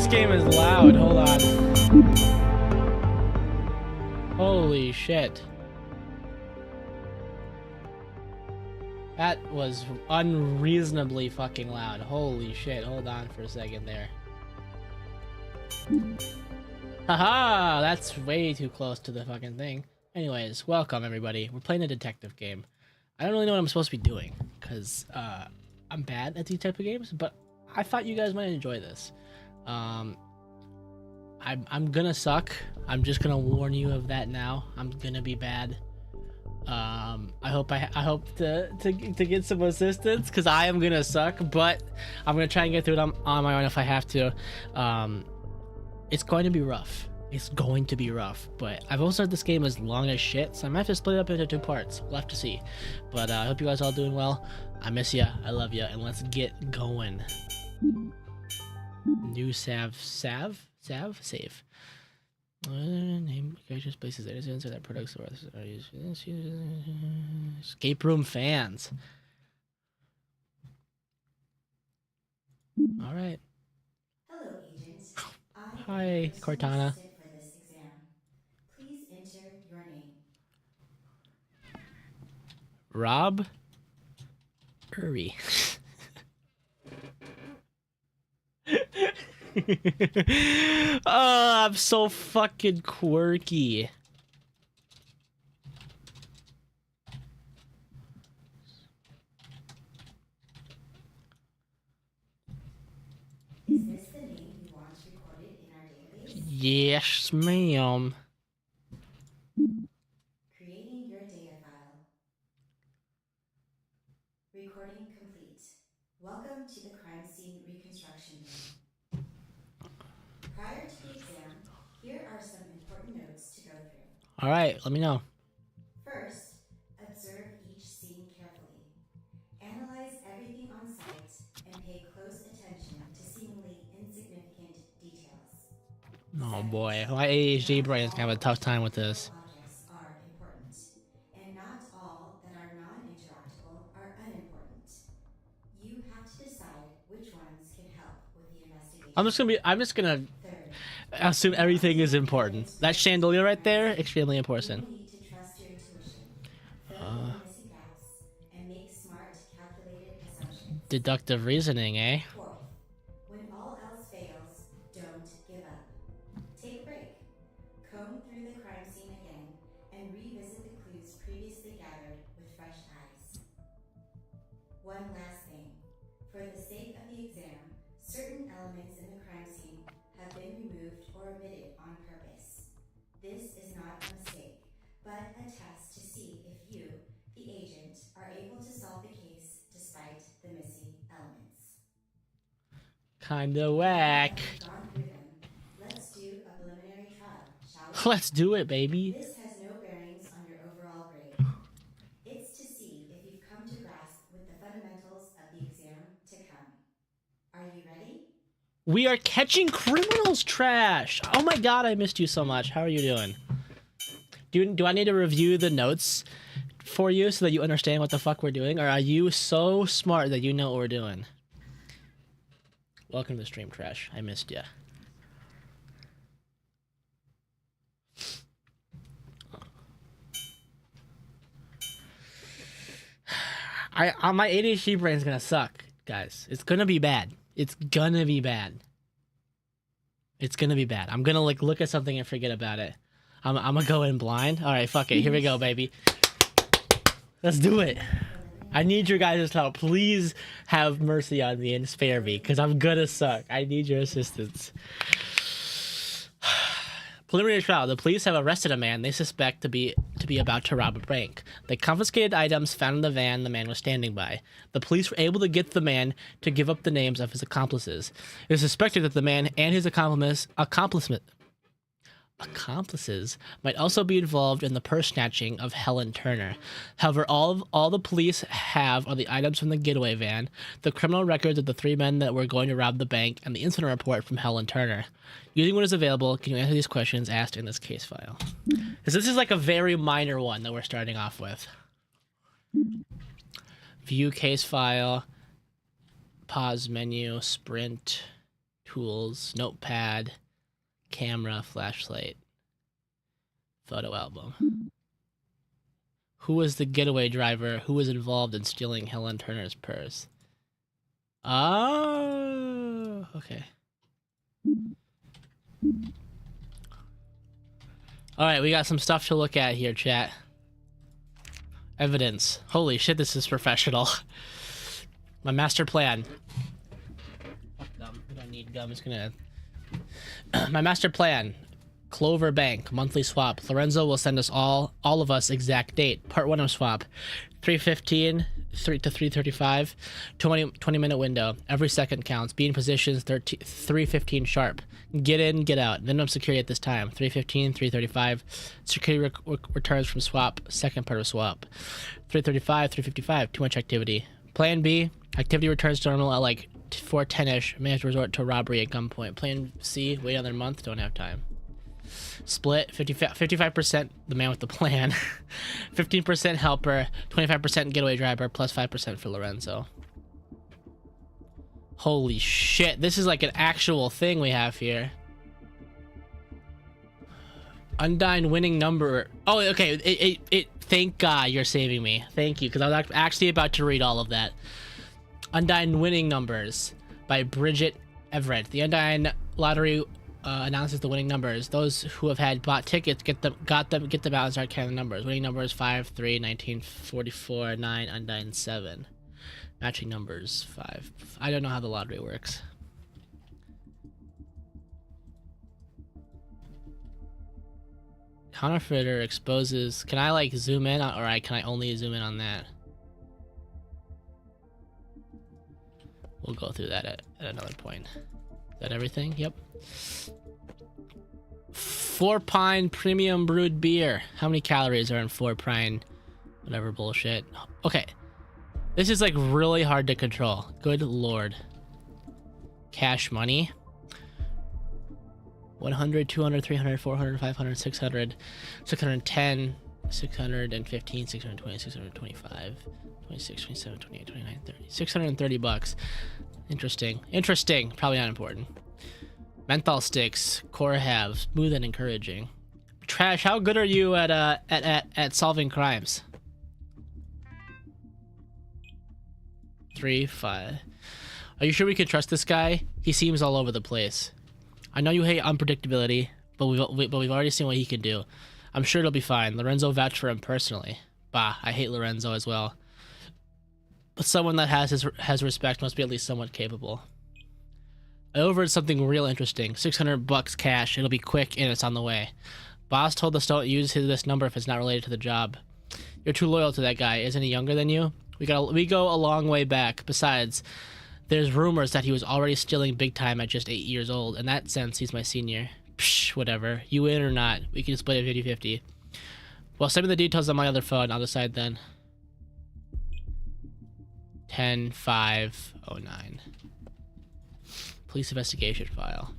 This game is loud. Hold on. Holy shit. That was unreasonably fucking loud. Holy shit. Hold on for a second there. Haha! That's way too close to the fucking thing. Anyways, welcome everybody. We're playing a detective game. I don't really know what I'm supposed to be doing, because I'm bad at these type of games, but I thought you guys might enjoy this. I'm gonna suck. I'm just gonna warn you of that now. I'm gonna be bad. I hope to get some assistance, because I am gonna suck, but I'm gonna try and get through it on my own if I have to. It's going to be rough. It's going to be rough, but I've also heard this game is long as shit, so I might have to split it up into 2 parts. We'll have to see. But I hope you guys all doing well. I miss ya. I love ya, and let's get going. New save. Name characters, places, editors, that products are used. Escape room fans. All right. Hello, agent. Hi, Cortana. For this exam. Please enter your name. Rob Urry. Oh, I'm so fucking quirky. Is this the name you want recorded in our database? Yes, ma'am. Creating your data file. Recording complete. Welcome to the crime scene reconstruction game. Prior to the exam, here are some important notes to go through. All right, let me know. First, observe each scene carefully. Analyze everything on site and pay close attention to seemingly insignificant details. Oh boy, my ADHD brain's gonna have a tough time with this. Objects are important, and not all that are non-interactable are unimportant. You have to decide which ones can help with the investigation. I'm just gonna Third, assume everything is important. That chandelier right there, extremely important. you will need to trust your intuition, fill in the missing gaps, and make smart, calculated assumptions. Deductive reasoning, eh? Fourth, when all else fails, don't give up. Take a break. Comb through the crime scene again and revisit the clues previously gathered with fresh eyes. One last thing. For the sake of the exam, certain elements in the crime scene have been removed or omitted on purpose. This is not a mistake, but a test to see if you, the agent, are able to solve the case despite the missing elements. Kinda whack. Gone through them. Let's do a preliminary trial, shall we? Let's do it, baby. This has no bearings on your overall grade. It's to see if you've come to grasp with the fundamentals of the exam to come. Are you ready? We are catching criminals, trash. Oh my god, I missed you so much. How are you doing? Do I need to review the notes for you so that you understand what the fuck we're doing? Or are you so smart that you know what we're doing? Welcome to the stream, trash. I missed ya. My ADHD brain's gonna suck, guys. It's gonna be bad. It's gonna be bad. It's gonna be bad. I'm gonna like look at something and forget about it. I'm gonna go in blind. All right, fuck it. Here we go, baby. Let's do it. I need your guys' help. Please have mercy on me and spare me, because I'm gonna suck. I need your assistance. Preliminary trial. The police have arrested a man they suspect to be about to rob a bank. They confiscated items found in the van the man was standing by. The police were able to get the man to give up the names of his accomplices. It is suspected that the man and his accomplices might also be involved in the purse snatching of Helen Turner. However, all the police have are the items from the getaway van, the criminal records of the 3 men that were going to rob the bank, and the incident report from Helen Turner. Using what is available, can you answer these questions asked in this case file? Because this is like a very minor one that we're starting off with. View case file, pause menu, sprint, tools, notepad, camera, flashlight, photo album. Who was the getaway driver who was involved in stealing Helen Turner's purse? Oh, okay. All right, we got some stuff to look at here, chat. Evidence. Holy shit, this is professional. My master plan. Fuck gum. We don't need gum. It's gonna... My master plan. Clover Bank, monthly swap. Lorenzo will send us all of us exact date. Part 1 of swap. 3:15 to 3:35. 20-minute window. Every second counts. Be in positions 3:15 sharp. Get in, get out. Minimum security at this time. 3:15, 3:35. Security returns from swap. Second part of swap. 3:35, 3:55. Too much activity. Plan B. Activity returns to normal at like 4:10ish. May have to resort to a robbery at gunpoint. Plan C. Wait another month. Don't have time. Split 55% the man with the plan, 15% helper, 25% getaway driver, plus 5% for Lorenzo. Holy shit, this is like an actual thing we have here. Undying winning number. Oh, okay. It thank God you're saving me. Thank you, because I was actually about to read all of that. Undying winning numbers by Bridget Everett. The Undying lottery announces the winning numbers. Those who have had bought tickets get them out and start counting the numbers. Winning numbers 5, 3, 19, 44, 9, undying 7. Matching numbers 5. I don't know how the lottery works. Counterfeiter exposes. Can I like zoom in, or can I only zoom in on that? We'll go through that at another point. Is that everything? Yep. 4 Pine premium brewed beer. How many calories are in 4 Pine? Whatever bullshit. Okay. This is like really hard to control. Good lord. Cash money. 100, 200, 300, 400, 500, 600, 610, 615, 620, 625, 26, 27, 28, 29, 30. 630 bucks. Interesting. Interesting. Probably not important. Menthol sticks. Core have. Smooth and encouraging. Trash, how good are you at solving crimes? 3, 5. Are you sure we can trust this guy? He seems all over the place. I know you hate unpredictability, but we've already seen what he can do. I'm sure it'll be fine. Lorenzo vouched for him personally. Bah, I hate Lorenzo as well. But someone that has respect must be at least somewhat capable. I overheard something real interesting. 600 bucks cash. It'll be quick and it's on the way. Boss told us don't use this number if it's not related to the job. You're too loyal to that guy. Isn't he younger than you? We go a long way back. Besides, there's rumors that he was already stealing big time at just 8 years old. In that sense, he's my senior. Psh, whatever. You in or not? We can split it 50-50. Well, send me the details on my other phone. I'll decide then. 10-5-09. Police investigation file.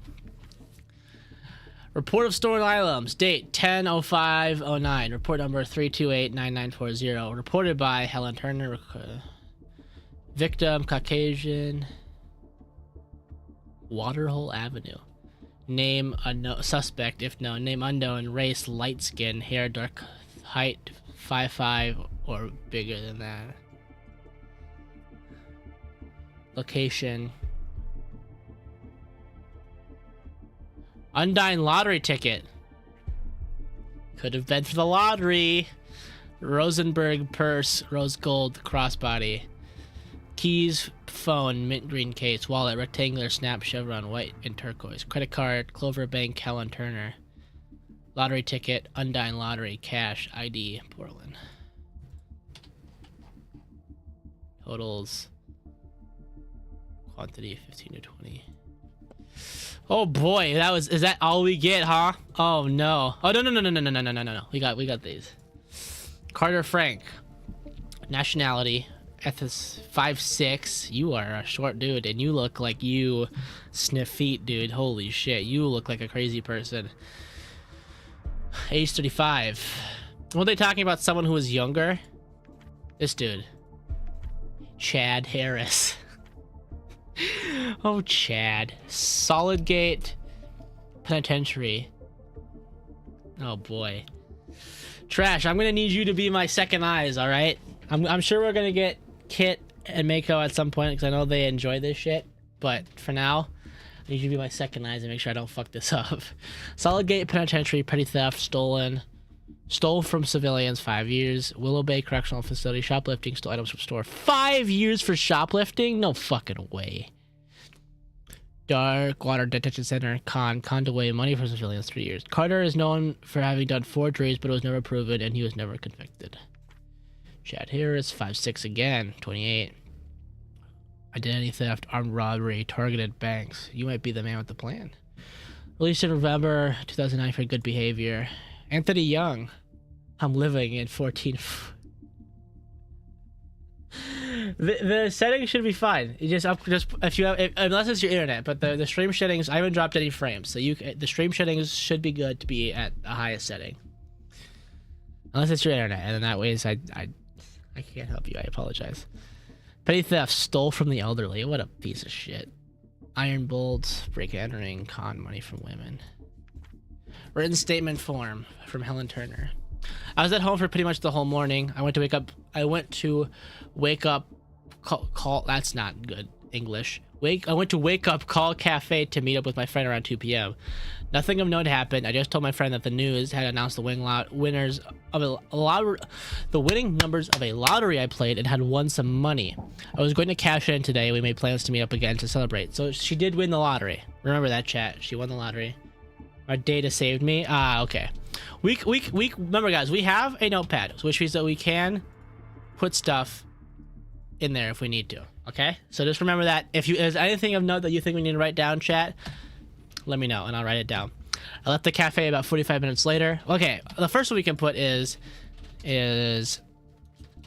Report of stolen items. Date 10-05-09. Report number 328-9940. Reported by Helen Turner. Victim Caucasian. Waterhole Avenue. Name unknown. Suspect if known. Name unknown. Race light skin. Hair dark. Height 5'5" or bigger than that. Location. Undying lottery ticket. Could have been for the lottery. Rosenberg purse, rose gold crossbody. Keys, phone, mint green case, wallet, rectangular snap, chevron, white and turquoise. Credit card, Clover Bank, Helen Turner. Lottery ticket, Undying lottery, cash, ID, Portland. Totals. Quantity 15 to 20. Oh boy, is that all we get, huh? Oh no. Oh no. We got these. Carter Frank. Nationality. Ethis 5'6". You are a short dude and you look like you sniff feet, dude. Holy shit. You look like a crazy person. Age 35. Were they talking about someone who was younger? This dude. Chad Harris. Oh, Chad. Solid Gate Penitentiary. Oh boy. Trash, I'm gonna need you to be my second eyes, alright? I'm sure we're gonna get Kit and Mako at some point, because I know they enjoy this shit. But for now, I need you to be my second eyes and make sure I don't fuck this up. Solid Gate Penitentiary, petty theft, stolen. Stole from civilians, 5 years. Willow Bay Correctional Facility, shoplifting, stole items from store. 5 years for shoplifting? No fucking way. Dark Water Detention Center, conned away money from civilians, 3 years. Carter is known for having done forgeries, but it was never proven, and he was never convicted. Chad Harris, 5'6" again, 28. Identity theft, armed robbery, targeted banks. You might be the man with the plan. Released in November 2009 for good behavior. Anthony Young. I'm living in 14. The settings should be fine. You just if you have, unless it's your internet, but the stream settings, I haven't dropped any frames, so the stream settings should be good to be at the highest setting. Unless it's your internet, and in that way, I can't help you. I apologize. Petty theft, stole from the elderly. What a piece of shit. Iron bolts, break entering, con money from women. Written statement form from Helen Turner. I was at home for pretty much the whole morning. I went to wake up call that's not good English. I went to wake up call cafe to meet up with my friend around 2 p.m. Nothing of note happened. I just told my friend that the news had announced the winning numbers of a lottery I played and had won some money. I was going to cash in today. We made plans to meet up again to celebrate. So she did win the lottery. Remember that, chat? She won the lottery. Our data saved me. Okay. We remember, guys, we have a notepad, which means that we can put stuff in there if we need to. Okay, so just remember that. If there's anything of note that you think we need to write down, chat, let me know and I'll write it down. I left the cafe about 45 minutes later. Okay, the first one we can put is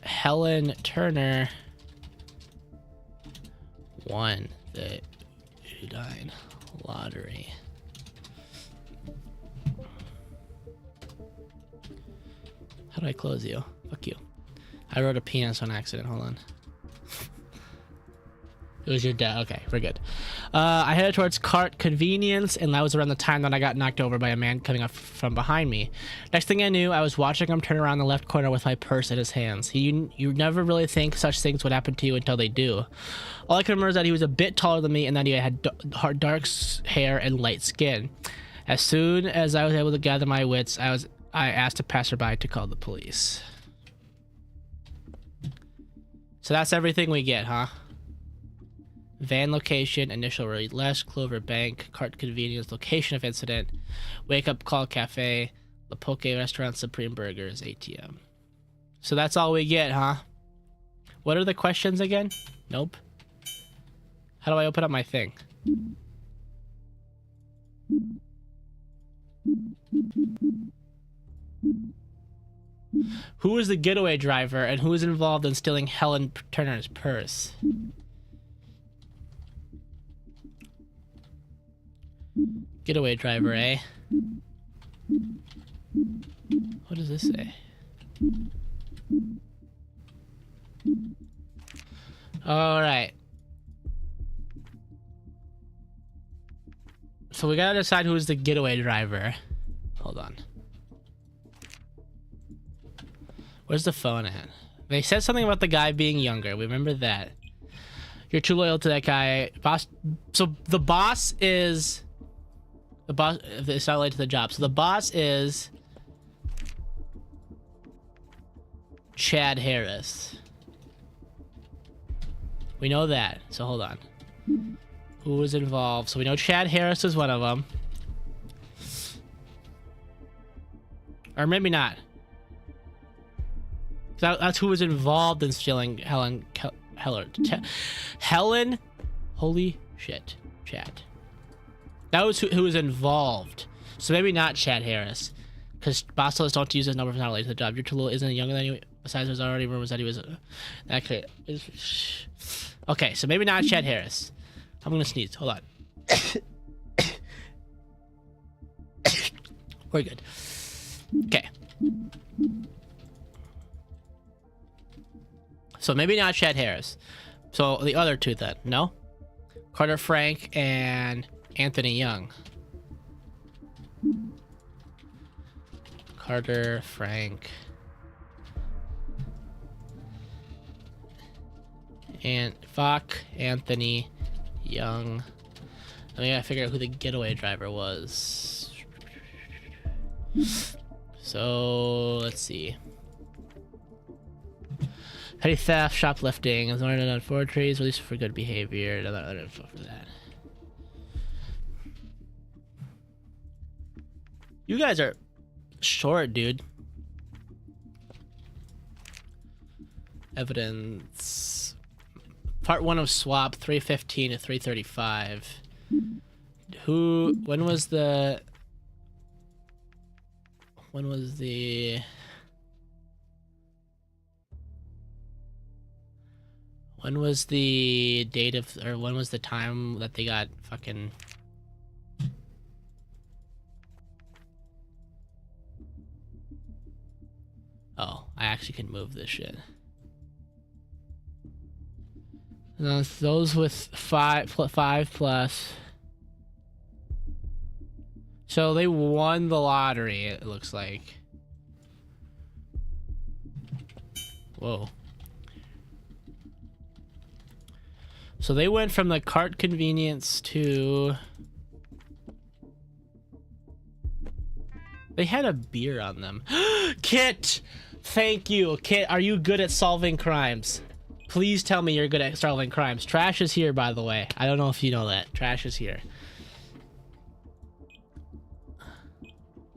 Helen Turner won the Udine lottery. How do I close you? Fuck you. I wrote a penis on accident. Hold on. It was your dad. Okay, we're good. I headed towards Cart Convenience, and that was around the time that I got knocked over by a man coming up from behind me. Next thing I knew, I was watching him turn around the left corner with my purse in his hands. You never really think such things would happen to you until they do. All I can remember is that he was a bit taller than me and that he had dark hair and light skin. As soon as I was able to gather my wits, I asked a passerby to call the police. So that's everything we get, huh? Van location, initial arrest, Clover Bank, Cart Convenience, location of incident, wake up call cafe, La Poke restaurant, Supreme Burgers, ATM. So that's all we get, huh? What are the questions again? Nope. How do I open up my thing? Who is the getaway driver and who is involved in stealing Helen Turner's purse? Getaway driver, eh? What does this say? Alright. So we gotta decide who's the getaway driver. Hold on. Where's the phone at? They said something about the guy being younger. We remember that. You're too loyal to that guy. Boss. So the boss is... The boss... It's not related to the job. So the boss is... Chad Harris. We know that. So hold on. Who was involved? So we know Chad Harris is one of them. Or maybe not. That's who was involved in stealing Helen. Holy shit, Chad. That was who was involved. So maybe not Chad Harris, because boss told us don't use his number if not related to the job. Your tool isn't younger than you. Besides, there's already rumors that he was. Actually, okay, so maybe not Chad Harris. I'm gonna sneeze. Hold on. We're good. Okay. So maybe not Chad Harris. So the other two then, no? Carter Frank and Anthony Young. Carter Frank. And fuck Anthony Young. I gotta figure out who the getaway driver was. So let's see. Petty theft, shoplifting, is learned on forgeries, released for good behavior. Another info for that. You guys are short, dude. Evidence. Part 1 of swap, 315 to 335. When was the date of, or when was the time that they got fucking... Oh, I actually can move this shit. Those with 5 plus. So they won the lottery, it looks like. Whoa. So they went from the cart convenience to... They had a beer on them. Kit! Thank you. Kit, are you good at solving crimes? Please tell me you're good at solving crimes. Trash is here, by the way. I don't know if you know that. Trash is here.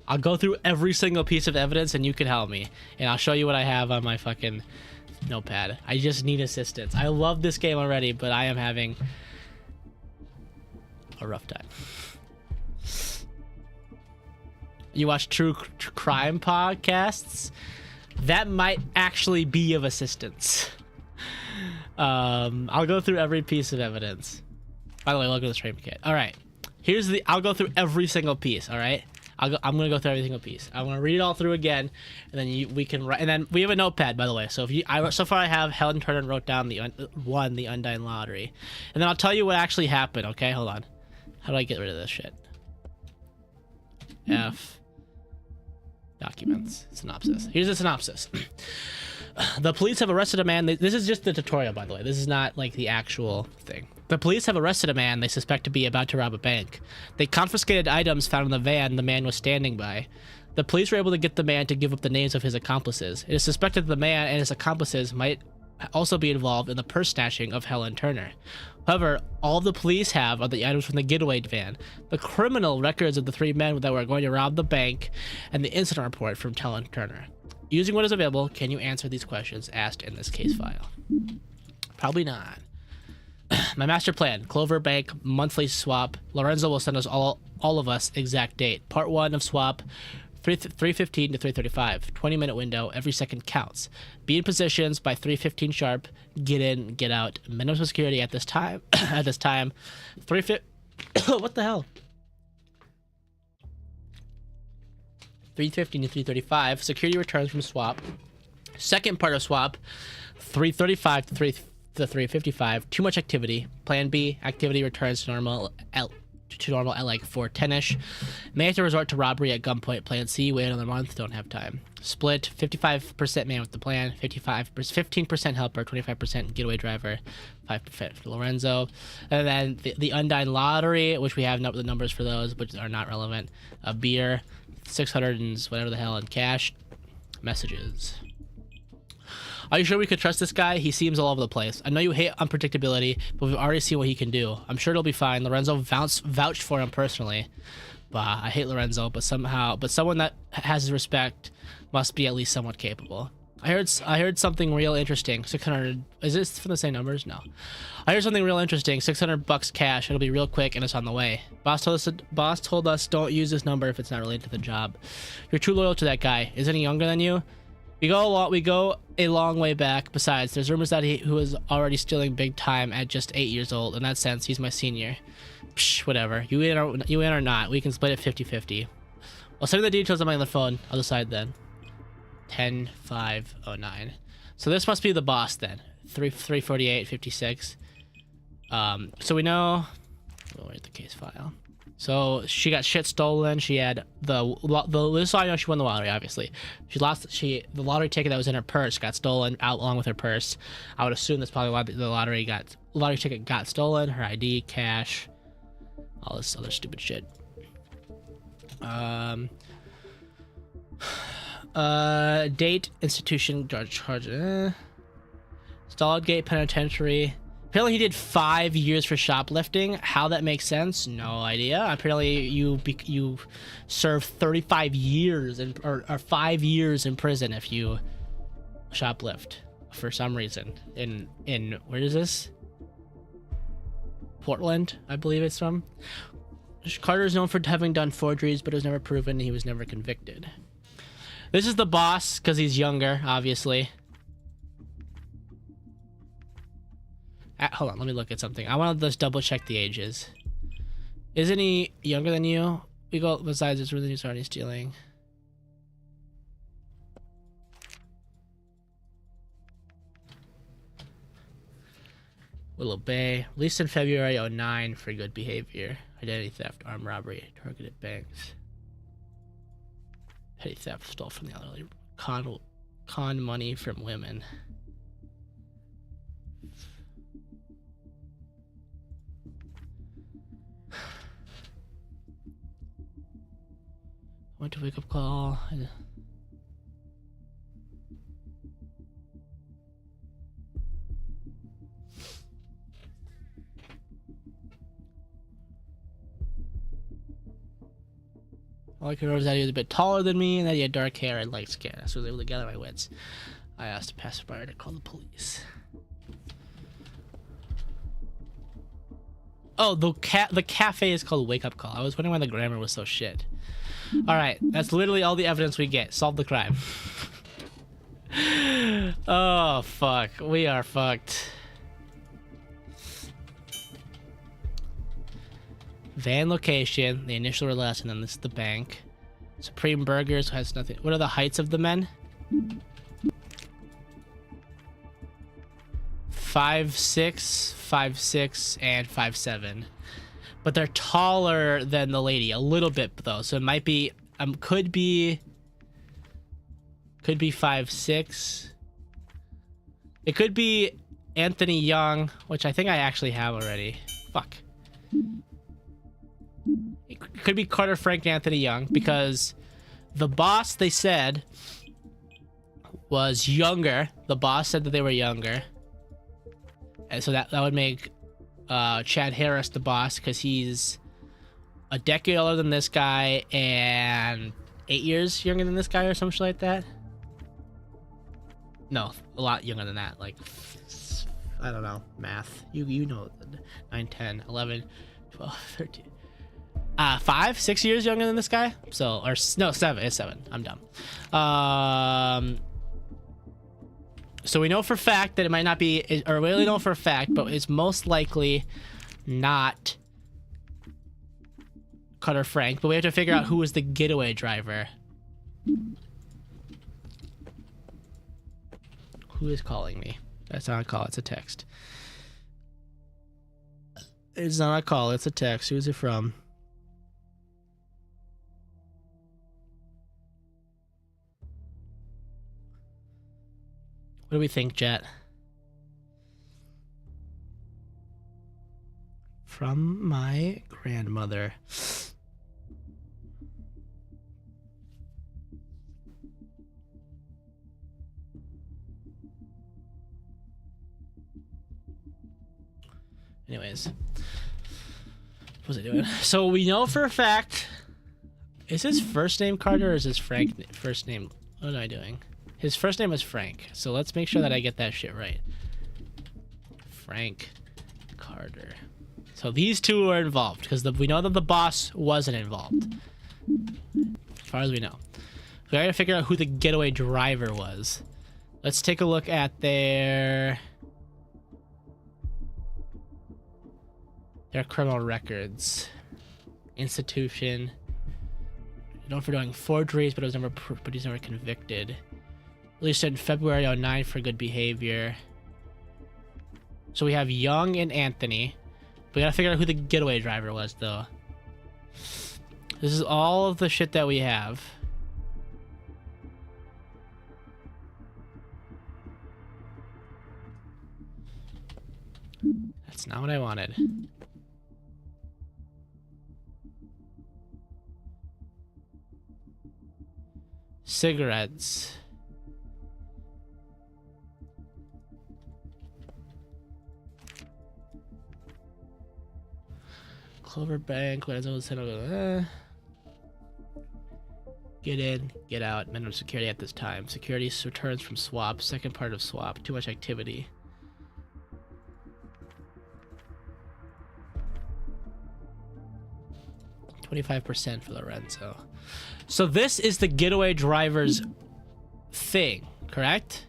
I'll go through every single piece of evidence and you can help me. And I'll show you what I have on my fucking notepad. I just need assistance. I love this game already, but I am having a rough time. You watch true crime podcasts? That might actually be of assistance. I'll go through every piece of evidence. By the way, look at this frame kit. All right, I'll go through every single piece. All right, I'm gonna go through every single piece. I want to read it all through again, and then we can write. And then we have a notepad, by the way. So so far I have Helen Turner wrote down the Undyne lottery, and then I'll tell you what actually happened. Okay, hold on. How do I get rid of this shit? F. Documents. Synopsis. Here's the synopsis. The police have arrested a man. This is just the tutorial, by the way. This is not like the actual thing. The police have arrested a man they suspect to be about to rob a bank. They confiscated items found in the van the man was standing by. The police were able to get the man to give up the names of his accomplices. It is suspected the man and his accomplices might also be involved in the purse snatching of Helen Turner. However, all the police have are the items from the getaway van, the criminal records of the 3 men that were going to rob the bank, and the incident report from Helen Turner. Using what is available, can you answer these questions asked in this case file? Probably not. My master plan, Clover Bank monthly swap. Lorenzo will send us all of us exact date. Part 1 of swap, 3:15 to 3:35. 20-minute window. Every second counts. Be in positions by 3:15 sharp. Get in, get out. Minimum security at this time. At this time, what the hell? 3:15 to 3:35. Security returns from swap. Second part of swap, 3:35 to 3:55. Too much activity. Plan B. Activity returns to normal at like 4:10ish. May have to resort to robbery at gunpoint. Plan C. Wait another month. Don't have time. Split. 55% man with the plan. 15% helper. 25% getaway driver. 5% Lorenzo. And then the Undyne lottery, which we have the numbers for those, but are not relevant. A beer. 600 and whatever the hell in cash. Messages. Are you sure we could trust this guy? He seems all over the place. I know you hate unpredictability, but we've already seen what he can do. I'm sure it'll be fine. Lorenzo vouched for him personally. Bah, I hate Lorenzo, but someone that has his respect must be at least somewhat capable. I heard something real interesting. 600. Is this from the same numbers? No. I heard something real interesting. $600 cash. It'll be real quick and it's on the way. Boss told us don't use this number if it's not related to the job. You're too loyal to that guy. Isn't he younger than you? We go a long way back. Besides, there's rumors that he was already stealing big time at just 8 years old. In that sense, he's my senior. Psh, whatever. You in or not. We can split it 50-50. Well, send me the details on my other phone. I'll decide then. 10-5-09. So this must be the boss then. 348-56. So we know. We'll write the case file. So she got shit stolen. She had this is how I know she won the lottery. Obviously, the lottery ticket that was in her purse got stolen out along with her purse. I would assume that's probably why the lottery ticket got stolen. Her ID, cash, all this other stupid shit. Date, institution, charge. Stallgate Penitentiary. Apparently he did 5 years for shoplifting. How that makes sense, no idea. Apparently you serve 35 years or 5 years in prison if you shoplift for some reason. In where is this? Portland, I believe it's from. Carter is known for having done forgeries, but it was never proven. He was never convicted. This is the boss because he's younger, obviously. Hold on, let me look at something. I want to just double check the ages. Isn't he younger than you? We go. Besides, it's really already stealing. Willow Bay, released in February '09 for good behavior, identity theft, armed robbery, targeted banks, petty theft, stole from the elderly, con money from women. Went to wake up call. All I could remember is that he was a bit taller than me and that he had dark hair and light skin. So I was able to gather my wits. I asked a passerby to call the police. Oh, the cafe is called Wake Up Call. I was wondering why the grammar was so shit. Alright, that's literally all the evidence we get. Solve the crime. Oh, fuck. We are fucked. Van location, the initial or last, and then this is the bank. Supreme Burgers has nothing. What are the heights of the men? 5'6", 5'6", and 5'7". But they're taller than the lady a little bit though, so it might be could be 5'6". It could be Anthony Young, which I think I actually have already. Fuck. It could be Carter Frank and Anthony Young because the boss they said was younger. The boss said that they were younger, and so that would make Chad Harris the boss because he's a decade older than this guy and 8 years younger than this guy or something like that. No, a lot younger than that. Like, I don't know, math. You know, 9, 10, 11, 12, 13. 5, 6 years younger than this guy. So, or no, 7. It's 7. I'm dumb. So we know for a fact that it might not be, or we really know for a fact, but it's most likely not Carter Frank. But we have to figure out who was the getaway driver. Who is calling me? That's not a call, it's a text. It's not a call, it's a text. Who's it from? What do we think, Jet? From my grandmother. Anyways, what was I doing? So we know for a fact. Is his first name Carter or is his Frank first name? What am I doing? His first name is Frank, so let's make sure that I get that shit right. Frank Carter. So these two are involved because we know that the boss wasn't involved, as far as we know. So I gotta figure out who the getaway driver was. Let's take a look at their criminal records. Institution. Known for doing forgeries, but he's never convicted. Released in February '09 for good behavior. So we have Young and Anthony. We gotta figure out who the getaway driver was, though. This is all of the shit that we have. That's not what I wanted. Cigarettes. Clover Bank. Get in, get out. Minimum security at this time. Security returns from swap. Second part of swap. Too much activity. $25% for Lorenzo. So this is the getaway driver's thing, correct?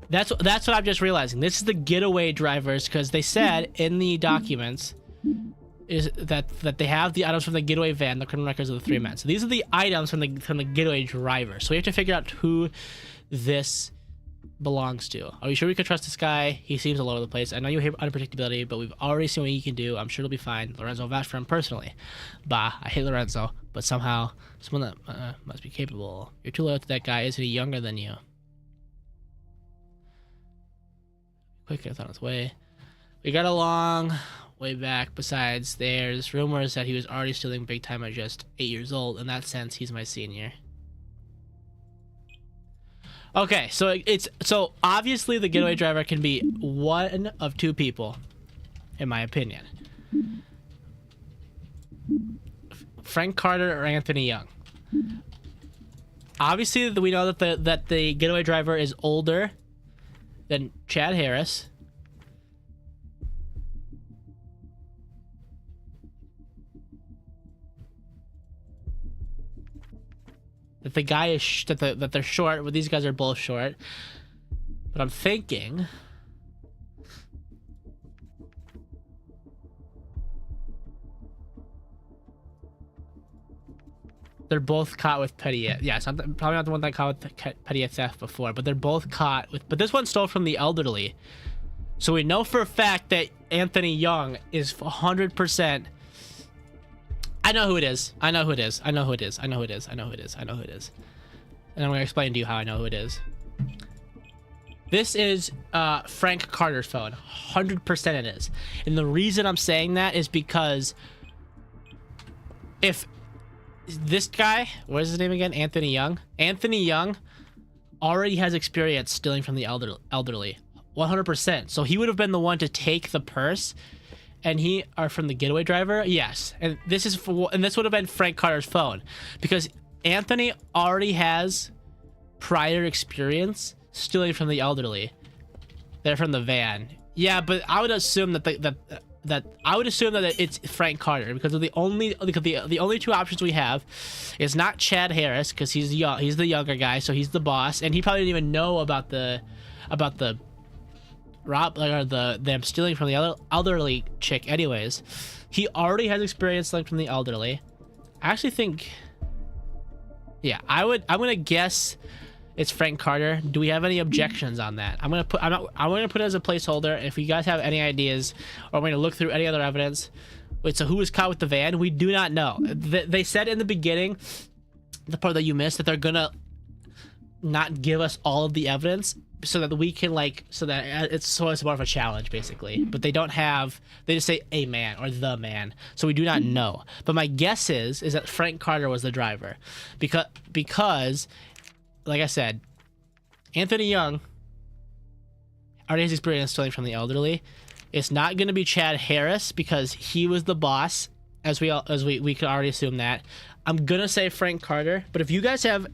That's what I'm just realizing. This is the getaway drivers because they said in the documents is that they have the items from the getaway van, the criminal records of the 3 men. So these are the items from the getaway driver. So we have to figure out who this belongs to. Are you sure we can trust this guy? He seems all over the place. I know you hate unpredictability, but we've already seen what he can do. I'm sure it'll be fine. Lorenzo vouched for him personally. Bah, I hate Lorenzo, but somehow someone that must be capable. You're too loyal to that guy. Isn't he younger than you? Quick, it's on its way. We got along way back. Besides, there's rumors that he was already stealing big time at just 8 years old. In that sense, he's my senior. Okay, so obviously the getaway driver can be one of 2 people, in my opinion. Frank Carter or Anthony Young. Obviously, we know that the getaway driver is older than Chad Harris. That the guy is that they're short. Well, these guys are both short. But I'm thinking they're both caught with petty. Yes, I'm probably not the one that caught with petty theft before, but they're both caught with. But this one stole from the elderly, so we know for a fact that Anthony Young is 100%. I know who it is. I know who it is. I know who it is. I know who it is. I know who it is. I know who it is. And I'm gonna explain to you how I know who it is. This is Frank Carter's phone. 100% it is. And the reason I'm saying that is because if this guy, what is his name again? Anthony Young. Anthony Young already has experience stealing from the elderly. 100%. So he would have been the one to take the purse. And he are from the getaway driver? Yes. And this would have been Frank Carter's phone. Because Anthony already has prior experience stealing from the elderly. They're from the van. Yeah, but I would assume that it's Frank Carter because of the only 2 options we have is not Chad Harris because he's the younger guy, so he's the boss, and he probably didn't even know about the them stealing from the elderly chick anyways. He already has experience stealing from the elderly. I actually think, yeah, I'm gonna guess it's Frank Carter. Do we have any objections on that? I'm gonna put it as a placeholder. If you guys have any ideas, or I'm gonna look through any other evidence. Wait, so who was caught with the van? We do not know. They said in the beginning, the part that you missed, that they're gonna not give us all of the evidence so that we can it's more of a challenge basically. But they just say a man or the man, so we do not know. But my guess is that Frank Carter was the driver because like I said, Anthony Young already has experience stealing from the elderly. It's not going to be Chad Harris because he was the boss, as we could already assume that. I'm gonna say Frank Carter, but if you guys think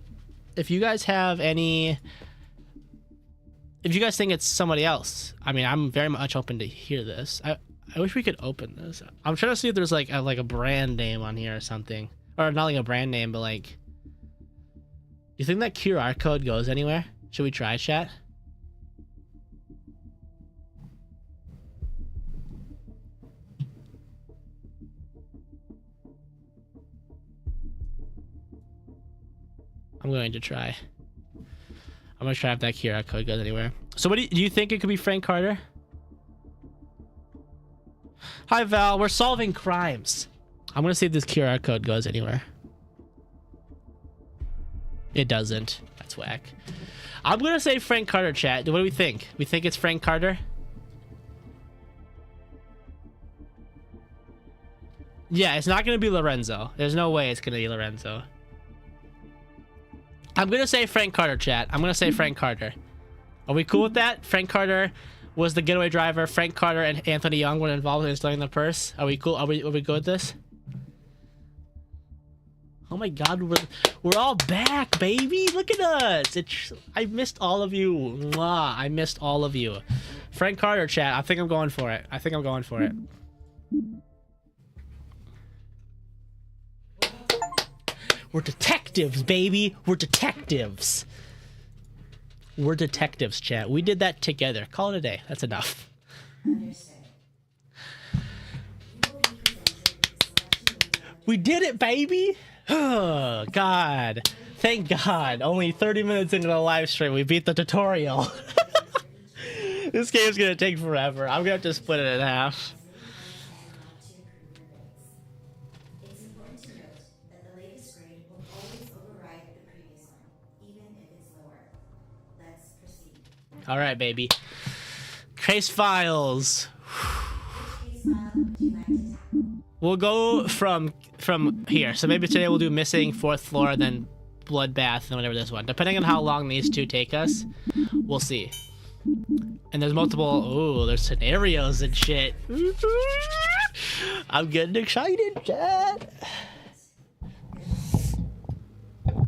it's somebody else, I mean, I'm very much open to hear this. I wish we could open this. I'm trying to see if there's like a brand name on here or something, or not like a brand name, but like, do you think that QR code goes anywhere? Should we try, chat? I'm going to try. I'm going to try if that QR code goes anywhere. So do you think it could be Frank Carter? Hi, Val. We're solving crimes. I'm gonna see if this QR code goes anywhere. It doesn't. That's whack. I'm gonna say Frank Carter, chat. What do we think? We think it's Frank Carter? Yeah, it's not gonna be Lorenzo. There's no way it's gonna be Lorenzo. I'm gonna say Frank Carter, chat. I'm gonna say Frank Carter. Are we cool with that? Frank Carter was the getaway driver. Frank Carter and Anthony Young were involved in stealing the purse. Are we cool? Are we good with this? Oh my God, we're all back, baby! Look at us. I missed all of you. Mwah, I missed all of you. Frank Carter, chat. I think I'm going for it. I think I'm going for it. We're detectives, baby. We're detectives. We're detectives, chat. We did that together. Call it a day. That's enough. We did it, baby. Oh, God. Thank God. Only 30 minutes into the live stream, we beat the tutorial. This game's gonna take forever. I'm gonna have to split it in half. It's important to note that the latest grade will always override the previous one, even if it's lower. Let's proceed. All right, baby. Case files. Which case file would you like to tackle? We'll go from here. So maybe today we'll do missing, fourth floor, then bloodbath, and whatever this one. Depending on how long these two take us, we'll see. And there's multiple. Ooh, there's scenarios and shit. I'm getting excited, chat.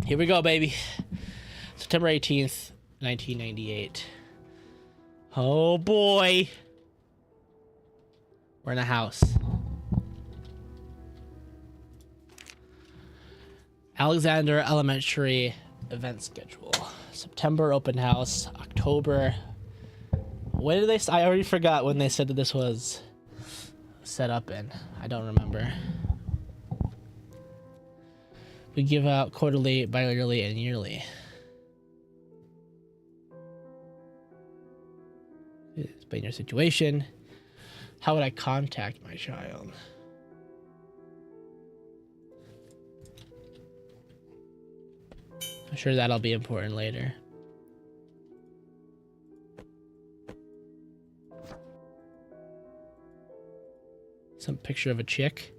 Here we go, baby. September 18th, 1998. Oh boy. We're in a house. Alexander Elementary event schedule. September open house. October. When did they? I already forgot when they said that this was set up in. I don't remember. We give out quarterly, bi-yearly, and yearly. Explain your situation. How would I contact my child? I'm sure that'll be important later. Some picture of a chick.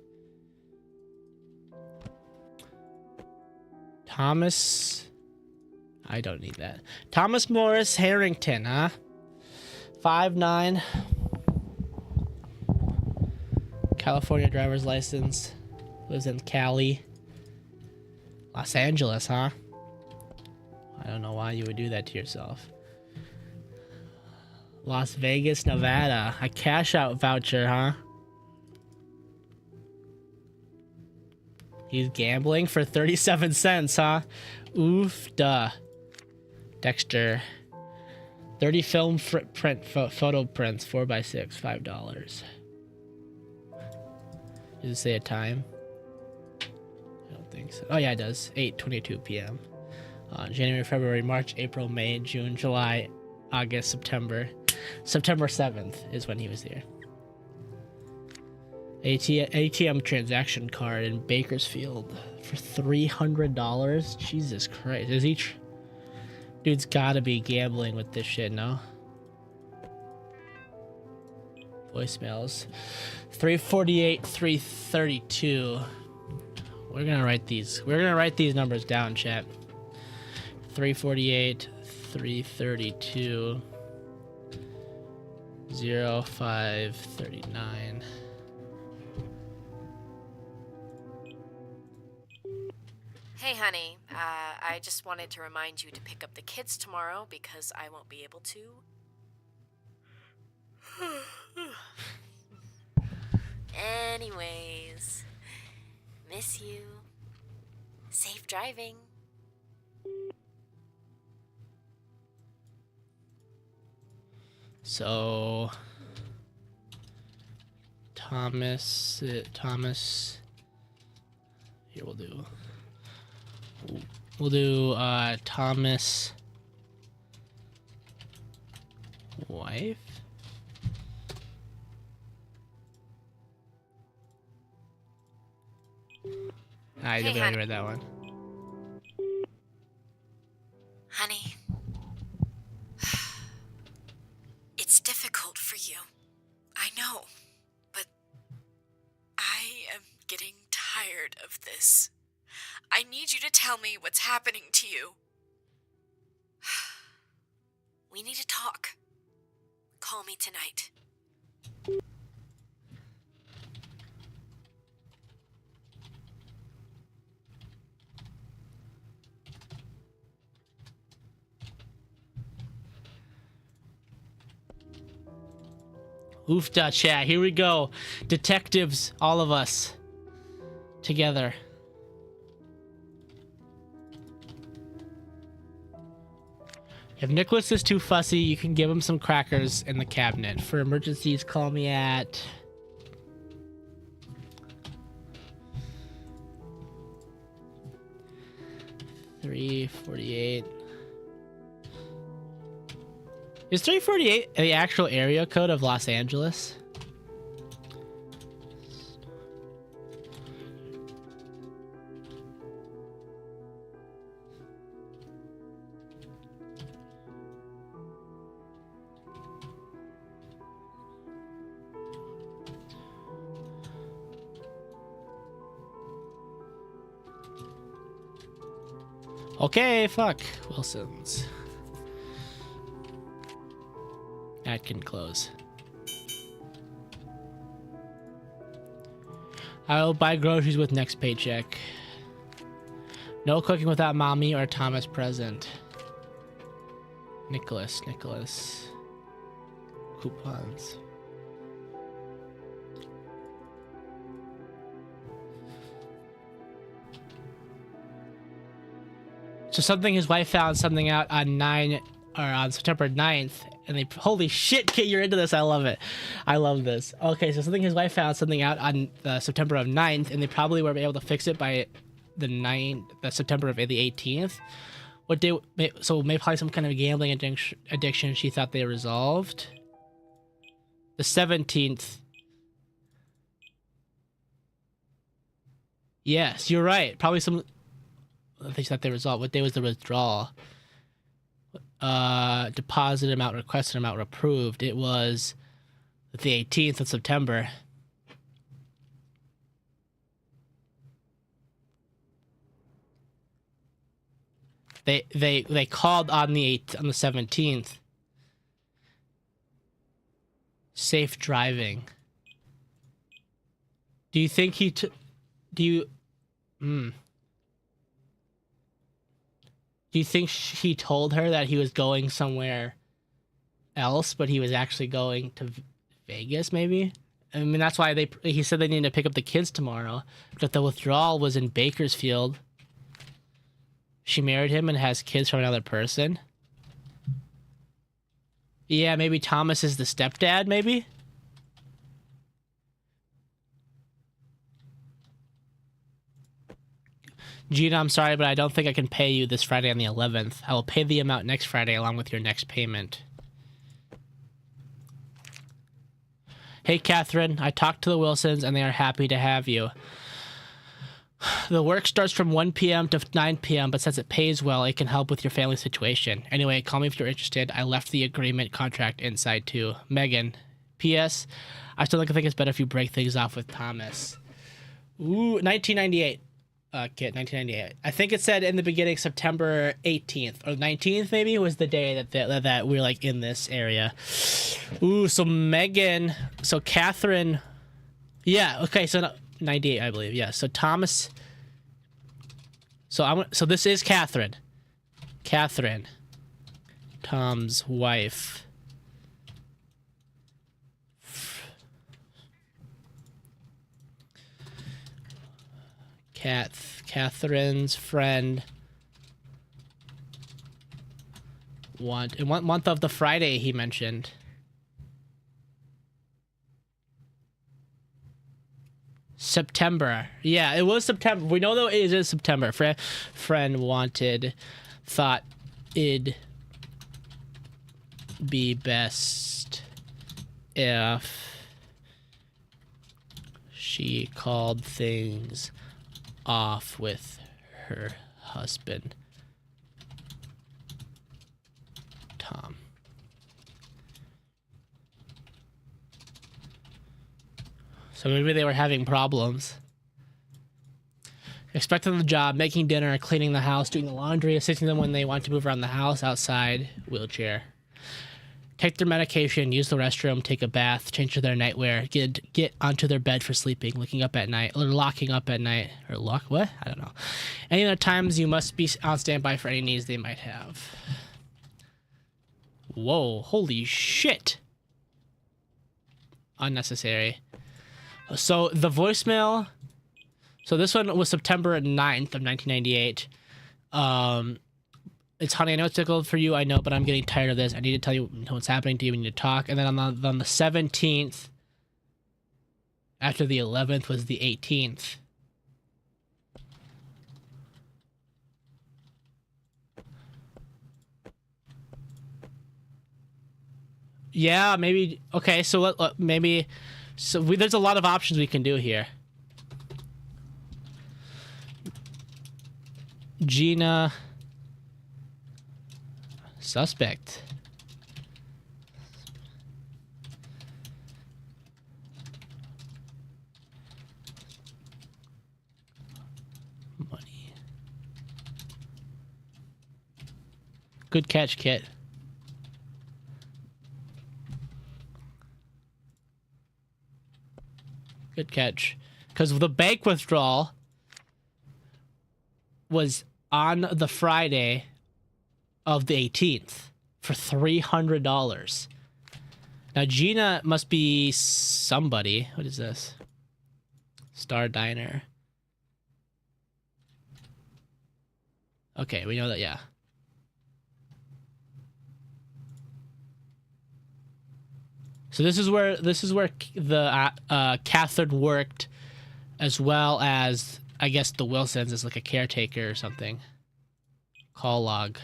Thomas. I don't need that. Thomas Morris Harrington, huh? 5'9". California driver's license. Lives in Cali. Los Angeles, huh? I don't know why you would do that to yourself. Las Vegas, Nevada. A cash out voucher, huh? He's gambling for 37 cents, huh? Oof, duh. Dexter. 30 film photo prints, 4x6, $5. Does it say a time? I don't think so. Oh yeah, it does. 8:22 p.m. January, February, March, April, May, June, July, August, September. September 7th is when he was here. ATM transaction card in Bakersfield for $300. Jesus Christ. Is he... Dude's gotta be gambling with this shit, no? Voicemails. 348, 332. We're gonna write these. We're gonna write these numbers down, chat. 348, 332, 0539. Hey, honey. I just wanted to remind you to pick up the kids tomorrow because I won't be able to. Anyways, miss you. Safe driving. So, Thomas, here we'll do Thomas wife. I Hey, already read that one. Honey, it's difficult for you. I know, but I am getting tired of this. I need you to tell me what's happening to you. We need to talk. Call me tonight. Oofda chat, here we go. Detectives, all of us. Together. If Nicholas is too fussy, you can give him some crackers in the cabinet. For emergencies, call me at... $348. Is 348 the actual area code of Los Angeles? Okay, fuck. Wilson's. That can close. I'll buy groceries with next paycheck. No cooking without mommy or Thomas present. Nicholas. Coupons. So something his wife found something out on September 9th, and they holy shit, Kit, you're into this. I love it. I love this. Okay, so something his wife found something out on September of 9th, and they probably were able to fix it by the September of the 18th. What day? So maybe probably some kind of gambling addiction she thought they resolved. The 17th. Yes, you're right. Probably some. They thought they resolved. What day was the withdrawal? Deposit amount, requested amount, approved. It was the 18th of September. They called on the 17th. Safe driving. Do you think he do you Do you think he told her that he was going somewhere else, but he was actually going to Vegas, maybe? I mean, that's why he said they needed to pick up the kids tomorrow. But the withdrawal was in Bakersfield. She married him and has kids from another person. Yeah, maybe Thomas is the stepdad, maybe? Gina, I'm sorry, but I don't think I can pay you this Friday on the 11th. I will pay the amount next Friday along with your next payment. Hey, Catherine, I talked to the Wilsons and they are happy to have you. The work starts from 1 p.m. to 9 p.m., but since it pays well, it can help with your family situation. Anyway, call me if you're interested. I left the agreement contract inside too. Megan. P.S. I still think it's better if you break things off with Thomas. Ooh, 1998. Kit, 1998. I think it said in the beginning September 18th or 19th maybe was the day that we're like in this area. Ooh, so Megan, so Catherine, yeah, okay, so 98 I believe, yeah. So Thomas, so this is Catherine, Tom's wife. Catherine's friend. In one month of the Friday he mentioned. September. Yeah, it was September. We know though it is September. Friend wanted, thought it'd be best if she called things off with her husband, Tom. So maybe they were having problems. Expecting the job, making dinner, cleaning the house, doing the laundry, assisting them when they want to move around the house, outside, wheelchair. Take their medication, use the restroom, take a bath, change to their nightwear, get onto their bed for sleeping, looking up at night, or locking up at night, or lock, what? I don't know. Any other times you must be on standby for any needs they might have. Whoa, holy shit. Unnecessary. So the voicemail, so this one was September 9th of 1998. It's honey, I know it's difficult for you, I know, but I'm getting tired of this. I need to tell you what's happening to you. We need to talk. And then on the 17th, after the 11th was the 18th. Yeah, maybe. Okay, so maybe. So there's a lot of options we can do here. Gina. Suspect. Money. Good catch, Kit. Good catch. Because the bank withdrawal was on the Friday of the 18th for $300. Now, Gina must be somebody. What is this? Star Diner. Okay, we know that, yeah. So this is where the Catherine worked, as well as I guess the Wilsons as like a caretaker or something. Call log.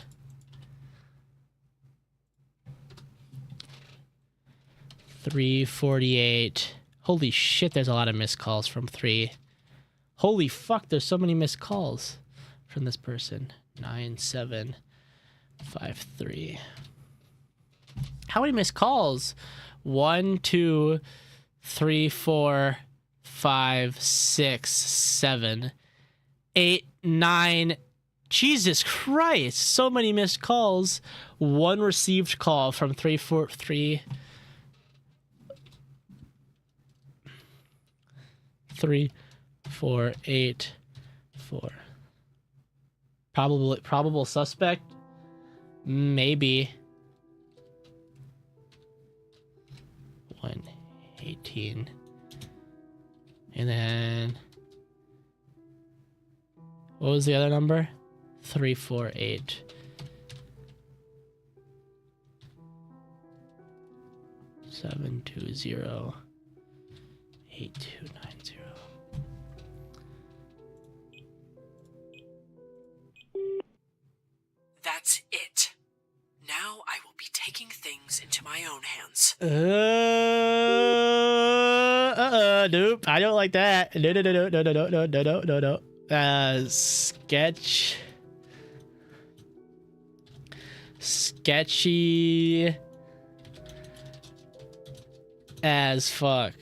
$348. Holy shit! There's a lot of missed calls from 3. Holy fuck! There's so many missed calls from this person. 9753. How many missed calls? 1, 2, 3, 4, 5, 6, 7, 8, 9. Jesus Christ! So many missed calls. 1 received call from 343. 3, 4, 8, 4. Probable suspect? Maybe. 118. And then what was the other number? 348. Seven 2 8290. That's it. Now I will be taking things into my own hands. Nope. I don't like that. No. Sketchy as fuck.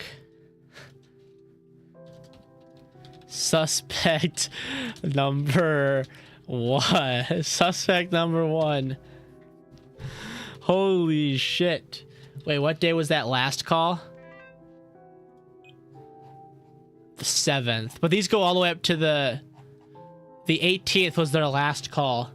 Suspect number 1. Suspect number 1. Holy shit. Wait, what day was that last call? The 7th. But these go all the way up to the 18th was their last call.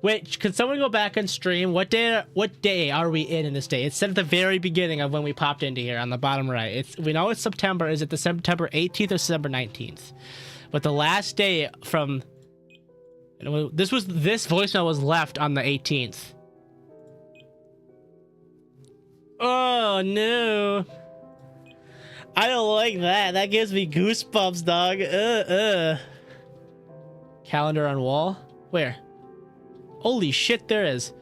Wait, can someone go back and stream? What day are we in this day? It said at the very beginning of when we popped into here on the bottom right. We know it's September. Is it the September 18th or September 19th? But the last day from this voicemail was left on the 18th. Oh no. I don't like that. That gives me goosebumps, dog. Calendar on wall? Where? Holy shit, there is.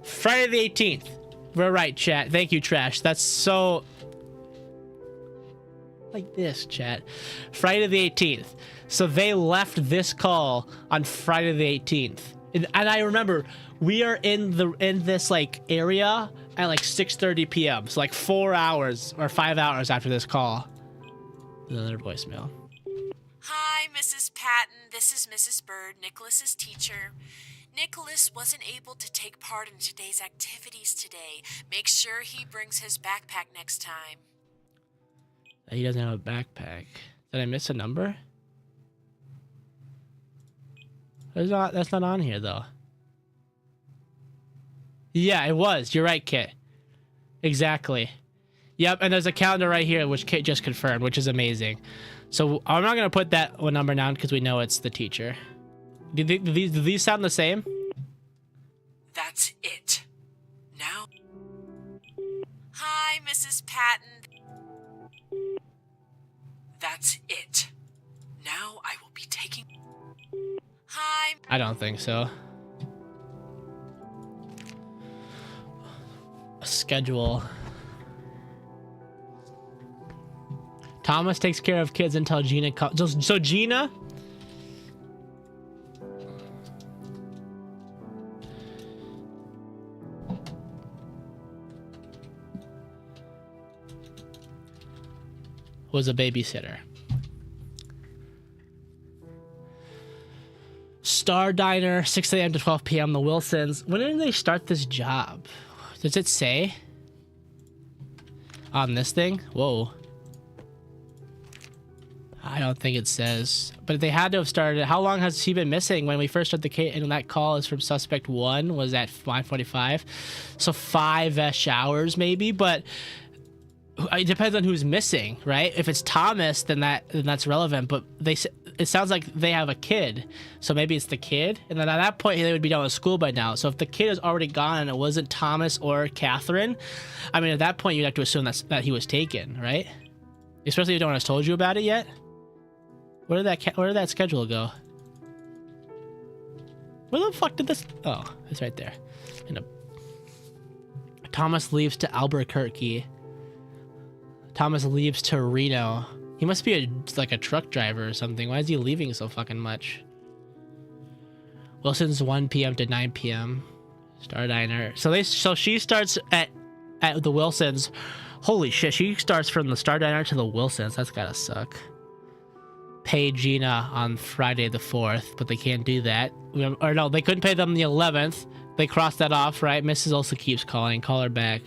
Friday the 18th. We're right, chat. Thank you, Trash. That's so... like this, chat. Friday the 18th. So they left this call on Friday the 18th. And I remember we are in this like area at like 6:30 p.m. So like 4 hours or 5 hours after this call. Another voicemail. Hi, Mrs. Patton. This is Mrs. Bird, Nicholas's teacher. Nicholas wasn't able to take part in today's activities today. Make sure he brings his backpack next time. He doesn't have a backpack. Did I miss a number? That's not on here though. Yeah, it was. You're right, Kit. Exactly. Yep, and there's a calendar right here, which Kit just confirmed, which is amazing. So I'm not gonna put that one number down because we know it's the teacher. Do these sound the same? That's it. Now. Hi, Mrs. Patton. That's it. Now I will be taking. Hi. I don't think so. Schedule. Thomas takes care of kids until Gina comes. So Gina? Was a babysitter. Star Diner, 6 a.m. to 12 p.m. The Wilsons. When did they start this job? Does it say? On this thing? Whoa. I don't think it says. But they had to have started. How long has he been missing? When we first started the case, and that call is from suspect 1, was at 5:45. So 5-ish hours maybe, but it depends on who's missing, right? If it's Thomas, then that's relevant. But it sounds like they have a kid, so maybe it's the kid. And then at that point, they would be done with school by now. So if the kid is already gone and it wasn't Thomas or Catherine, I mean, at that point, you'd have to assume that he was taken, right? Especially if no one has told you about it yet. Where did that schedule go? Where the fuck did this? Oh, it's right there. Thomas leaves to Albuquerque. Thomas leaves to Reno. He must be like a truck driver or something. Why is he leaving so fucking much? Wilson's 1 p.m. to 9 p.m. Star Diner. So she starts at the Wilsons. Holy shit, she starts from the Star Diner to the Wilsons. That's gotta suck. Pay Gina on Friday the 4th, but they can't do that. Or no, they couldn't pay them the 11th. They crossed that off, right? Mrs. also keeps calling. Call her back.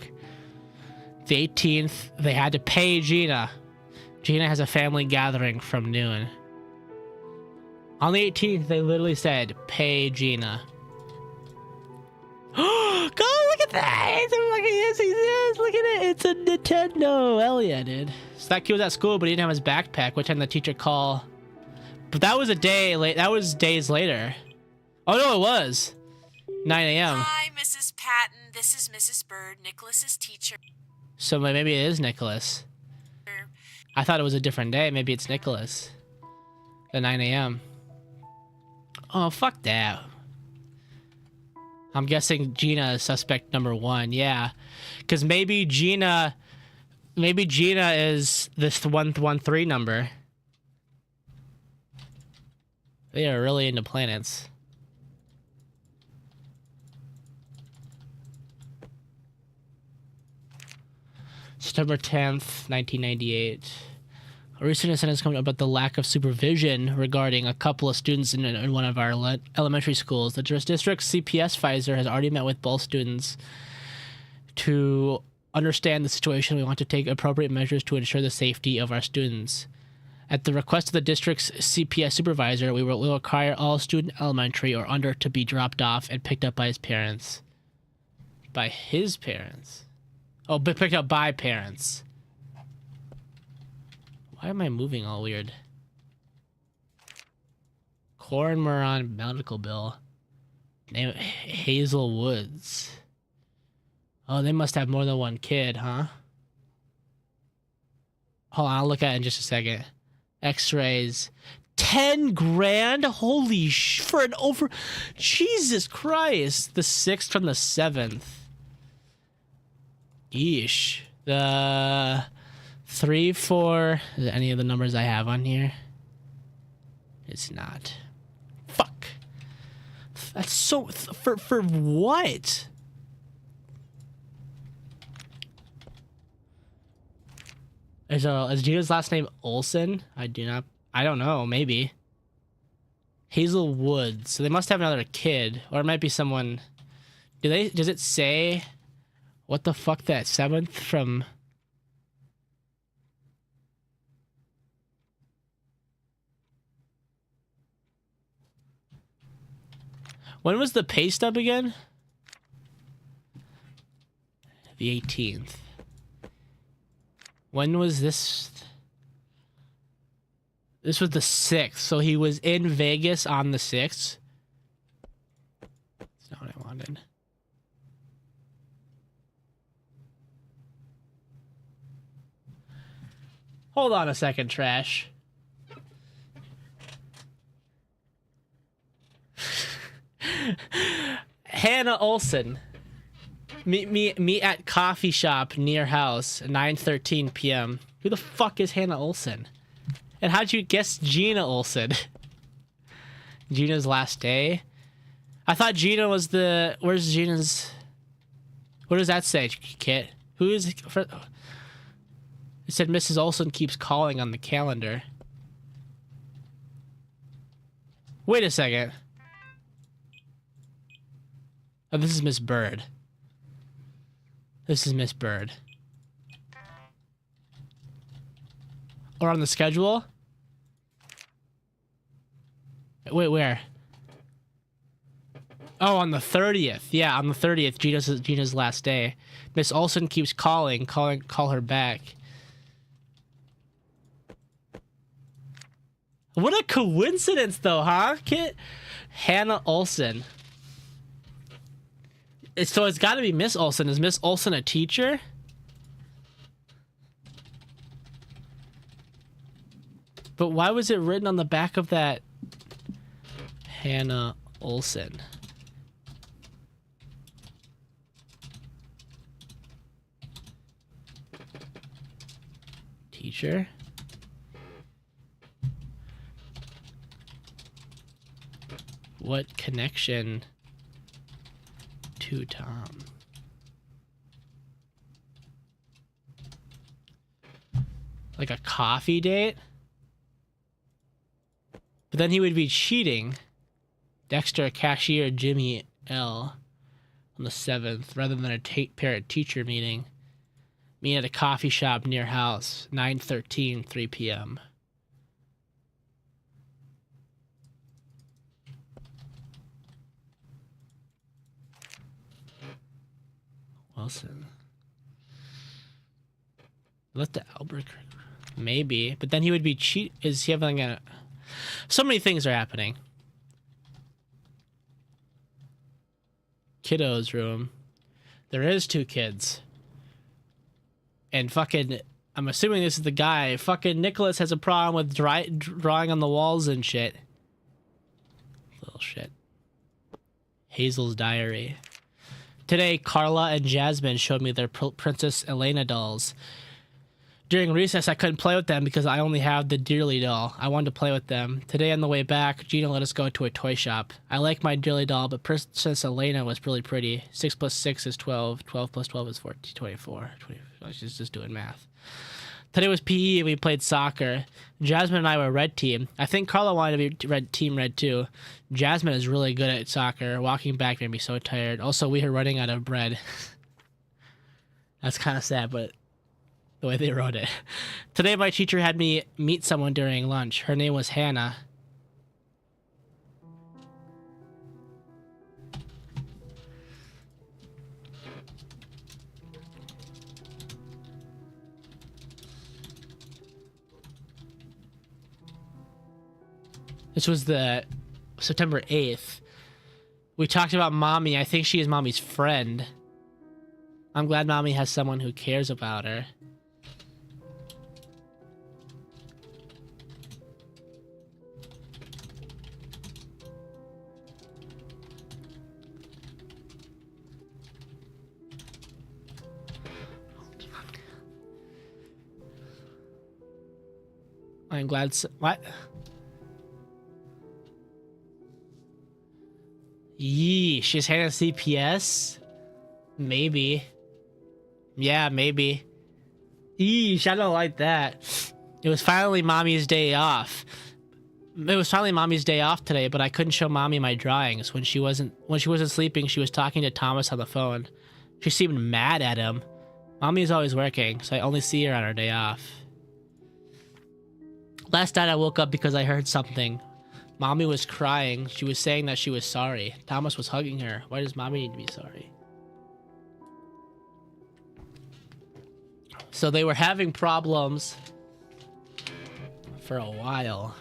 The 18th, they had to pay Gina. Gina has a family gathering from noon. On the 18th, they literally said, pay Gina. Go look at that! It's a fucking, yes, look at it! It's a Nintendo! Hell yeah, dude. So that kid was at school, but he didn't have his backpack, which time the teacher call. But that was a day late. That was days later. Oh no, it was 9 a.m. Hi, Mrs. Patton. This is Mrs. Bird, Nicholas's teacher. So maybe it is Nicholas. I thought it was a different day. Maybe it's Nicholas. At 9 a.m. Oh, fuck that. I'm guessing Gina is suspect number 1. Yeah. Because maybe Gina is this 113 number. They are really into planets. September 10th, 1998. A recent incident has come about the lack of supervision regarding a couple of students in one of our elementary schools. The district's CPS advisor has already met with both students to understand the situation. We want to take appropriate measures to ensure the safety of our students. At the request of the district's CPS supervisor, we will require all student elementary or under to be dropped off and picked up by his parents. By his parents? Oh, but picked up by parents. Why am I moving all weird? Cormoran medical bill. Name Hazel Woods. Oh, they must have more than one kid, huh? Hold on, I'll look at it in just a second. X-rays. 10 grand? Holy for an over... Jesus Christ. The 6th from the 7th. Yeesh. The 3, 4. Is there any of the numbers I have on here? It's not. Fuck. That's so... For what? Is Gina's last name Olsen? I don't know. Maybe. Hazel Woods. So they must have another kid. Or it might be someone... Does it say... What the fuck that 7th from... When was the pay stub again? The 18th. When was this? This was the 6th. So he was in Vegas on the 6th. That's not what I wanted. Hold on a second, Trash. Hannah Olsen. Meet at coffee shop near house, 9:13 p.m. Who the fuck is Hannah Olsen? And how'd you guess Gina Olsen? Gina's last day? I thought Gina was the... Where's Gina's... What does that say, Kit? Who is... It said Mrs. Olsen keeps calling on the calendar. Wait a second. Oh, this is Miss Bird. This is Miss Bird. Or on the schedule? Wait, where? Oh, on the 30th. Yeah, on the 30th, Gina's last day. Miss Olsen keeps call her back. What a coincidence, though, huh, Kit? Hannah Olsen. So it's got to be Miss Olsen. Is Miss Olsen a teacher? But why was it written on the back of that? Hannah Olsen. Teacher? What connection to Tom? Like a coffee date? But then he would be cheating. Dexter, cashier, Jimmy L. on the 7th, rather than a parent-teacher meeting. Me at a coffee shop near house, 9:13, 3 p.m. Wilson. Let the Albert... Maybe. But then he would be cheat... Is he having a... So many things are happening. Kiddo's room. There is 2 kids. And fucking... I'm assuming this is the guy. Fucking Nicholas has a problem with drawing on the walls and shit. Little shit. Hazel's diary. Today, Carla and Jasmine showed me their Princess Elena dolls. During recess, I couldn't play with them because I only have the Dearly doll. I wanted to play with them. Today, on the way back, Gina let us go to a toy shop. I like my Dearly doll, but Princess Elena was really pretty. 6 plus 6 is 12. 12 plus 12 is 14, 24. She's just doing math. Today was PE and we played soccer. Jasmine and I were red team. I think Carla wanted to be team red too. Jasmine is really good at soccer. Walking back made me so tired. Also, we were running out of bread. That's kind of sad, but the way they wrote it. Today, my teacher had me meet someone during lunch. Her name was Hannah. This was the September 8th. We talked about Mommy. I think she is Mommy's friend. I'm glad Mommy has someone who cares about her. I'm glad. What? Yee, she's handing CPS? Maybe. Yeah, maybe. Yeesh, I don't like that. It was finally mommy's day off. It was finally mommy's day off today, but I couldn't show mommy my drawings. When she wasn't sleeping, she was talking to Thomas on the phone. She seemed mad at him. Mommy's always working, so I only see her on her day off. Last night I woke up because I heard something. Mommy was crying. She was saying that she was sorry. Thomas was hugging her. Why does mommy need to be sorry? So they were having problems for a while.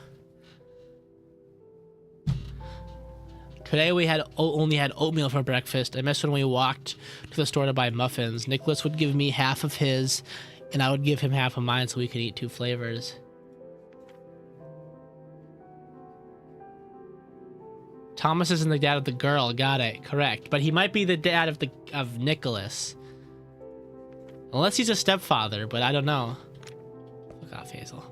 Today we only had oatmeal for breakfast. I missed when we walked to the store to buy muffins. Nicholas would give me half of his, and I would give him half of mine so we could eat 2 flavors. Thomas isn't the dad of the girl. Got it. Correct. But he might be the dad of Nicholas. Unless he's a stepfather, but I don't know. Fuck off, Hazel.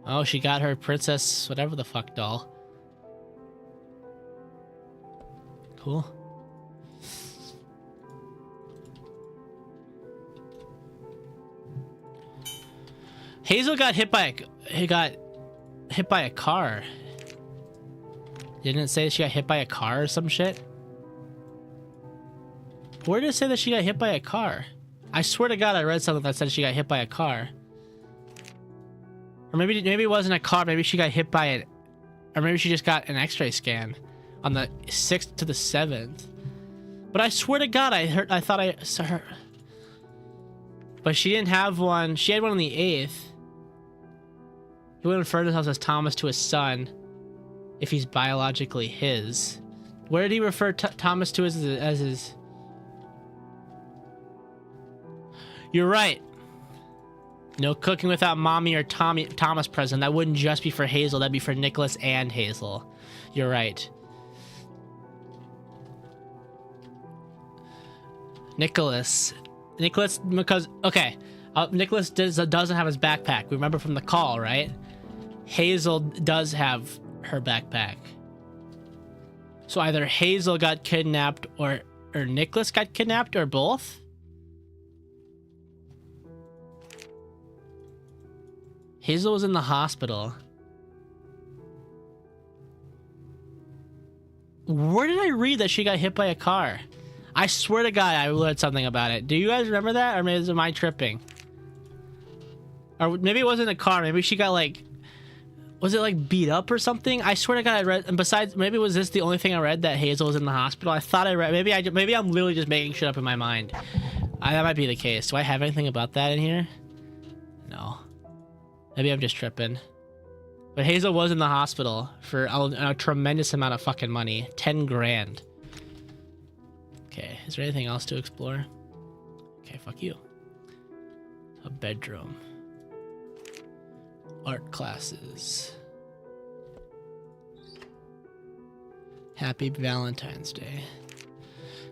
Oh, she got her princess whatever the fuck doll. Cool. Hazel got hit by a car. Didn't it say she got hit by a car or some shit? Where did it say that she got hit by a car? I swear to God I read something that said she got hit by a car. Or maybe it wasn't a car, maybe she got hit by it. Or maybe she just got an x-ray scan on the 6th to the 7th. But I swear to God I thought I saw her. But she didn't have one. She had one on the 8th. He would refer to himself as Thomas to his son if he's biologically his. Where did he refer Thomas to as his? You're right. No cooking without mommy or Thomas present. That wouldn't just be for Hazel. That'd be for Nicholas and Hazel. You're right. Nicholas, because okay, Nicholas doesn't have his backpack. Remember from the call, right? Hazel does have her backpack. So either Hazel got kidnapped or Nicholas got kidnapped or both. Hazel was in the hospital. Where did I read that she got hit by a car? I swear to God, I read something about it. Do you guys remember that? Or maybe am I tripping? Or maybe it wasn't a car. Maybe she got like... Was it like beat up or something? I swear to God I read... And besides, maybe was this the only thing I read that Hazel was in the hospital? I thought I read... Maybe I'm literally just making shit up in my mind. That might be the case. Do I have anything about that in here? No. Maybe I'm just tripping. But Hazel was in the hospital for a tremendous amount of fucking money. 10 grand. Okay, is there anything else to explore? Okay, fuck you. A bedroom. Art classes. Happy Valentine's Day.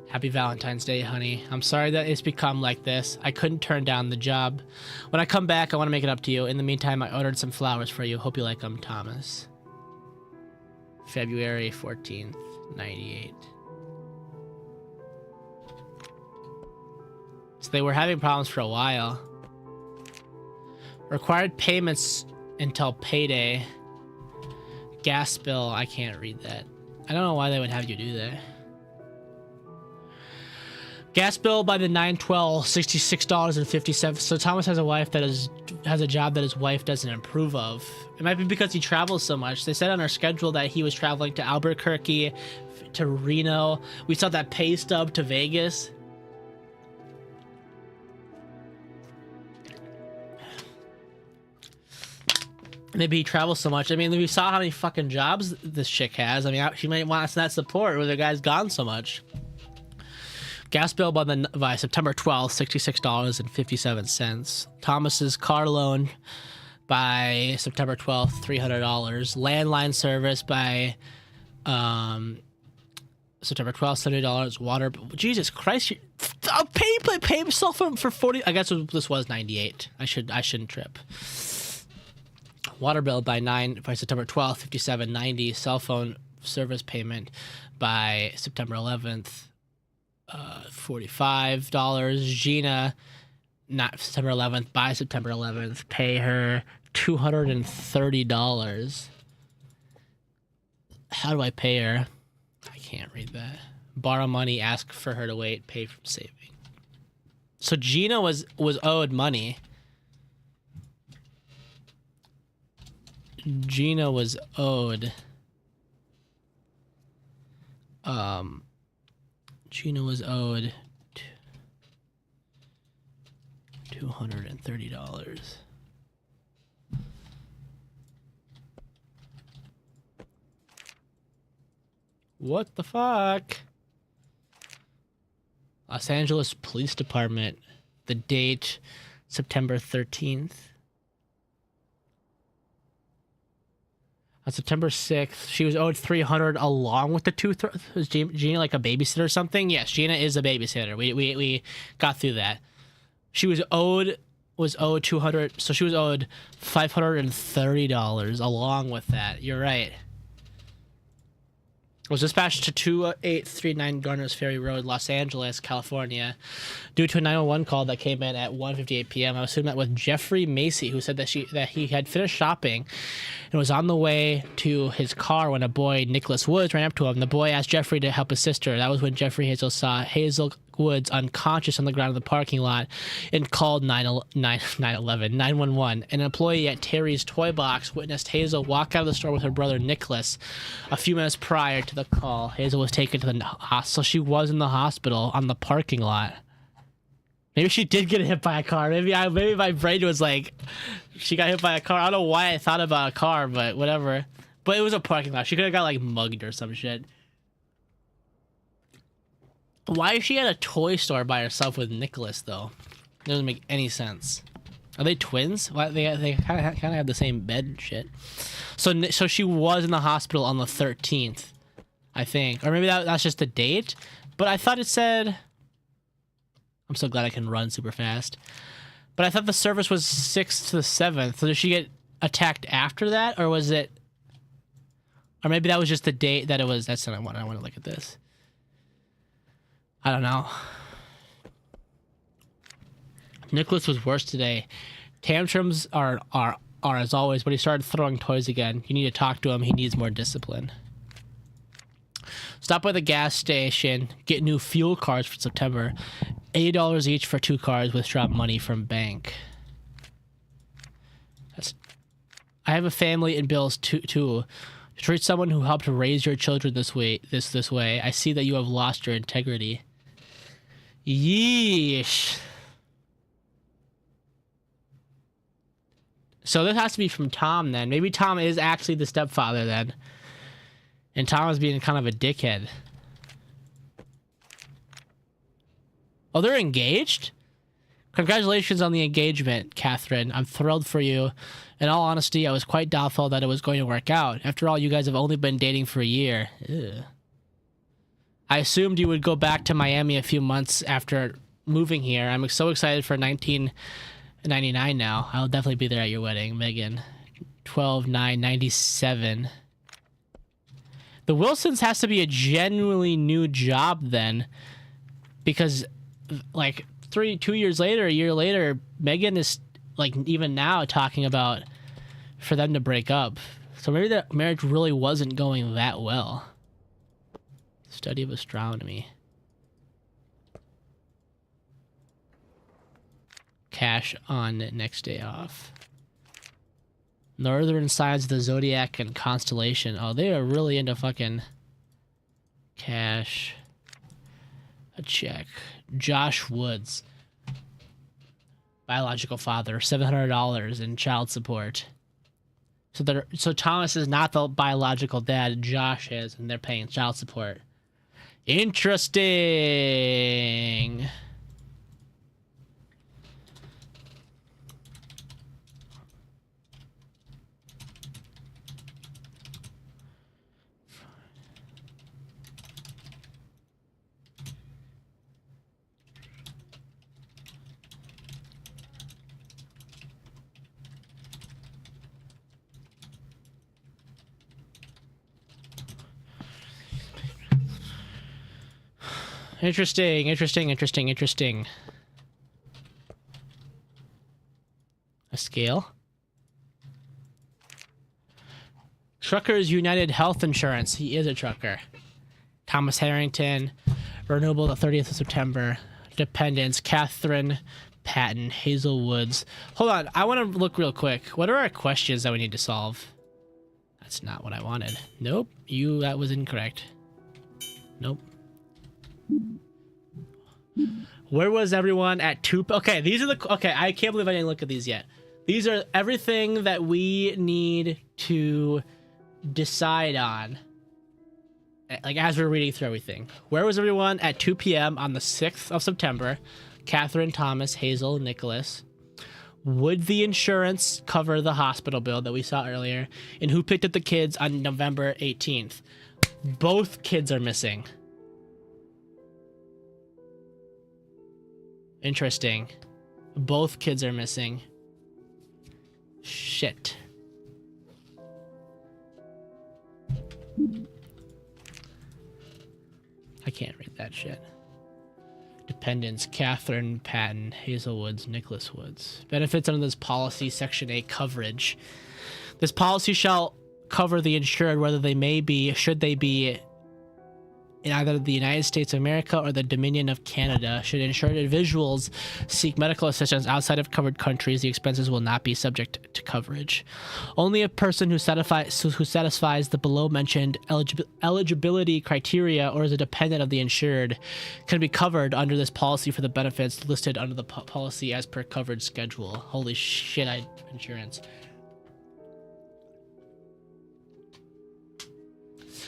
Happy Valentine's Day, honey. I'm sorry that it's become like this. I couldn't turn down the job. When I come back, I want to make it up to you. In the meantime, I ordered some flowers for you. Hope you like them, Thomas. February 14th, 98. So they were having problems for a while. Required payments until payday. Gas bill. I can't read that. I don't know why they would have you do that. Gas bill by the 9/12, $66.50. So Thomas has a wife that has a job that his wife doesn't approve of. It might be because he travels so much. They said on our schedule that he was traveling to Albuquerque, to Reno. We saw that pay stub to Vegas. Maybe he travels so much. I mean, we saw how many fucking jobs this chick has. I mean, she might want that support where the guy's gone so much. Gas bill by September 12th, $66.57. Thomas's car loan by September 12th, $300. Landline service by September 12th, $70. Water, Jesus Christ! Pay cell phone for 40. I guess this was 98. I shouldn't trip. Water bill by September 12th, $57.90. Cell phone service payment by September 11th, $45. Gina, not September 11th, by September 11th, pay her $230. How do I pay her? I can't read that. Borrow money, ask for her to wait, pay from saving. So Gina was owed money. Gina was owed. Gina was owed $230. What the fuck? Los Angeles Police Department. The date, September 13th. On September 6th, she was owed $300 along with the was Gina like a babysitter or something? Yes, Gina is a babysitter. We got through that. She was owed $200, so she was owed $530 along with that. You're right. Was dispatched to 2839 Garner's Ferry Road, Los Angeles, California, due to a 911 call that came in at 1:58 p.m. I was soon met with Jeffrey Macy, who said that he had finished shopping and was on the way to his car when a boy, Nicholas Woods, ran up to him. The boy asked Jeffrey to help his sister. That was when Jeffrey Hazel saw Hazel Woods unconscious on the ground in the parking lot and called 911. An employee at Terry's Toy Box witnessed Hazel walk out of the store with her brother Nicholas a few minutes prior to the call. Hazel was taken to the hospital. So she was in the hospital on the parking lot. Maybe she did get hit by a car. Maybe my brain was like, she got hit by a car. I don't know why I thought about a car, but whatever. But it was a parking lot. She could have got like mugged or some shit. Why is she at a toy store by herself with Nicholas, though? It doesn't make any sense. Are they twins? Why, they kind of have the same bed and shit. So she was in the hospital on the 13th, I think. Or maybe that's just the date. But I thought it said... I'm so glad I can run super fast. But I thought the service was 6th to the 7th. So did she get attacked after that? Or was it... Or maybe that was just the date that it was... That's not what I want to look at this. I don't know. Nicholas was worse today. Tantrums are as always, but he started throwing toys again. You need to talk to him. He needs more discipline. Stop by the gas station. Get new fuel cards for September. $80 each for 2 cards. Withdraw money from bank. I have a family and bills too. Treat someone who helped raise your children this way. I see that you have lost your integrity. Yeesh. So this has to be from Tom then. Maybe Tom is actually the stepfather then. And Tom is being kind of a dickhead. Oh, they're engaged? Congratulations on the engagement, Catherine. I'm thrilled for you. In all honesty, I was quite doubtful that it was going to work out. After all, you guys have only been dating for a year. Ew. I assumed you would go back to Miami a few months after moving here. I'm so excited for 1999 now. I'll definitely be there at your wedding, Megan. 12/9/97. The Wilsons has to be a genuinely new job then, because like 2 years later, a year later, Megan is like even now talking about for them to break up. So maybe that marriage really wasn't going that well. Study of astronomy. Cash on next day off. Northern signs of the zodiac and constellation. Oh, they are really into fucking cash. A check. Josh Woods. Biological father. $700 in child support. So Thomas is not the biological dad. Josh is, and they're paying child support. Interesting. Interesting, interesting, interesting, interesting. A scale. Truckers United Health Insurance. He is a trucker. Thomas Harrington. Renewable the 30th of September. Dependents. Catherine Patton. Hazel Woods. Hold on. I want to look real quick. What are our questions that we need to solve? That's not what I wanted. Nope. That was incorrect. Nope. Where was everyone at 2? Okay, these are the... Okay, I can't believe I didn't look at these yet. These are everything that we need to decide on. Like, as we're reading through everything. Where was everyone at 2 p.m. on the 6th of September? Catherine, Thomas, Hazel, Nicholas. Would the insurance cover the hospital bill that we saw earlier? And who picked up the kids on November 18th? Both kids are missing. Interesting. Both kids are missing. Shit. I can't read that shit. Dependents, Catherine Patton, Hazel Woods, Nicholas Woods. Benefits under this policy, Section 8 coverage. This policy shall cover the insured whether they may be, should they be in either the United States of America or the Dominion of Canada. Should insured individuals seek medical assistance outside of covered countries, the expenses will not be subject to coverage. Only a person who satisfies the below-mentioned eligibility criteria or is a dependent of the insured can be covered under this policy for the benefits listed under the policy as per coverage schedule. Holy shit, I insurance.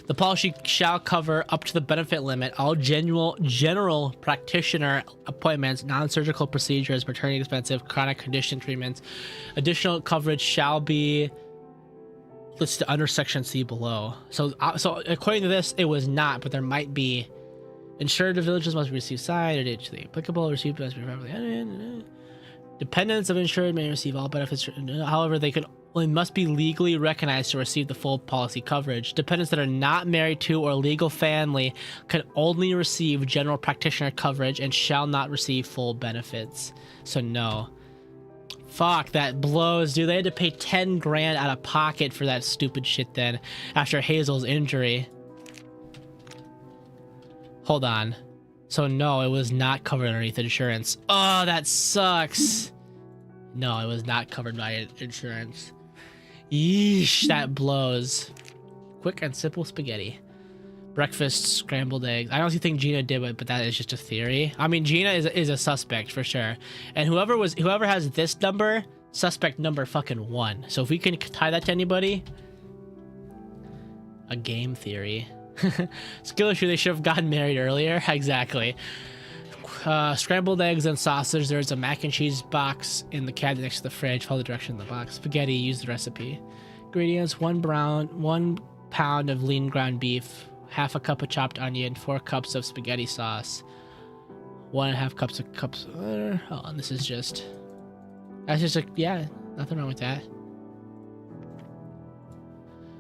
The policy shall cover up to the benefit limit all general practitioner appointments, non-surgical procedures, maternity expensive, chronic condition treatments. Additional coverage shall be listed under Section C below. So according to this, it was not, but there might be. Insured villages must receive side or to the applicable receipt must be properly. Dependents of insured may receive all benefits. However, they must be legally recognized to receive the full policy coverage. Dependents that are not married to or legal family can only receive general practitioner coverage and shall not receive full benefits. So no. Fuck, that blows, dude. They had to pay 10 grand out of pocket for that stupid shit then after Hazel's injury. Hold on. So no, it was not covered underneath insurance. Oh, that sucks. No, it was not covered by insurance. Yeesh, that blows. Quick and simple spaghetti. Breakfast, scrambled eggs. I honestly think Gina did it, but that is just a theory. I mean, Gina is a suspect for sure. And whoever has this number, suspect number fucking 1. So if we can tie that to anybody, a game theory. Skill issue, they should have gotten married earlier. Exactly. Scrambled eggs and sausage. There's a mac and cheese box in the cabinet next to the fridge. Follow the direction in the box. Spaghetti, use the recipe. Ingredients: 1 pound of lean ground beef, half a cup of chopped onion, 4 cups of spaghetti sauce, 1.5 cups. Oh, and this is just. That's just yeah, nothing wrong with that.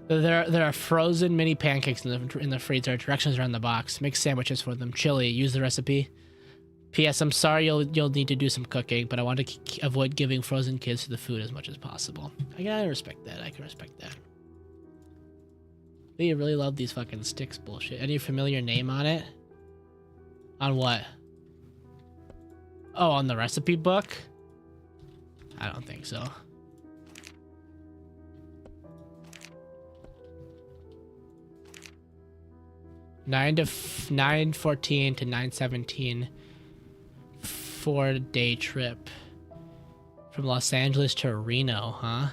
There are frozen mini pancakes in the freezer. Directions are on the box. Make sandwiches for them. Chili. Use the recipe. P.S. I'm sorry you'll need to do some cooking, but I want to avoid giving frozen kids to the food as much as possible. I respect that. I can respect that. They really love these fucking sticks bullshit. Any familiar name on it? On what? Oh, on the recipe book? I don't think so. Nine 9:14 to 9:17. 4-day trip from Los Angeles to Reno, huh?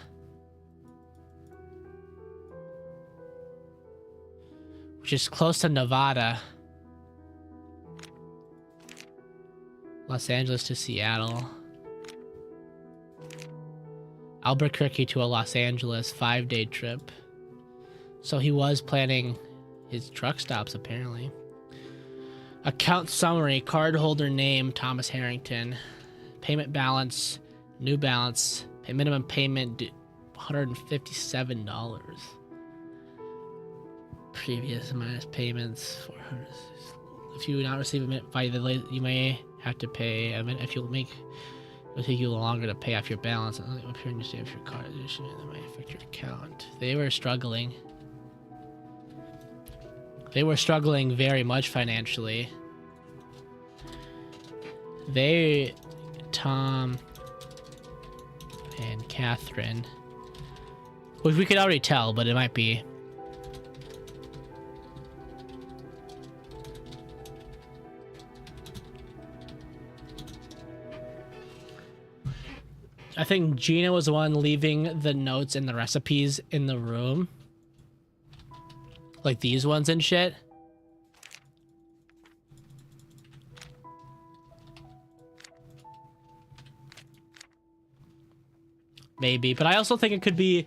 Which is close to Nevada. Los Angeles to Seattle. Albuquerque to a Los Angeles 5-day trip. So he was planning his truck stops, apparently. Account summary, cardholder name, Thomas Harrington. Payment balance, new balance. Minimum payment, $157. Previous minus payments, $400. If you do not receive a minute by the late, you may have to pay a minute. If you make, it'll take you longer to pay off your balance. And only appear in your state of your card edition, that might affect your account. They were struggling. They were struggling very much financially. Tom and Catherine, which we could already tell, but it might be. I think Gina was the one leaving the notes and the recipes in the room. Like these ones and shit. Maybe, but I also think it could be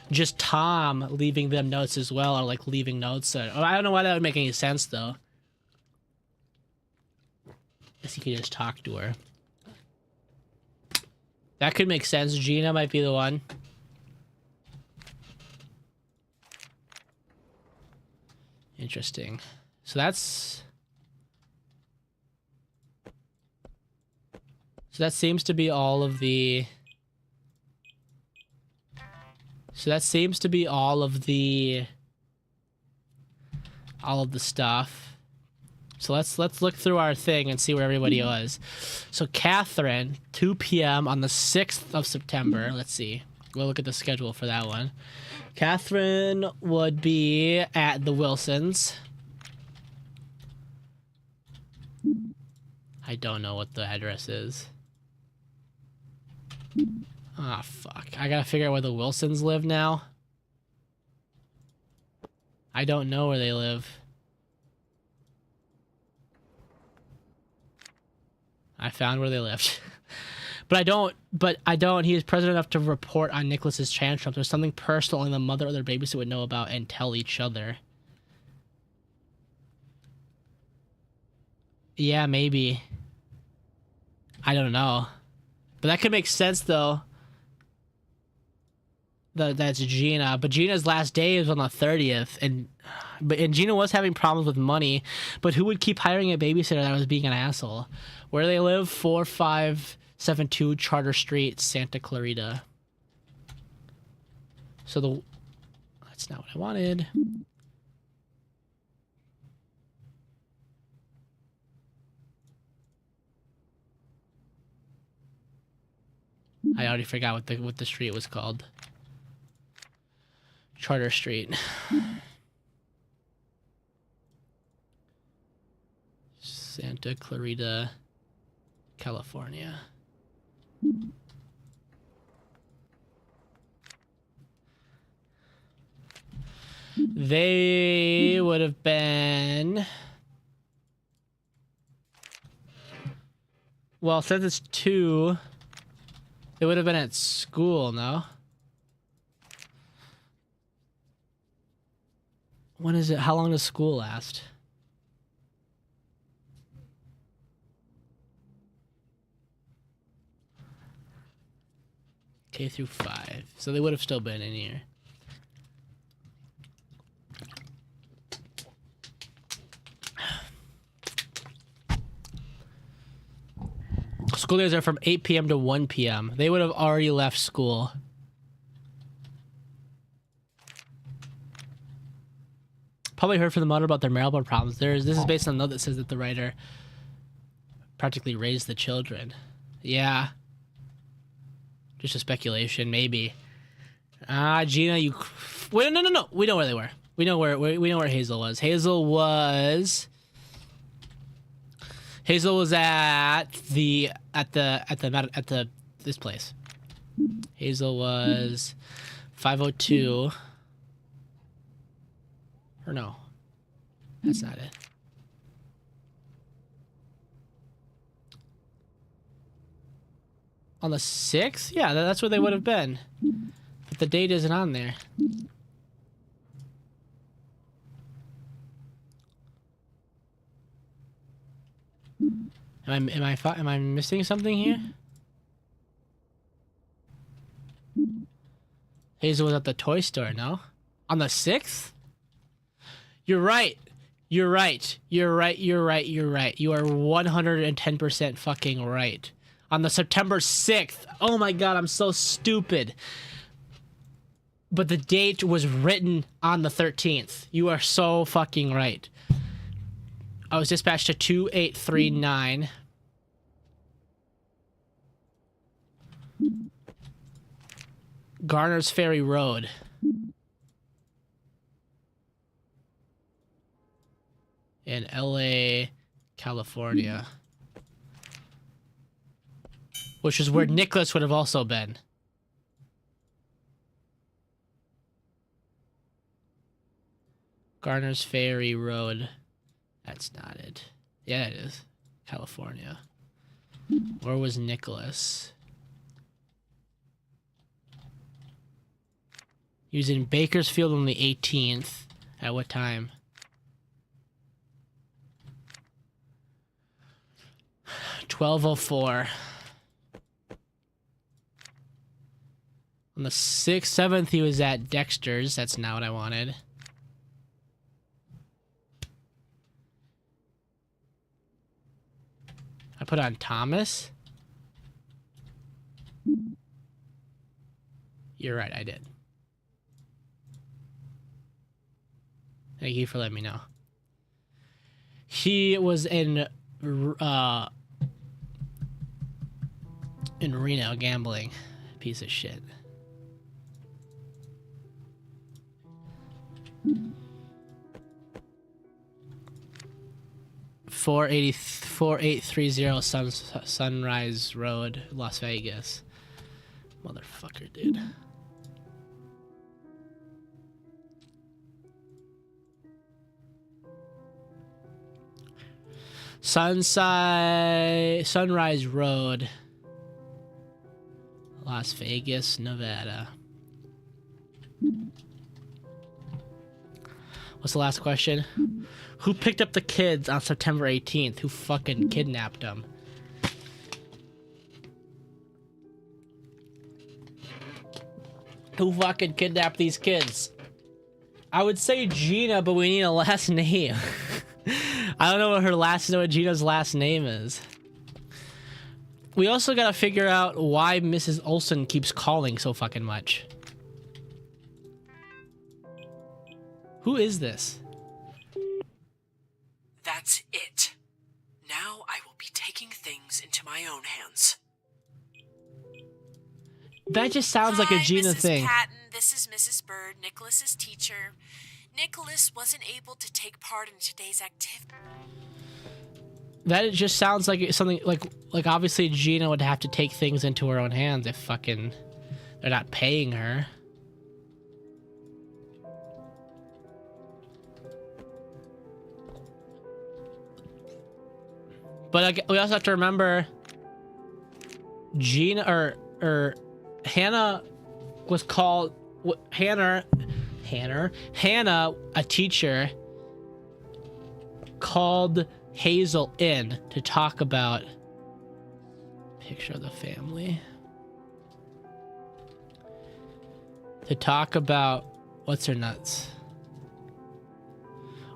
just Tom leaving them notes as well, or like leaving notes. I don't know why that would make any sense though. I guess he could just talk to her. That could make sense. Gina might be the one. Interesting. So that's... So that seems to be all of the... So that seems to be all of the stuff. So let's look through our thing and see where everybody was. So Catherine, 2 p.m. on the 6th of September. Let's see. We'll look at the schedule for that one. Catherine would be at the Wilsons. I don't know what the address is. Ah, fuck. I gotta figure out where the Wilsons live now. I don't know where they live. I found where they lived. But I don't. He is present enough to report on Nicholas's tantrums. There's something personal only the mother or their babysitter would know about and tell each other. Yeah, maybe. I don't know. But that could make sense, though. That's Gina. But Gina's last day is on the 30th. And Gina was having problems with money. But who would keep hiring a babysitter that was being an asshole? Where they live? 4572 Charter Street, Santa Clarita. So that's not what I wanted. I already forgot what the street was called. Charter Street. Santa Clarita, California. They would have been... Well, since it's 2, they would have been at school, no? When is it? How long does school last? K through 5. So they would have still been in here. School days are from 8 p.m. to 1 p.m. They would have already left school. Probably heard from the mother about their marital problems. This is based on a note that says that the writer practically raised the children. Yeah. Just a speculation, maybe. Gina, you... Wait, no. We know where they were. We know where Hazel was. Hazel was at this place. Hazel was 502. Or no. That's not it. On the 6th? Yeah, that's where they would have been. But the date isn't on there. Am I missing something here? Hazel was at the toy store, no? On the 6th? You're right. You're right. You're right. You're right. You're right. You are 110% fucking right. On the September 6th. Oh my god, I'm so stupid. But the date was written on the 13th. You are so fucking right. I was dispatched to 2839. Garner's Ferry Road. In LA, California. Which is where Nicholas would have also been. Garner's Ferry Road. That's not it. Yeah, it is. California. Where was Nicholas? He was in Bakersfield on the 18th. At what time? $12:04. On the 6th, 7th, he was at Dexter's. That's not what I wanted. I put on Thomas. You're right, I did. Thank you for letting me know. He was in Reno gambling. Piece of shit. Four eight three zero Sunrise Road, Las Vegas. Motherfucker, dude. Sunrise Road, Las Vegas, Nevada. What's the last question? Who picked up the kids on September 18th? Who fucking kidnapped them? Who fucking kidnapped these kids? I would say Gina, but we need a last name. I don't know what Gina's last name is. We also gotta figure out why Mrs. Olsen keeps calling so fucking much. Who is this? That's it. Now I will be taking things into my own hands. That just sounds like a Gina Mrs. thing. Patton, this is Mrs. Bird, Nicholas's teacher. Nicholas wasn't able to take part in today's activity. That just sounds like something like obviously Gina would have to take things into her own hands if fucking they're not paying her. But we also have to remember Gina or Hannah was called Hannah, a teacher, called Hazel in to talk about picture of the family. To talk about what's her nuts.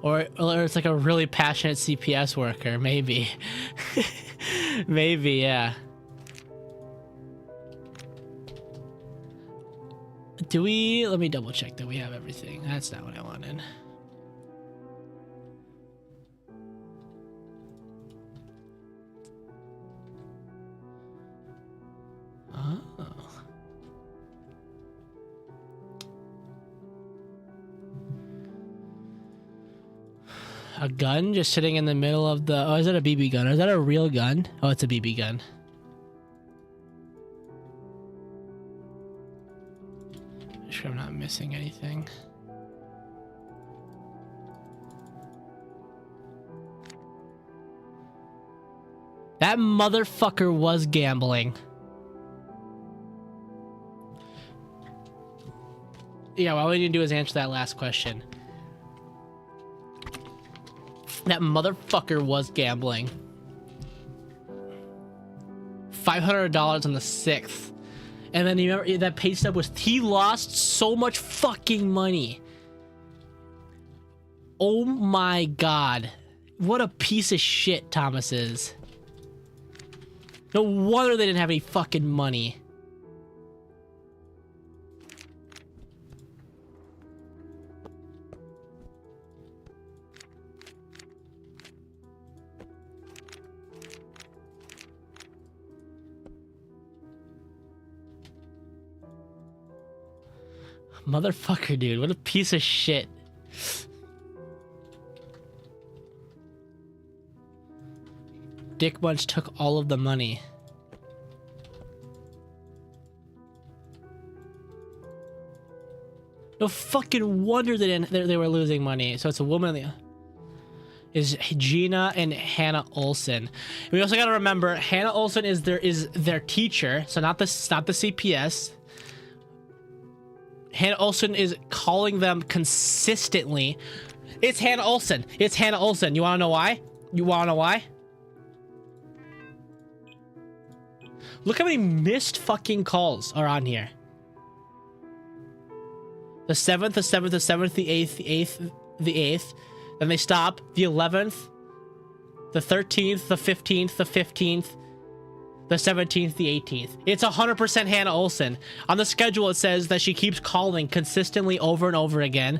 Or it's like a really passionate CPS worker, maybe. Maybe, yeah. Let me double check that we have everything. That's not what I wanted. Oh. A gun just sitting in the middle of the... Oh, is that a BB gun? Or is that a real gun? Oh, it's a BB gun. I'm sure I'm not missing anything. That motherfucker was gambling. Yeah, all we need to do is answer that last question. That motherfucker was gambling. $500 on the 6th. And then you remember that pay stub was... He lost so much fucking money. Oh my god. What a piece of shit Thomas is. No wonder they didn't have any fucking money. Motherfucker, dude. What a piece of shit. Dick Munch took all of the money. No fucking wonder they were losing money. So it's a woman is Gina and Hannah Olsen. We also got to remember Hannah Olsen is their teacher, so not the CPS. Hannah Olsen is calling them consistently. It's Hannah Olsen. It's Hannah Olsen. You want to know why? You want to know why? Look how many missed fucking calls are on here. The 7th, the 7th, the 7th, the 8th, the 8th, the 8th. Then they stop. The 11th, the 13th, the 15th, the 15th, the 17th, the 18th. It's 100% Hannah Olsen. On the schedule, it says that she keeps calling consistently over and over again.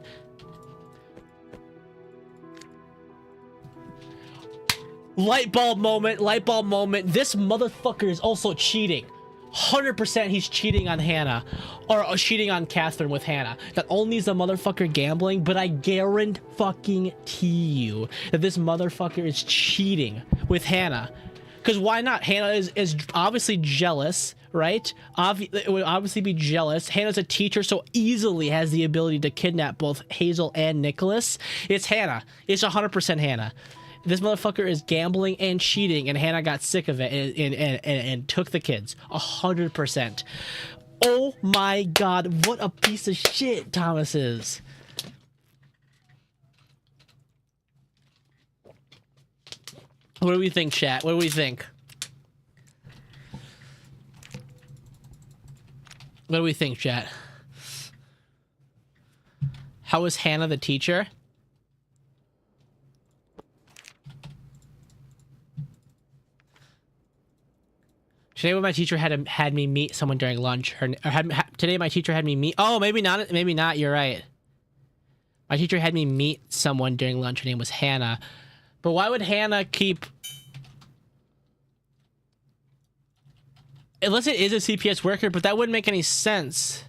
Light bulb moment, light bulb moment. This motherfucker is also cheating. 100% he's cheating on Hannah. Or cheating on Catherine with Hannah. Not only is the motherfucker gambling, but I guarantee you that this motherfucker is cheating with Hannah. Because why not? Hannah is obviously jealous, right? It would obviously be jealous. Hannah's a teacher, so easily has the ability to kidnap both Hazel and Nicholas. It's Hannah. It's 100% Hannah. This motherfucker is gambling and cheating, and Hannah got sick of it and took the kids. 100%. Oh my god, what a piece of shit Thomas is. What do we think, chat? What do we think? What do we think, chat? How is Hannah the teacher? Today, when my teacher had me meet someone during lunch, today my teacher had me meet. Oh, maybe not. Maybe not. You're right. My teacher had me meet someone during lunch. Her name was Hannah. But why would Hannah keep? Unless it is a CPS worker, but that wouldn't make any sense.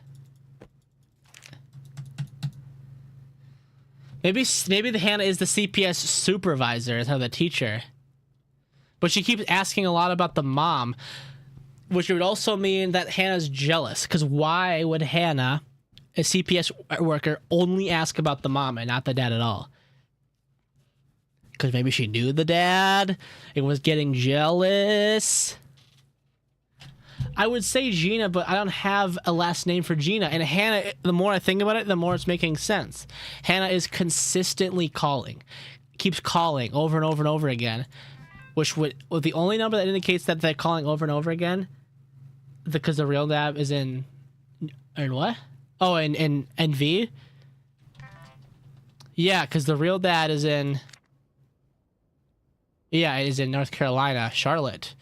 Maybe the Hannah is the CPS supervisor, is how the teacher. But she keeps asking a lot about the mom, which would also mean that Hannah's jealous. Because why would Hannah, a CPS worker, only ask about the mom and not the dad at all? Because maybe she knew the dad and was getting jealous. I would say Gina, but I don't have a last name for Gina. And Hannah, the more I think about it, the more it's making sense. Hannah is consistently calling. Keeps calling over and over and over again. Which would, well, the only number that indicates that they're calling over and over again, because the real dad is in what? Oh, in NV? Yeah, because the real dad is in, yeah, it is in North Carolina, Charlotte.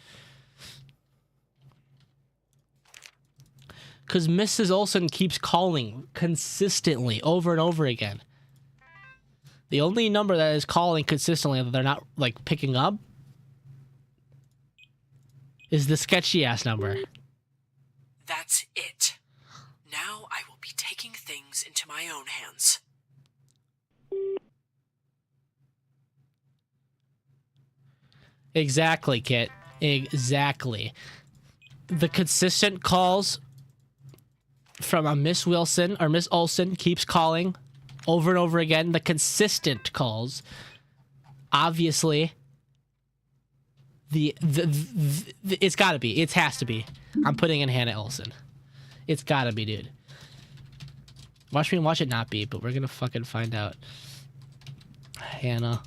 Because Mrs. Olsen keeps calling consistently over and over again. The only number that is calling consistently that they're not, like, picking up is the sketchy-ass number. That's it. Now I will be taking things into my own hands. Exactly, Kit. Exactly. The consistent calls from a Miss Wilson or Miss Olsen keeps calling over and over again. The consistent calls, obviously, it's got to be. It has to be. I'm putting in Hannah Olsen. It's got to be, dude. Watch me and watch it not be, but we're gonna fucking find out. Hannah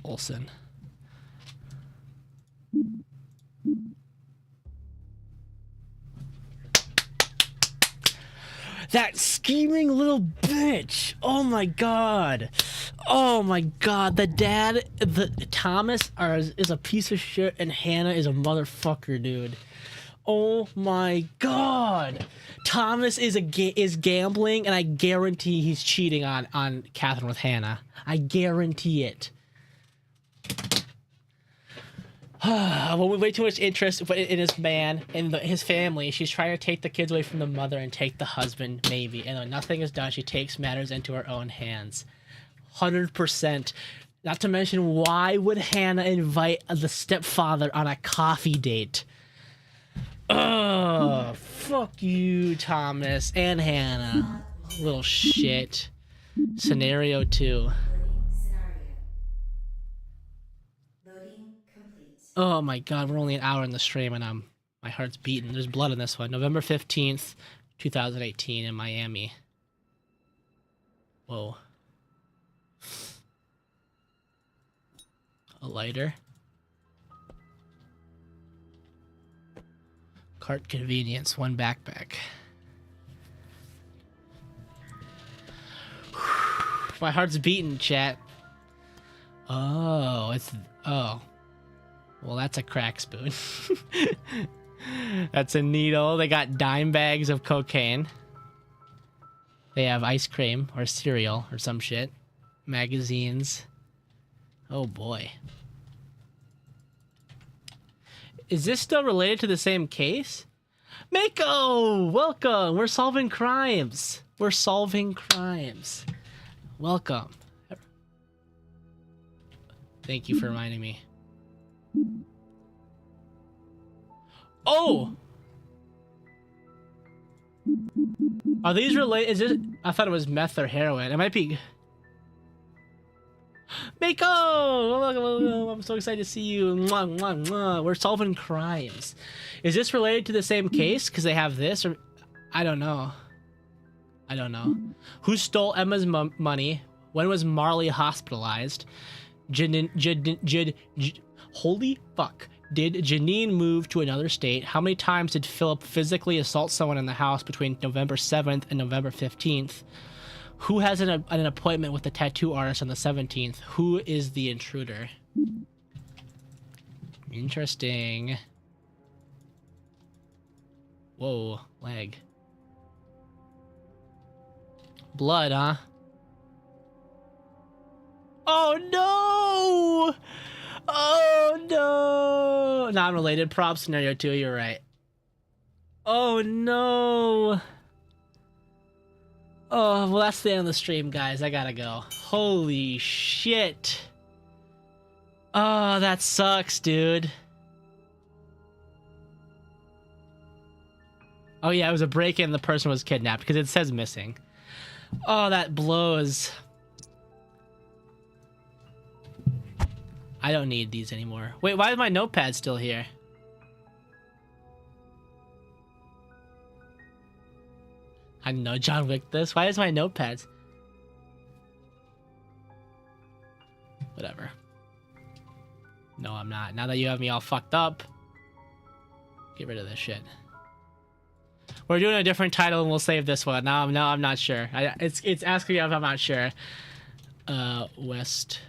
Olsen. That scheming little bitch. Oh my god. Oh my god. The dad, Thomas is a piece of shit, and Hannah is a motherfucker, dude. Oh my god. Thomas is gambling, and I guarantee he's cheating on Catherine with Hannah. I guarantee it. Well, way too much interest in this man and his family. She's trying to take the kids away from the mother and take the husband, maybe. And when nothing is done, she takes matters into her own hands. 100%. Not to mention, why would Hannah invite the stepfather on a coffee date? Ugh, fuck you, Thomas and Hannah. Little shit. Scenario 2. Loading scenario. Loading complete. Oh my god, we're only an hour in the stream and my heart's beating. There's blood in this one. November 15th, 2018 in Miami. Whoa. A lighter. Cart convenience, 1 backpack. My heart's beating, chat. Oh, oh. Well, that's a crack spoon. That's a needle. They got dime bags of cocaine. They have ice cream or cereal or some shit. Magazines. Oh boy. Is this still related to the same case? Mako! Welcome! We're solving crimes. We're solving crimes. Welcome. Thank you for reminding me. Oh! Are these related? Is this? I thought it was meth or heroin. It might be. Mako! I'm so excited to see you. Mwah, mwah, mwah. We're solving crimes. Is this related to the same case? Because they have this, or I don't know. I don't know. Who stole Emma's money? When was Marley hospitalized? Holy fuck. Did Janine move to another state? How many times did Philip physically assault someone in the house between November 7th and November 15th? Who has an appointment with the tattoo artist on the 17th? Who is the intruder? Interesting. Whoa, leg. Blood, huh? Oh no! Oh no! Non-related prop scenario 2, you're right. Oh no! Oh, well, that's the end of the stream, guys. I gotta go. Holy shit. Oh, that sucks, dude. Oh, yeah, it was a break-in. The person was kidnapped because it says missing. Oh, that blows. I don't need these anymore. Wait, why is my notepad still here? I didn't know John Wick this. Why is my notepad? Whatever. No, I'm not. Now that you have me all fucked up, get rid of this shit. We're doing a different title and we'll save this one. No, I'm not sure. It's asking me if I'm not sure. West.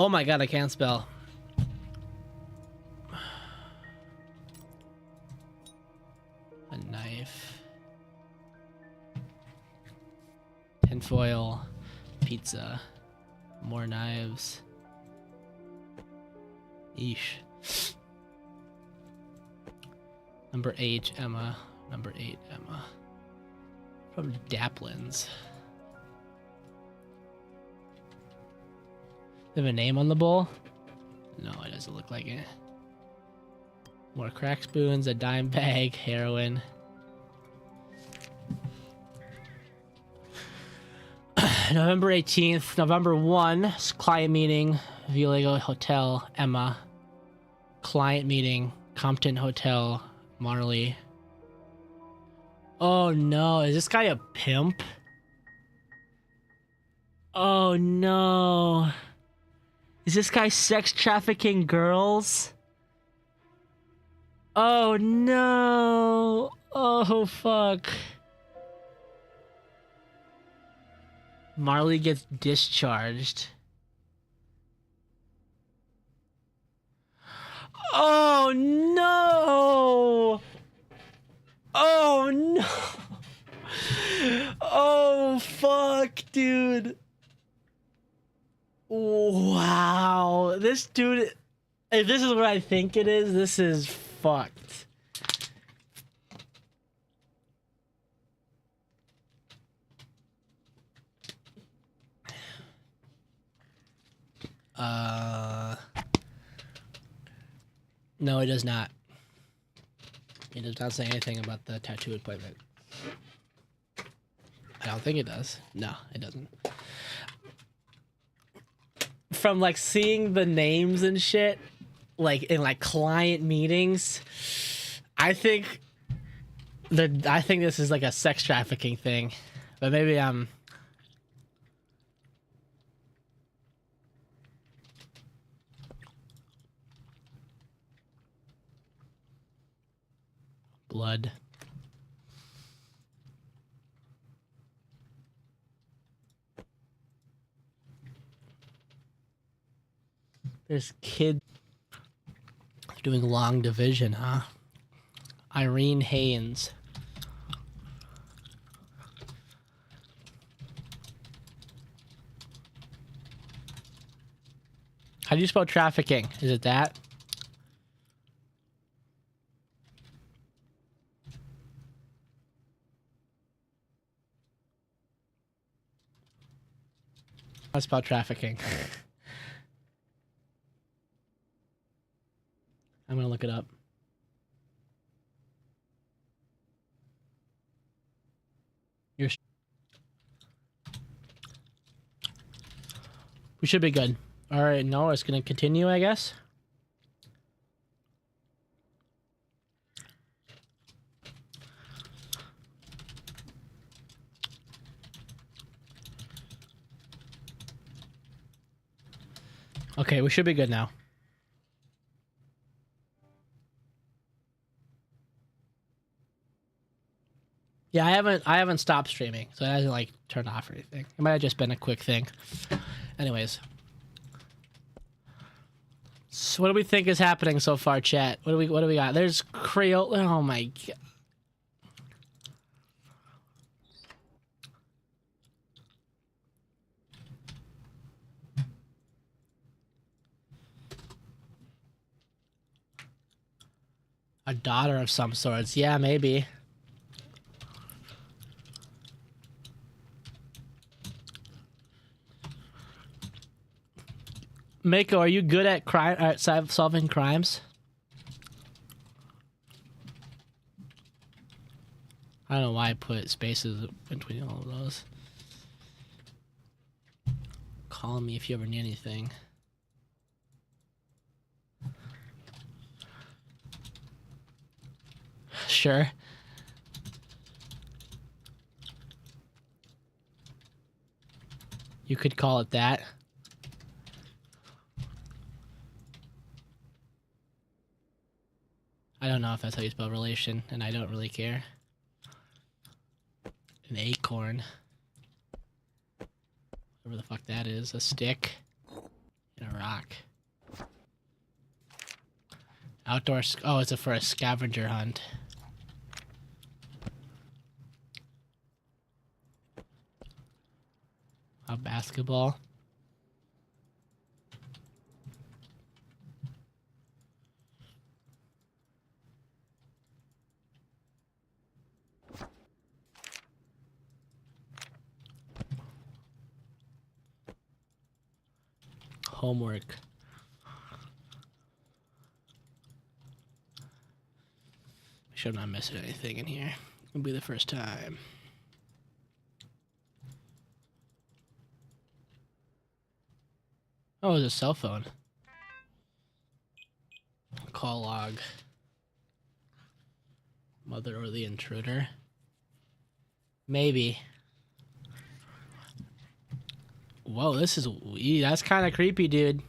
Oh my god, I can't spell. A knife. Tinfoil. Pizza. More knives. Eesh. Number 8, Emma. Number 8, Emma. From Daplin's. They have a name on the bowl? No, it doesn't look like it. More crack spoons, a dime bag, heroin. November 18th, November 1, client meeting, Villago Hotel, Emma. Client meeting, Compton Hotel, Marley. Oh no, is this guy a pimp? Oh no. Is this guy sex trafficking girls? Oh no. Oh fuck. Marley gets discharged. Oh no. Oh no. Oh fuck, dude. Wow. This dude, if this is what I think it is, this is fucked. No, it does not. It does not say anything about the tattoo appointment. I don't think it does. No, it doesn't. From like seeing the names and shit, like in like client meetings, I think this is like a sex trafficking thing, but maybe I'm. Blood. There's kid doing long division, huh? Irene Haynes. How do you spell trafficking? Is it that? I spell trafficking. I'm gonna look it up. We should be good. All right, no, it's gonna continue, I guess. Okay, we should be good now. Yeah, I haven't stopped streaming, so it hasn't like turned off or anything. It might have just been a quick thing. Anyways. So what do we think is happening so far, chat? What do we got? There's Creole. Oh my god. A daughter of some sorts. Yeah, maybe. Mako, are you good at solving crimes? I don't know why I put spaces between all of those. Call me if you ever need anything. Sure. You could call it that. I don't know if that's how you spell relation, and I don't really care. An acorn. Whatever the fuck that is. A stick. And a rock. Outdoor... Oh, it's for a scavenger hunt. A basketball. Homework. Make sure I'm not missing anything in here. It'll be the first time. Oh, it's a cell phone. Call log. Mother or the intruder? Maybe. Whoa, that's kind of creepy, dude.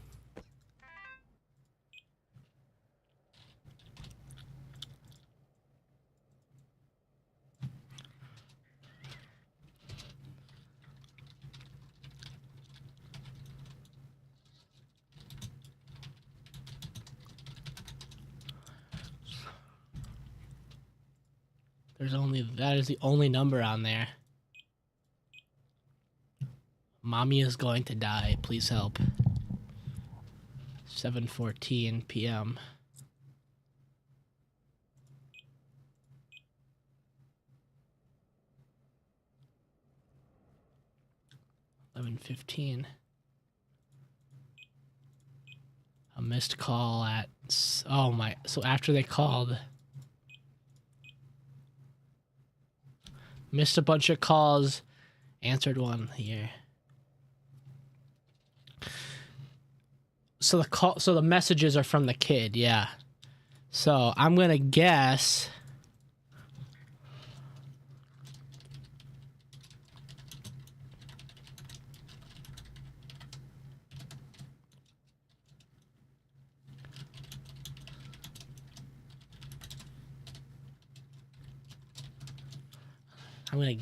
That is the only number on there. Mommy is going to die. Please help. 7:14 p.m. $11:15. A missed call at... Oh my... So after they called... Missed a bunch of calls. Answered one here. So the messages are from the kid, yeah. So I'm gonna guess...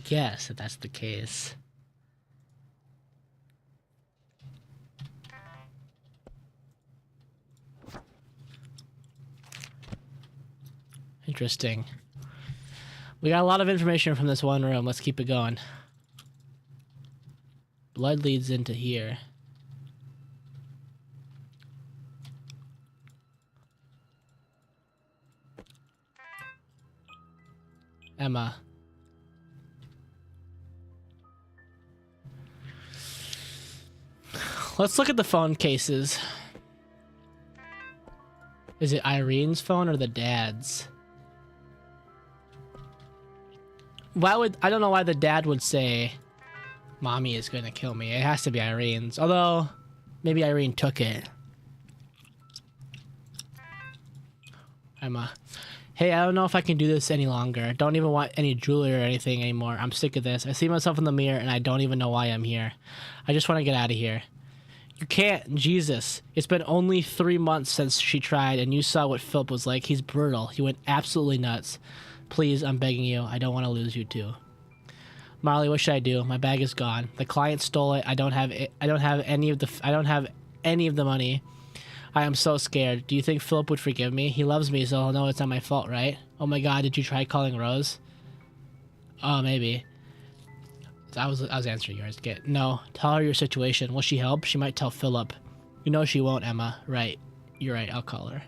that that's the case. Interesting. We got a lot of information from this one room. Let's keep it going. Blood leads into here. Emma. Let's look at the phone cases. Is it Irene's phone or the dad's? I don't know why the dad would say Mommy is gonna kill me. It has to be Irene's. Although, maybe Irene took it. Emma. Hey, I don't know if I can do this any longer. Don't even want any jewelry or anything anymore. I'm sick of this. I see myself in the mirror and I don't even know why I'm here. I just want to get out of here. You can't, Jesus. It's been only 3 months since she tried, and you saw what Philip was like. He's brutal. He went absolutely nuts. Please, I'm begging you. I don't want to lose you too. Marley, what should I do? My bag is gone. The client stole it. I don't have any of the money. I am so scared. Do you think Philip would forgive me? He loves me, so he'll know it's not my fault, right? Oh my God, did you try calling Rose? Oh, maybe. I was answering yours. No. Tell her your situation. Will she help? She might tell Philip. You know she won't, Emma. Right. You're right. I'll call her.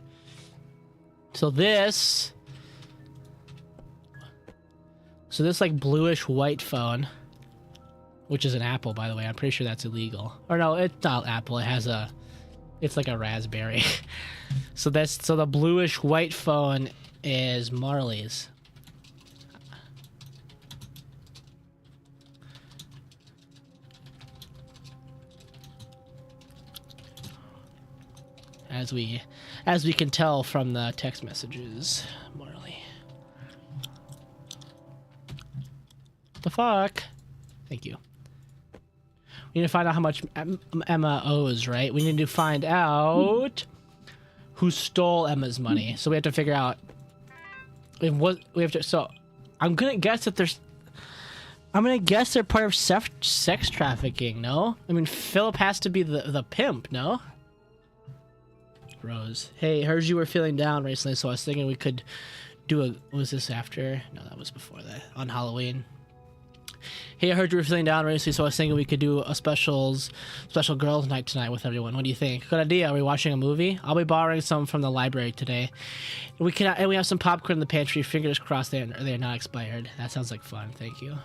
So this like bluish white phone, which is an Apple, by the way. I'm pretty sure that's illegal. Or no, it's not Apple. It's like a raspberry. So the bluish white phone is Marley's. As we can tell from the text messages, Marley. What the fuck? Thank you. We need to find out how much Emma owes, right? We need to find out who stole Emma's money. So we have to figure out so I'm gonna guess that they're part of sex trafficking, no? I mean, Philip has to be the pimp, no? Rose. Hey, heard you were feeling down recently, so I was thinking we could do was this after? No, that was before that. On Halloween. Hey, I heard you were feeling down recently, so I was thinking we could do a special girls' night tonight with everyone. What do you think? Good idea. Are we watching a movie? I'll be borrowing some from the library today. We have some popcorn in the pantry. Fingers crossed they're not expired. That sounds like fun. Thank you.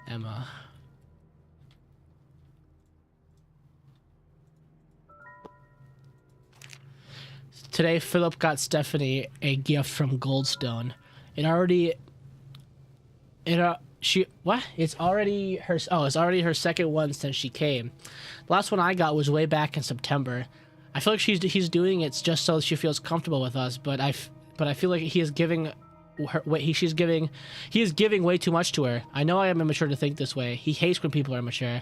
Emma. Today, Philip got Stephanie a gift from Goldstone. It's already her second one since she came. The last one I got was way back in September. I feel like he's doing it just so she feels comfortable with us, but I feel like he is giving her he is giving way too much to her. I know I am immature to think this way. He hates when people are immature.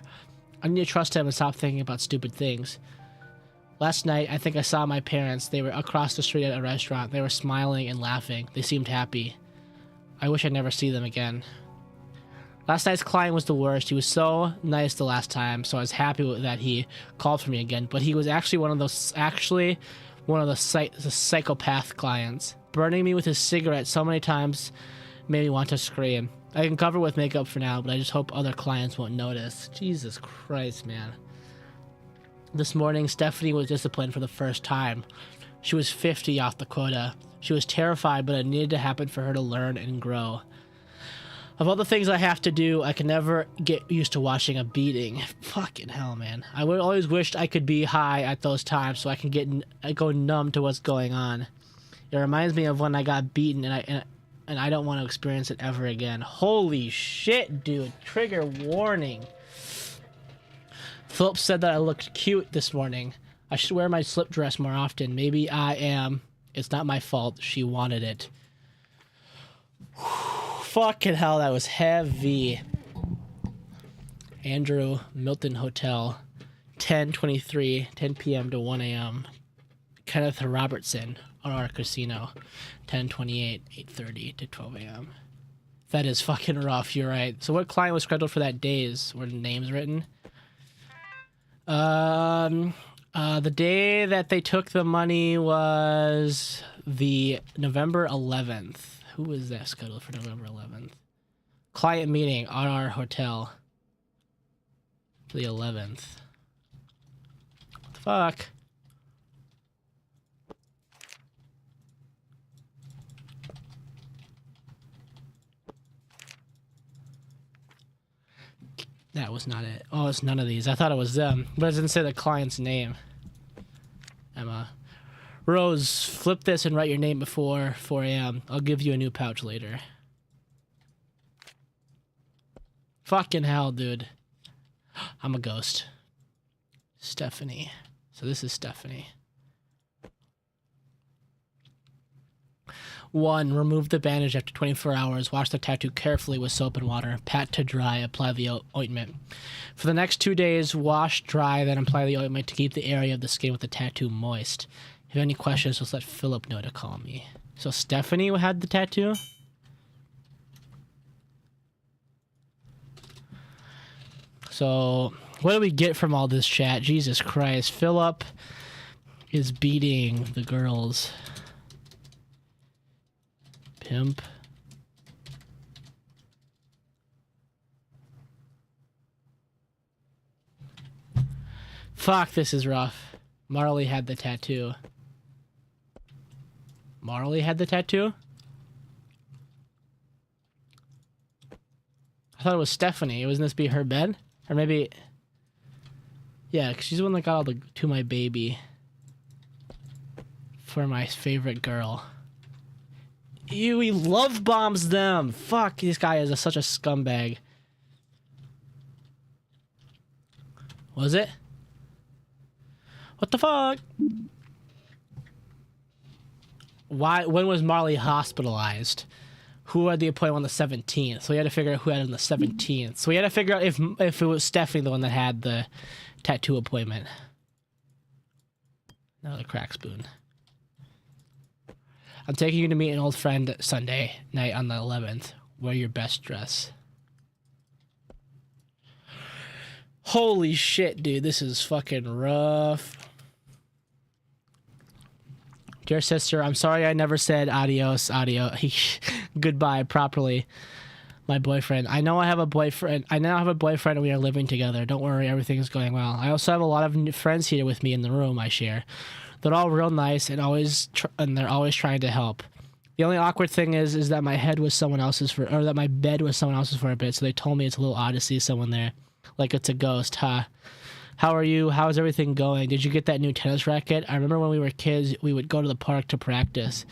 I need to trust him and stop thinking about stupid things. Last night, I think I saw my parents. They were across the street at a restaurant. They were smiling and laughing. They seemed happy. I wish I'd never see them again. Last night's client was the worst. He was so nice the last time, so I was happy that he called for me again. But he was actually one of the psychopath clients. Burning me with his cigarette so many times made me want to scream. I can cover with makeup for now, but I just hope other clients won't notice. Jesus Christ, man. This morning, Stephanie was disciplined for the first time. She was 50 off the quota. She was terrified, but it needed to happen for her to learn and grow. Of all the things I have to do, I can never get used to watching a beating. Fucking hell, man. I would always wished I could be high at those times so I can go numb to what's going on. It reminds me of when I got beaten, and I don't want to experience it ever again. Holy shit, dude. Trigger warning. Philip said that I looked cute this morning. I should wear my slip dress more often. Maybe I am. It's not my fault. She wanted it. Fucking hell, that was heavy. Andrew, Milton Hotel, 10:23, 10 p.m. to 1 a.m. Kenneth Robertson, our casino, 10:28, 8:30 to 12 a.m. That is fucking rough, you're right. So what client was scheduled for that days? Were the names written? The day that they took the money was the November 11th. Who was that scheduled for November 11th? Client meeting on our hotel. The 11th. What the fuck? That was not it. Oh, it's none of these. I thought it was them, but it didn't say the client's name. Emma. Rose, flip this and write your name before 4 a.m. I'll give you a new pouch later. Fucking hell, dude. I'm a ghost. Stephanie. So this is Stephanie. 1. Remove the bandage after 24 hours. Wash the tattoo carefully with soap and water. Pat to dry. Apply the ointment. For the next 2 days, wash, dry, then apply the ointment to keep the area of the skin with the tattoo moist. If you have any questions, just let Philip know to call me. So Stephanie had the tattoo? So what do we get from all this chat? Jesus Christ. Philip is beating the girls. Pimp. Fuck, this is rough. Marley had the tattoo. Marley had the tattoo? I thought it was Stephanie. Wasn't this be her bed? Or maybe... Yeah, 'cause she's the one that got all the to my baby. For my favorite girl. Ew, he love bombs them. Fuck, this guy is such a scumbag. Was it? What the fuck? Why? When was Marley hospitalized? Who had the appointment on the 17th? So we had to figure out who had it on the 17th. So we had to figure out if it was Stephanie, the one that had the tattoo appointment. Another crack spoon. I'm taking you to meet an old friend Sunday night on the 11th. Wear your best dress. Holy shit, dude. This is fucking rough. Dear sister, I'm sorry I never said adios, goodbye properly. My boyfriend. I now have a boyfriend and we are living together. Don't worry, everything is going well. I also have a lot of new friends here with me in the room I share. They're all real nice and they're always trying to help. The only awkward thing is that my bed was someone else's for a bit, so they told me it's a little odd to see someone there. Like it's a ghost, huh? How are you? How's everything going? Did you get that new tennis racket? I remember when we were kids, we would go to the park to practice.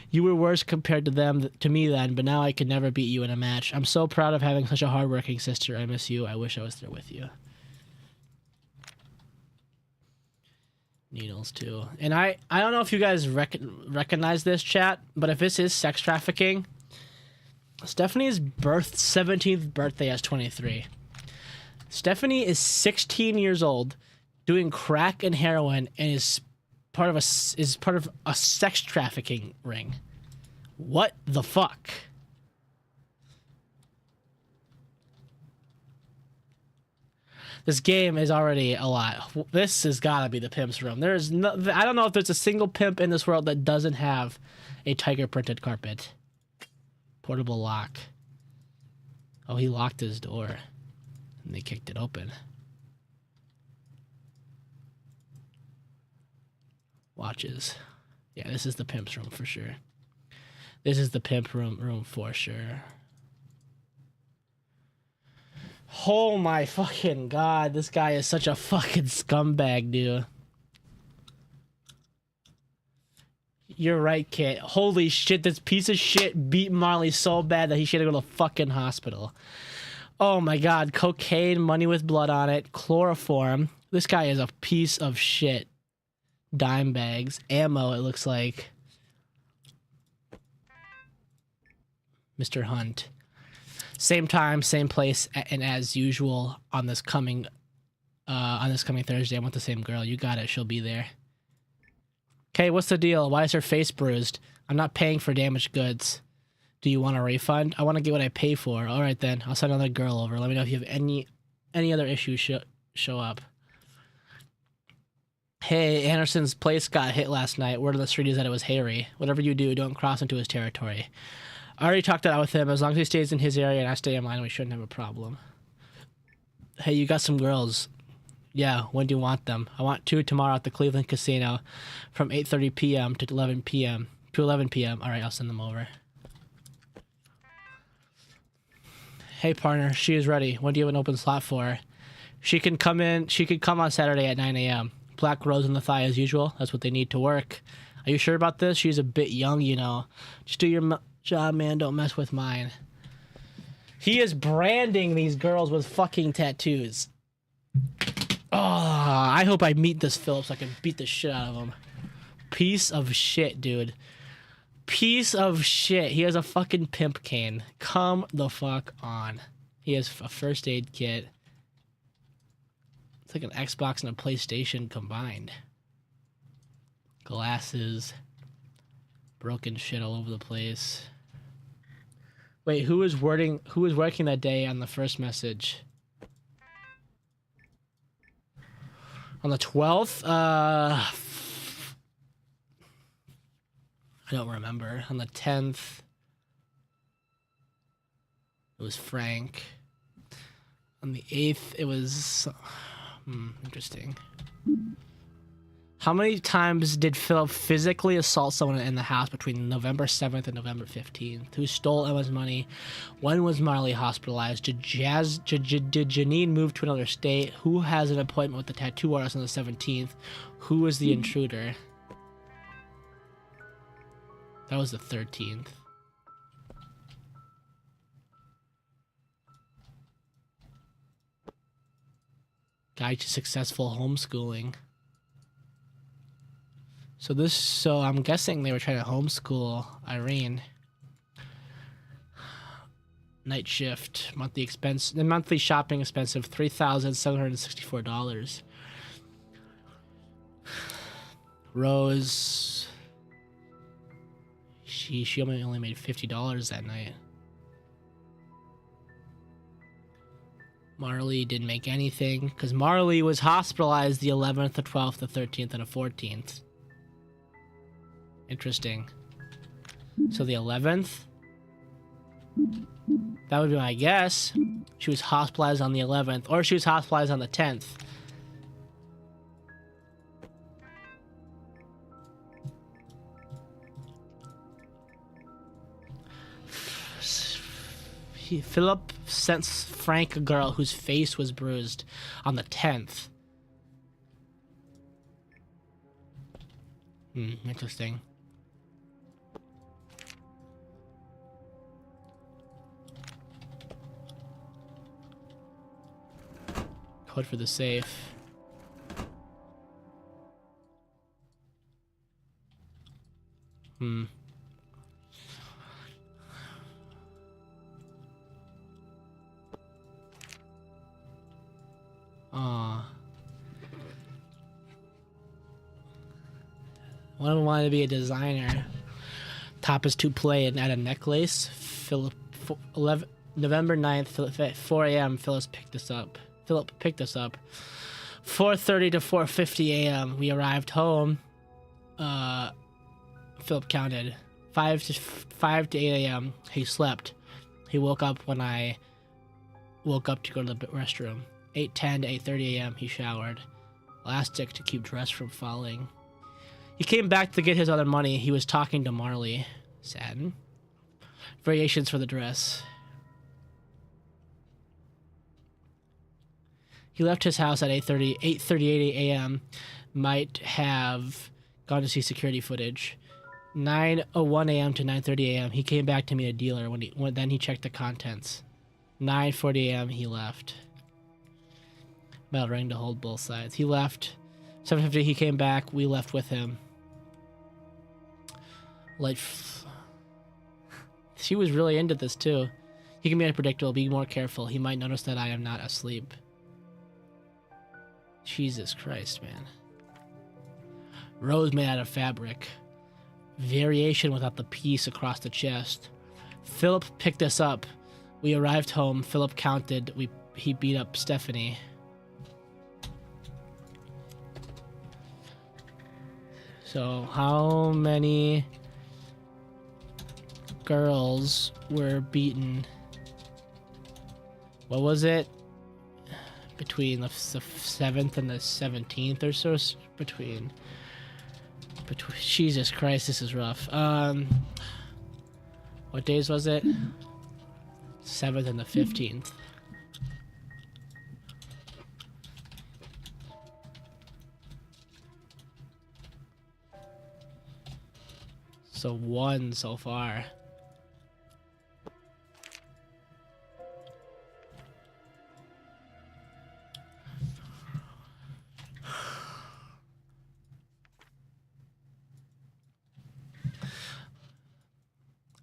You were worse compared to me then, but now I could never beat you in a match. I'm so proud of having such a hardworking sister. I miss you. I wish I was there with you. Needles too. And I don't know if you guys recognize this, chat, but if this is sex trafficking, Stephanie's 17th birthday as 23. Stephanie is 16 years old, doing crack and heroin, and is part of a sex trafficking ring. What the fuck? This game is already a lot. This has got to be the pimp's room. There's no, I don't know if there's a single pimp in this world that doesn't have a tiger printed carpet. Portable lock. Oh, he locked his door. And they kicked it open. Watches. Yeah, this is the pimp's room for sure. This is the pimp room for sure. Oh my fucking god, this guy is such a fucking scumbag, dude. You're right, Kit. Holy shit, this piece of shit beat Marley so bad that he should have go to the fucking hospital. Oh my god, cocaine, money with blood on it, chloroform. This guy is a piece of shit. Dime bags, ammo, it looks like. Mr. Hunt. Same time, same place, and as usual on this coming Thursday, I'm with the same girl. You got it, she'll be there. Okay, what's the deal? Why is her face bruised? I'm not paying for damaged goods. Do you want a refund? I want to get what I pay for. All right then, I'll send another girl over. Let me know if you have any other issues show up. Hey, Anderson's place got hit last night. Word on the street is that it was Harry. Whatever you do, don't cross into his territory. I already talked it out with him. As long as he stays in his area and I stay in mine, we shouldn't have a problem. Hey, you got some girls. Yeah, when do you want them? I want 2 tomorrow at the Cleveland Casino from 8:30 p.m. to 11 p.m. All right, I'll send them over. Hey, partner, she is ready. When do you have an open slot for her? She can come in. She could come on Saturday at 9 a.m. Black rose in the thigh as usual. That's what they need to work. Are you sure about this? She's a bit young, you know. Just do your job, man. Don't mess with mine. He is branding these girls with fucking tattoos. Oh, I hope I meet this Philip so I can beat the shit out of him. Piece of shit, dude. Piece of shit. He has a fucking pimp cane. Come the fuck on. He has a first aid kit. It's like an Xbox and a PlayStation combined. Glasses. Broken shit all over the place. Wait, who was working that day on the first message? On the 12th? I don't remember. On the 10th, it was Frank. On the 8th, it was... interesting. How many times did Philip physically assault someone in the house between November 7th and November 15th? Who stole Emma's money? When was Marley hospitalized? Did Janine move to another state? Who has an appointment with the tattoo artist on the 17th? Who is the intruder? That was the 13th. Guide to successful homeschooling. So I'm guessing they were trying to homeschool Irene. Night shift, the monthly shopping expense of $3,764. Rose, she only made $50 that night. Marley didn't make anything because Marley was hospitalized the 11th, the 12th, the 13th, and the 14th. Interesting. So the 11th? That would be my guess. She was hospitalized on the 11th, or she was hospitalized on the 10th. Philip sent Frank a girl whose face was bruised on the 10th. Interesting. Code for the safe. Aw. One of them wanted to be a designer. Top is to play and add a necklace. November 9th, at 4 a.m. Philip picked us up. 4:30 to 4:50 a.m. We arrived home. Philip counted 5 to 8 a.m. He slept. He woke up when I woke up to go to the restroom. 8:10 to 8:30 a.m. He showered. Elastic to keep dress from falling. He came back to get his other money. He was talking to Marley. Sad. Variations for the dress. He left his house at 8:38 a.m. Might have gone to see security footage. 9:01 a.m. to 9:30 a.m. He came back to meet a dealer. Then he checked the contents. 9:40 a.m. he left. Bell rang to hold both sides. He left. 7:50 he came back. We left with him. She was really into this too. He can be unpredictable. Be more careful. He might notice that I am not asleep. Jesus Christ, man. Rose made out of fabric. Variation without the piece across the chest. Philip picked us up. We arrived home. Philip counted. He beat up Stephanie. So how many girls were beaten? What was it? Between the 7th and the 17th or so? Between Jesus Christ, this is rough. What days was it? 7th and the 15th. So 1 so far.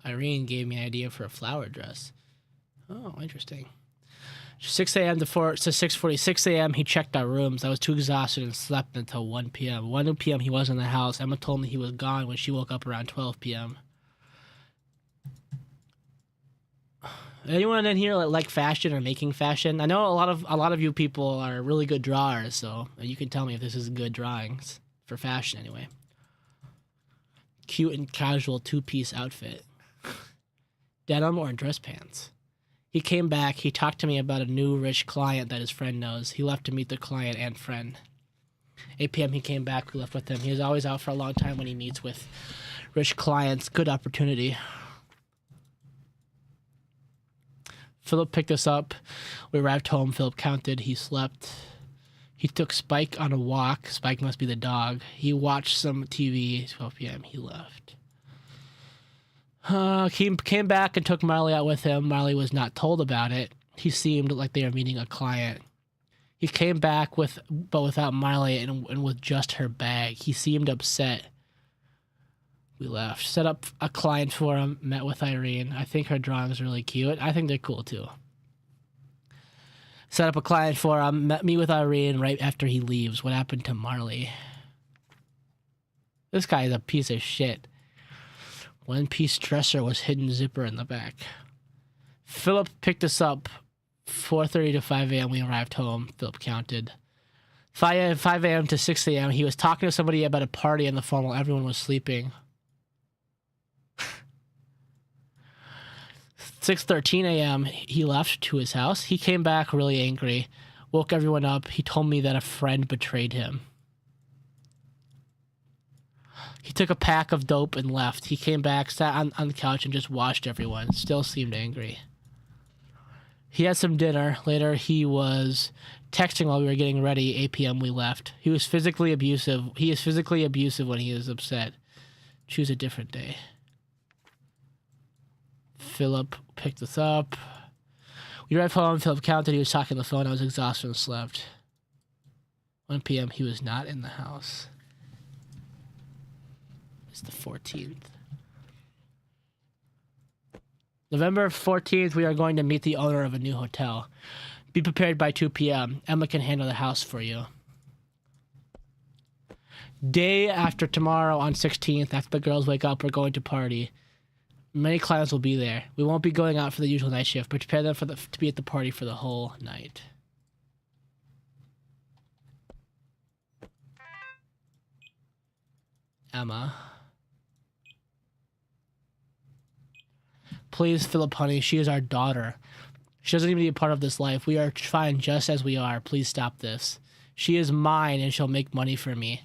Irene gave me an idea for a flower dress. Oh, interesting. 6 a.m. to 6:46 a.m. He checked our rooms. I was too exhausted and slept until 1 p.m. 1 p.m. he was in the house. Emma told me he was gone when she woke up around 12 p.m. Anyone in here like fashion or making fashion? I know a lot of you people are really good drawers, so you can tell me if this is good drawings for fashion anyway. Cute and casual 2-piece outfit. Denim or dress pants. He came back. He talked to me about a new rich client that his friend knows. He left to meet the client and friend. 8 p.m. he came back. We left with him. He is always out for a long time when he meets with rich clients. Good opportunity. Philip picked us up. We arrived home. Philip counted. He slept. He took Spike on a walk. Spike must be the dog. He watched some TV. 12 p.m. he left. He came back and took Marley out with him. Marley was not told about it. He seemed like they were meeting a client. He came back but without Marley and with just her bag. He seemed upset. We left. Set up a client for him. Met with Irene. I think her drawings are really cute. I think they're cool too. Set up a client for him. Met me with Irene right after he leaves. What happened to Marley? This guy is a piece of shit. 1-piece dresser was hidden zipper in the back. Philip picked us up. 4:30 to 5 a.m. we arrived home. Philip counted. 5 a.m. to 6 a.m. he was talking to somebody about a party in the phone while everyone was sleeping. 6:13 a.m. he left to his house. He came back really angry. Woke everyone up. He told me that a friend betrayed him. He took a pack of dope and left. He came back, sat on the couch, and just watched everyone. Still seemed angry. He had some dinner. Later, he was texting while we were getting ready. 8 p.m. we left. He was physically abusive. He is physically abusive when he is upset. Choose a different day. Philip picked us up. We arrived home. Philip counted. He was talking on the phone. I was exhausted and slept. 1 p.m. he was not in the house. It's the 14th. November 14th, we are going to meet the owner of a new hotel. Be prepared by 2 p.m. Emma can handle the house for you. Day after tomorrow on 16th, after the girls wake up, we're going to party. Many clients will be there. We won't be going out for the usual night shift, but prepare them to be at the party for the whole night. Emma. Please, Philip, honey, she is our daughter. She doesn't need to be a part of this life. We are fine just as we are. Please stop this. She is mine and she'll make money for me.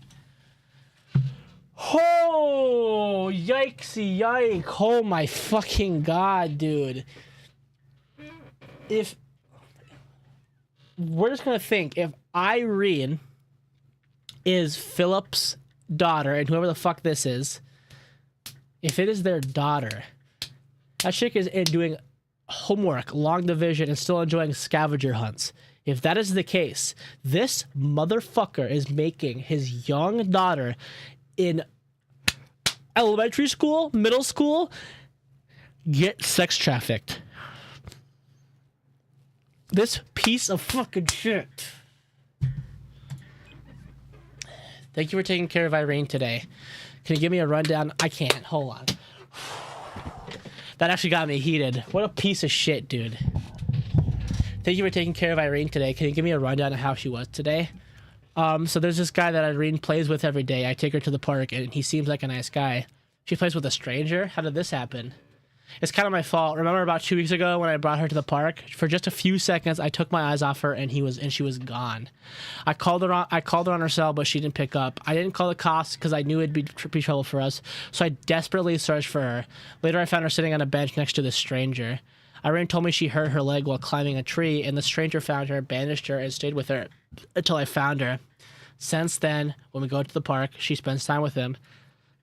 Oh, yikesy yike. Oh my fucking god, dude. If we're just gonna think, if Irene is Philip's daughter and whoever the fuck this is, if it is their daughter, that chick is doing homework, long division, and still enjoying scavenger hunts. If that is the case, this motherfucker is making his young daughter in elementary school, middle school, get sex trafficked. This piece of fucking shit. Thank you for taking care of Irene today. Can you give me a rundown? I can't. Hold on. That actually got me heated. What a piece of shit, dude. Thank you for taking care of Irene today. Can you give me a rundown of how she was today? So there's this guy that Irene plays with every day. I take her to the park, and he seems like a nice guy. She plays with a stranger? How did this happen? It's kind of my fault. Remember about 2 weeks ago when I brought her to the park? For just a few seconds, I took my eyes off her, and she was gone. I called her on her cell, but she didn't pick up. I didn't call the cops because I knew it'd be trouble for us, so I desperately searched for her. Later, I found her sitting on a bench next to this stranger. Irene told me she hurt her leg while climbing a tree, and the stranger found her, bandaged her, and stayed with her until I found her. Since then, when we go to the park, she spends time with him.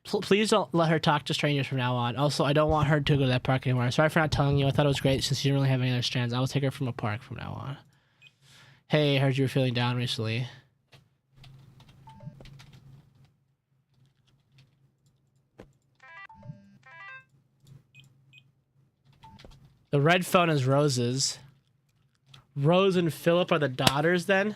Please don't let her talk to strangers from now on. Also, I don't want her to go to that park anymore. Sorry for not telling you. I thought it was great since you didn't really have any other strands. I will take her from a park from now on. Hey, I heard you were feeling down recently. The red phone is Rose's. Rose and Philip are the daughters then?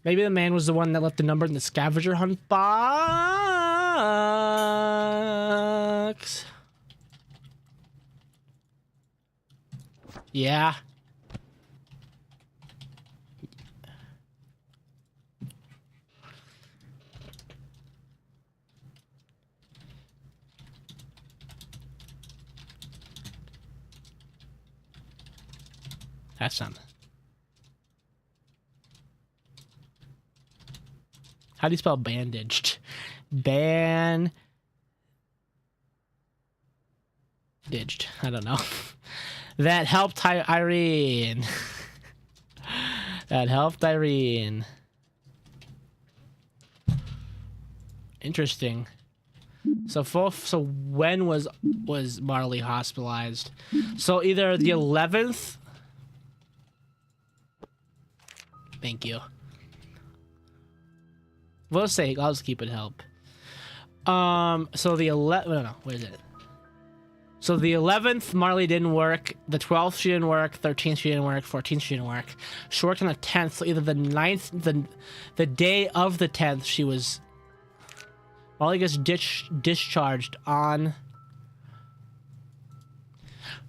Maybe the man was the one that left the number in the scavenger hunt box. Yeah. That's something. How do you spell bandaged? Bandaged. I don't know. That helped Irene. That helped Irene. Interesting. So when was Marley hospitalized? So either the 11th. Thank you. We'll say I'll just keep it help. So the 11th. No, where is it? So the 11th, Marley didn't work. The 12th, she didn't work. 13th, she didn't work. 14th, she didn't work. She worked on the 10th. So either the 9th, the day of the 10th, she was. Marley gets discharged on.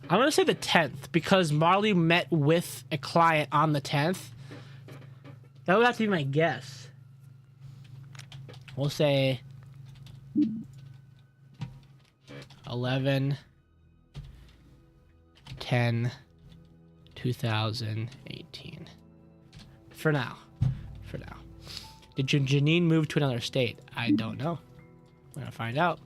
I'm gonna say the 10th because Marley met with a client on the 10th. That would have to be my guess. We'll say 11, 10, 2018. For now. For now. Did Janine move to another state? I don't know. We're gonna find out.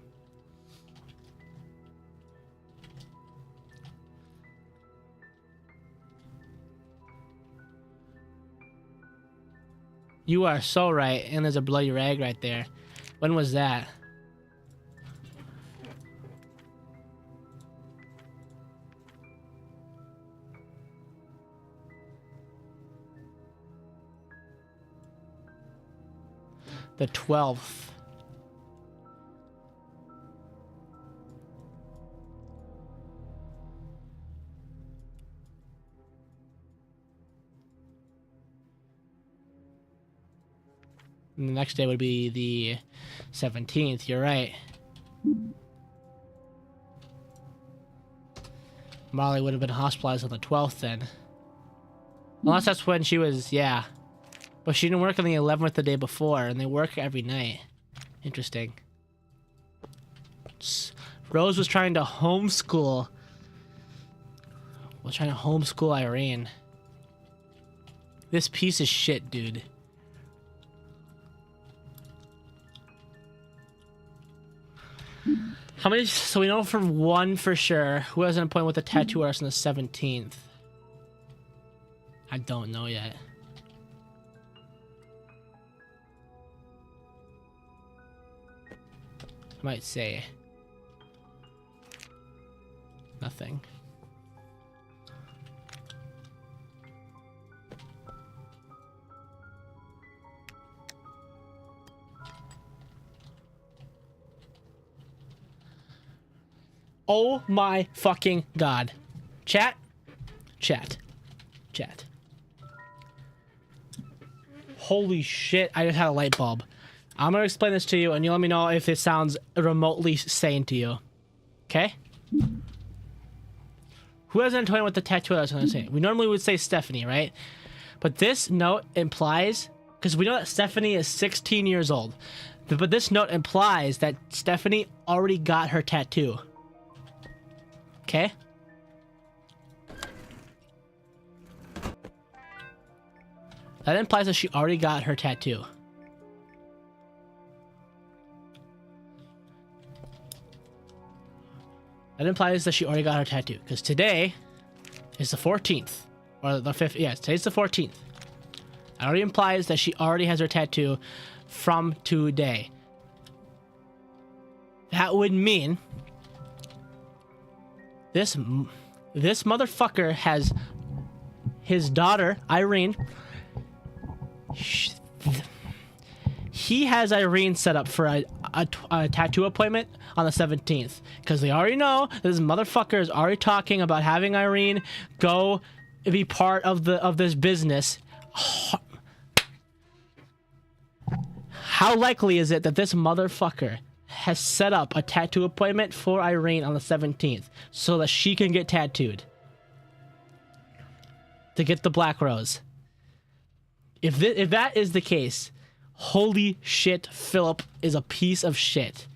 You are so right, and there's a bloody rag right there. When was that? The 12th. And the next day would be the 17th. You're right. Molly would have been hospitalized on the 12th then. Unless that's when she was, yeah. But she didn't work on the 11th the day before, and they work every night. Interesting. Rose was trying to homeschool. Irene. This piece of shit, dude. How many? So we know from one for sure. Who has an appointment with a tattoo artist on the 17th? I don't know yet. I might say nothing. Oh my fucking god. Chat. Holy shit, I just had a light bulb. I'm gonna explain this to you and you let me know if it sounds remotely sane to you. Okay? Who has an appointment with the tattoo I was gonna say? We normally would say Stephanie, right? But this note implies, because we know that Stephanie is 16 years old, but this note implies that Stephanie already got her tattoo. Okay? That implies that she already got her tattoo. That implies that she already got her tattoo. Because today is the 14th. Or the 5th. Yeah, today's the 14th. That already implies that she already has her tattoo from today. That would mean this motherfucker has his daughter, Irene. He has Irene set up for a tattoo appointment on the 17th. Because they already know this motherfucker is already talking about having Irene go be part of this business. How likely is it that this motherfucker has set up a tattoo appointment for Irene on the 17th so that she can get tattooed? To get the black rose. If that is the case, holy shit, Philip is a piece of shit.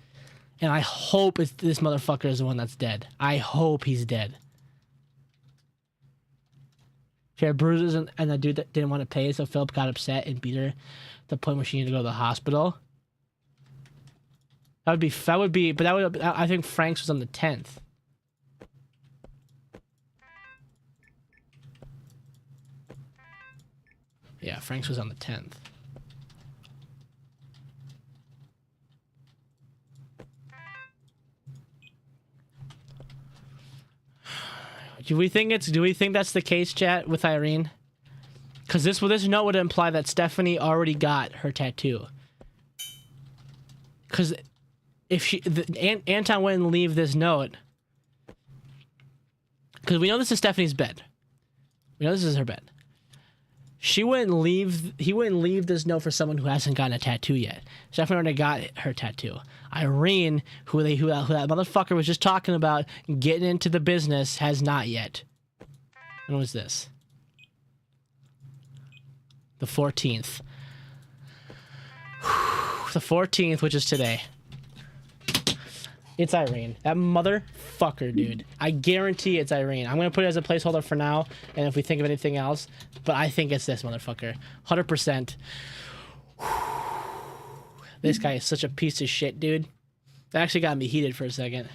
And I hope this motherfucker is the one that's dead. I hope he's dead. She had bruises and the dude that didn't want to pay, so Philip got upset and beat her to the point where she needed to go to the hospital. I think Frank's was on the 10th. Yeah, Frank's was on the 10th. Do we think that's the case, chat, with Irene? Because this note would imply that Stephanie already got her tattoo. Because if Anton wouldn't leave this note, because we know this is Stephanie's bed. We know this is her bed. He wouldn't leave this note for someone who hasn't gotten a tattoo yet. Stephanie already got her tattoo. Irene, who that motherfucker was just talking about getting into the business, has not yet. When was this? The 14th. The 14th, which is today. It's Irene. That motherfucker, dude. I guarantee it's Irene. I'm gonna put it as a placeholder for now, and if we think of anything else, but I think it's this motherfucker. 100%. This guy is such a piece of shit, dude. That actually got me heated for a second.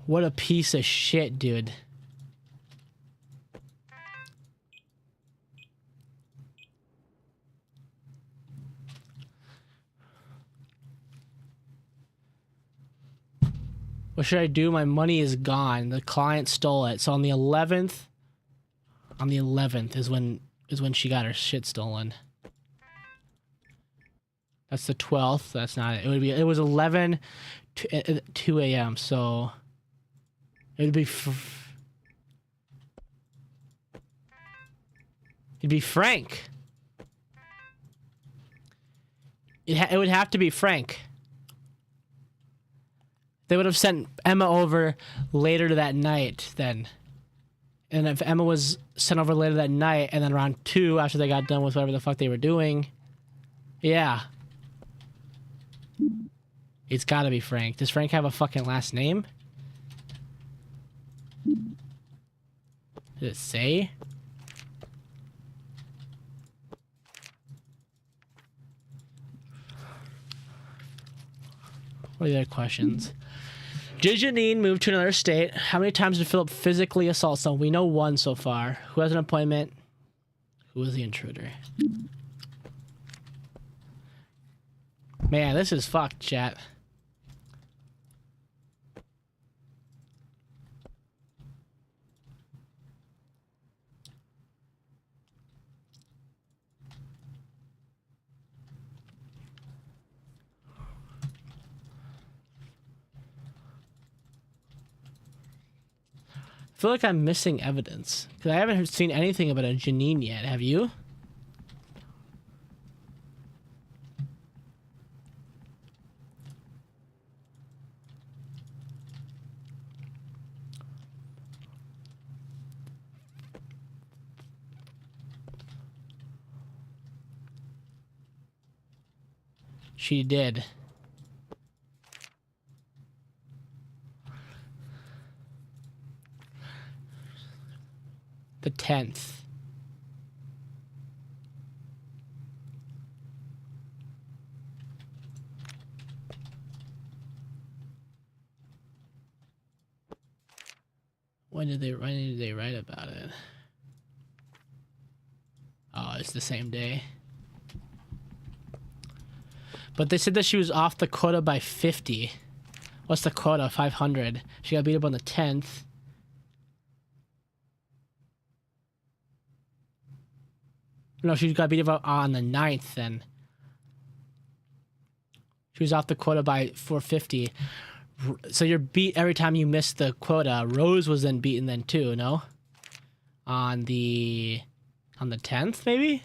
What a piece of shit, dude. What should I do? My money is gone. The client stole it. So on the 11th, is when she got her shit stolen. That's the 12th. That's not it. It was 11 to 2 a.m. So it'd be Frank. It would have to be Frank. They would have sent Emma over later that night then. And if Emma was sent over later that night and then around 2 after they got done with whatever the fuck they were doing. Yeah. It's gotta be Frank. Does Frank have a fucking last name? Does it say? What are the other questions? Did Janine move to another state? How many times did Philip physically assault someone? We know 1 so far. Who has an appointment? Who was the intruder? Man, this is fucked, chat. I feel like I'm missing evidence because I haven't seen anything about a Janine yet. Have you? She did. The 10th. When did they write about it? Oh, it's the same day. But they said that she was off the quota by 50. What's the quota? 500. She got beat up on the 10th. No, she got beat up on the 9th then. She was off the quota by 450. So you're beat every time you miss the quota. Rose was then beaten then too, no? On the 10th, maybe?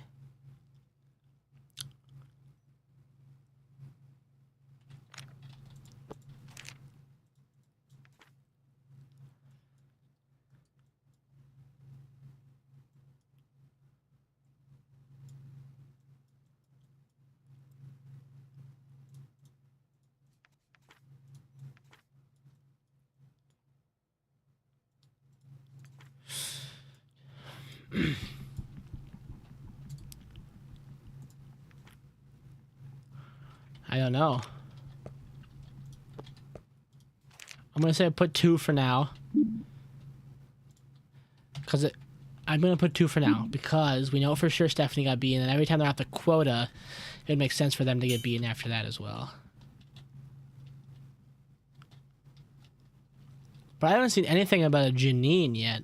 I don't know. I'm gonna say I put 2 for now. I'm gonna put 2 for now because we know for sure Stephanie got beaten, and every time they're at the quota, it makes sense for them to get beaten after that as well. But I haven't seen anything about a Janine yet.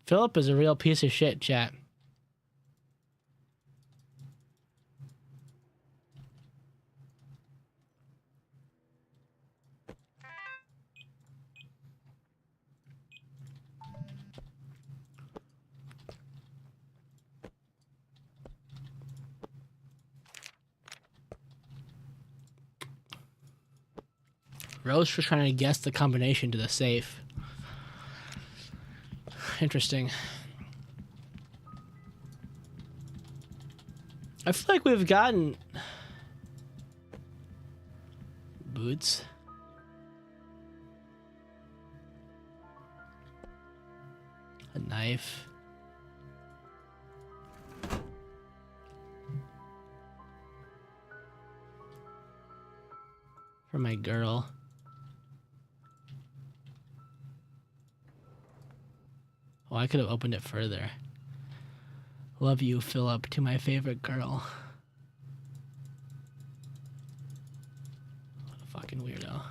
Philip is a real piece of shit, chat. Rose was trying to guess the combination to the safe. Interesting. I feel like we've gotten boots. A knife. For my girl. Oh, I could have opened it further. Love you, Philip, to my favorite girl. What a fucking weirdo.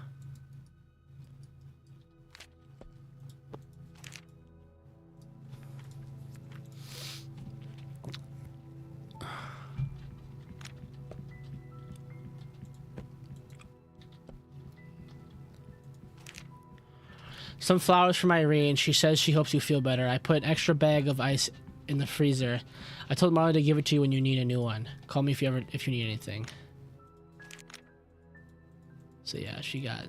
Some flowers from Irene. She says she hopes you feel better. I put an extra bag of ice in the freezer. I told Marley to give it to you when you need a new one. Call me if you need anything. So yeah, she got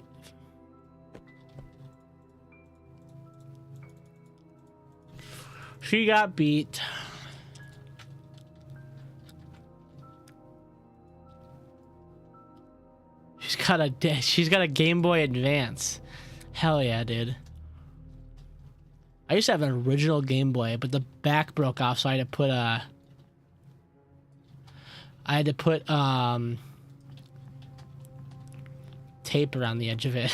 beat. She's got a Game Boy Advance. Hell yeah, dude. I used to have an original Game Boy, but the back broke off, so I had to put tape around the edge of it.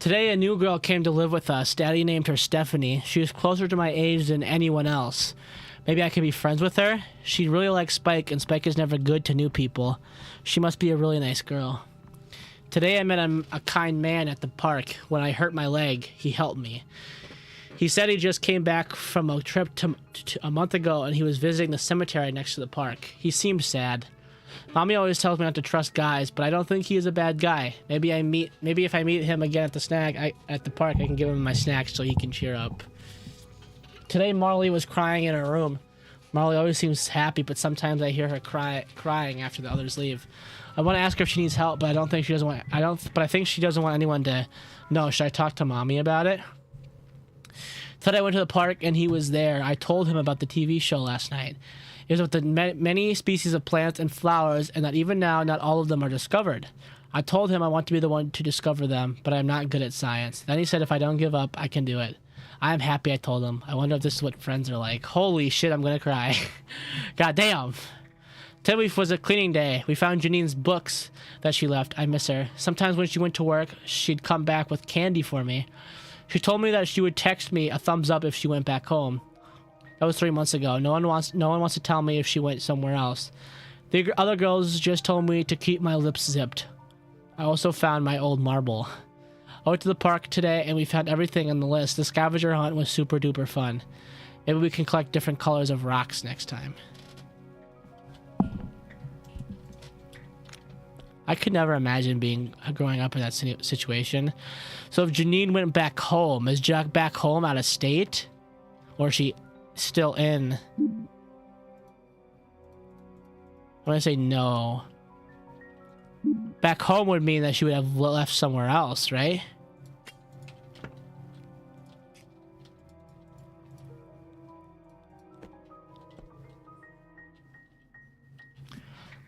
Today, a new girl came to live with us. Daddy named her Stephanie. She was closer to my age than anyone else. Maybe I could be friends with her? She really likes Spike, and Spike is never good to new people. She must be a really nice girl. Today I met a kind man at the park. When I hurt my leg, he helped me. He said he just came back from a trip to a month ago, and he was visiting the cemetery next to the park. He seemed sad. Mommy always tells me not to trust guys, but I don't think he is a bad guy. Maybe if I meet him again at the park, I can give him my snack so he can cheer up. Today, Marley was crying in her room. Marley always seems happy, but sometimes I hear her crying after the others leave. I want to ask her if she needs help, but I think she doesn't want anyone to know. Should I talk to Mommy about it? Today I went to the park and he was there. I told him about the TV show last night. It was about the many species of plants and flowers, and that even now, not all of them are discovered. I told him I want to be the one to discover them, but I'm not good at science. Then he said if I don't give up, I can do it. I am happy, I told him. I wonder if this is what friends are like. Holy shit, I'm gonna cry. God damn. Today was a cleaning day. We found Janine's books that she left. I miss her. Sometimes when she went to work, she'd come back with candy for me. She told me that she would text me a thumbs up if she went back home. That was 3 months ago. No one wants to tell me if she went somewhere else. The other girls just told me to keep my lips zipped. I also found my old marble. I went to the park today and we found everything on the list. The scavenger hunt was super duper fun. Maybe we can collect different colors of rocks next time. I could never imagine growing up in that situation. So if Janine went back home, is Jack back home out of state? Or is she still in? I'm gonna say no. Back home would mean that she would have left somewhere else, right?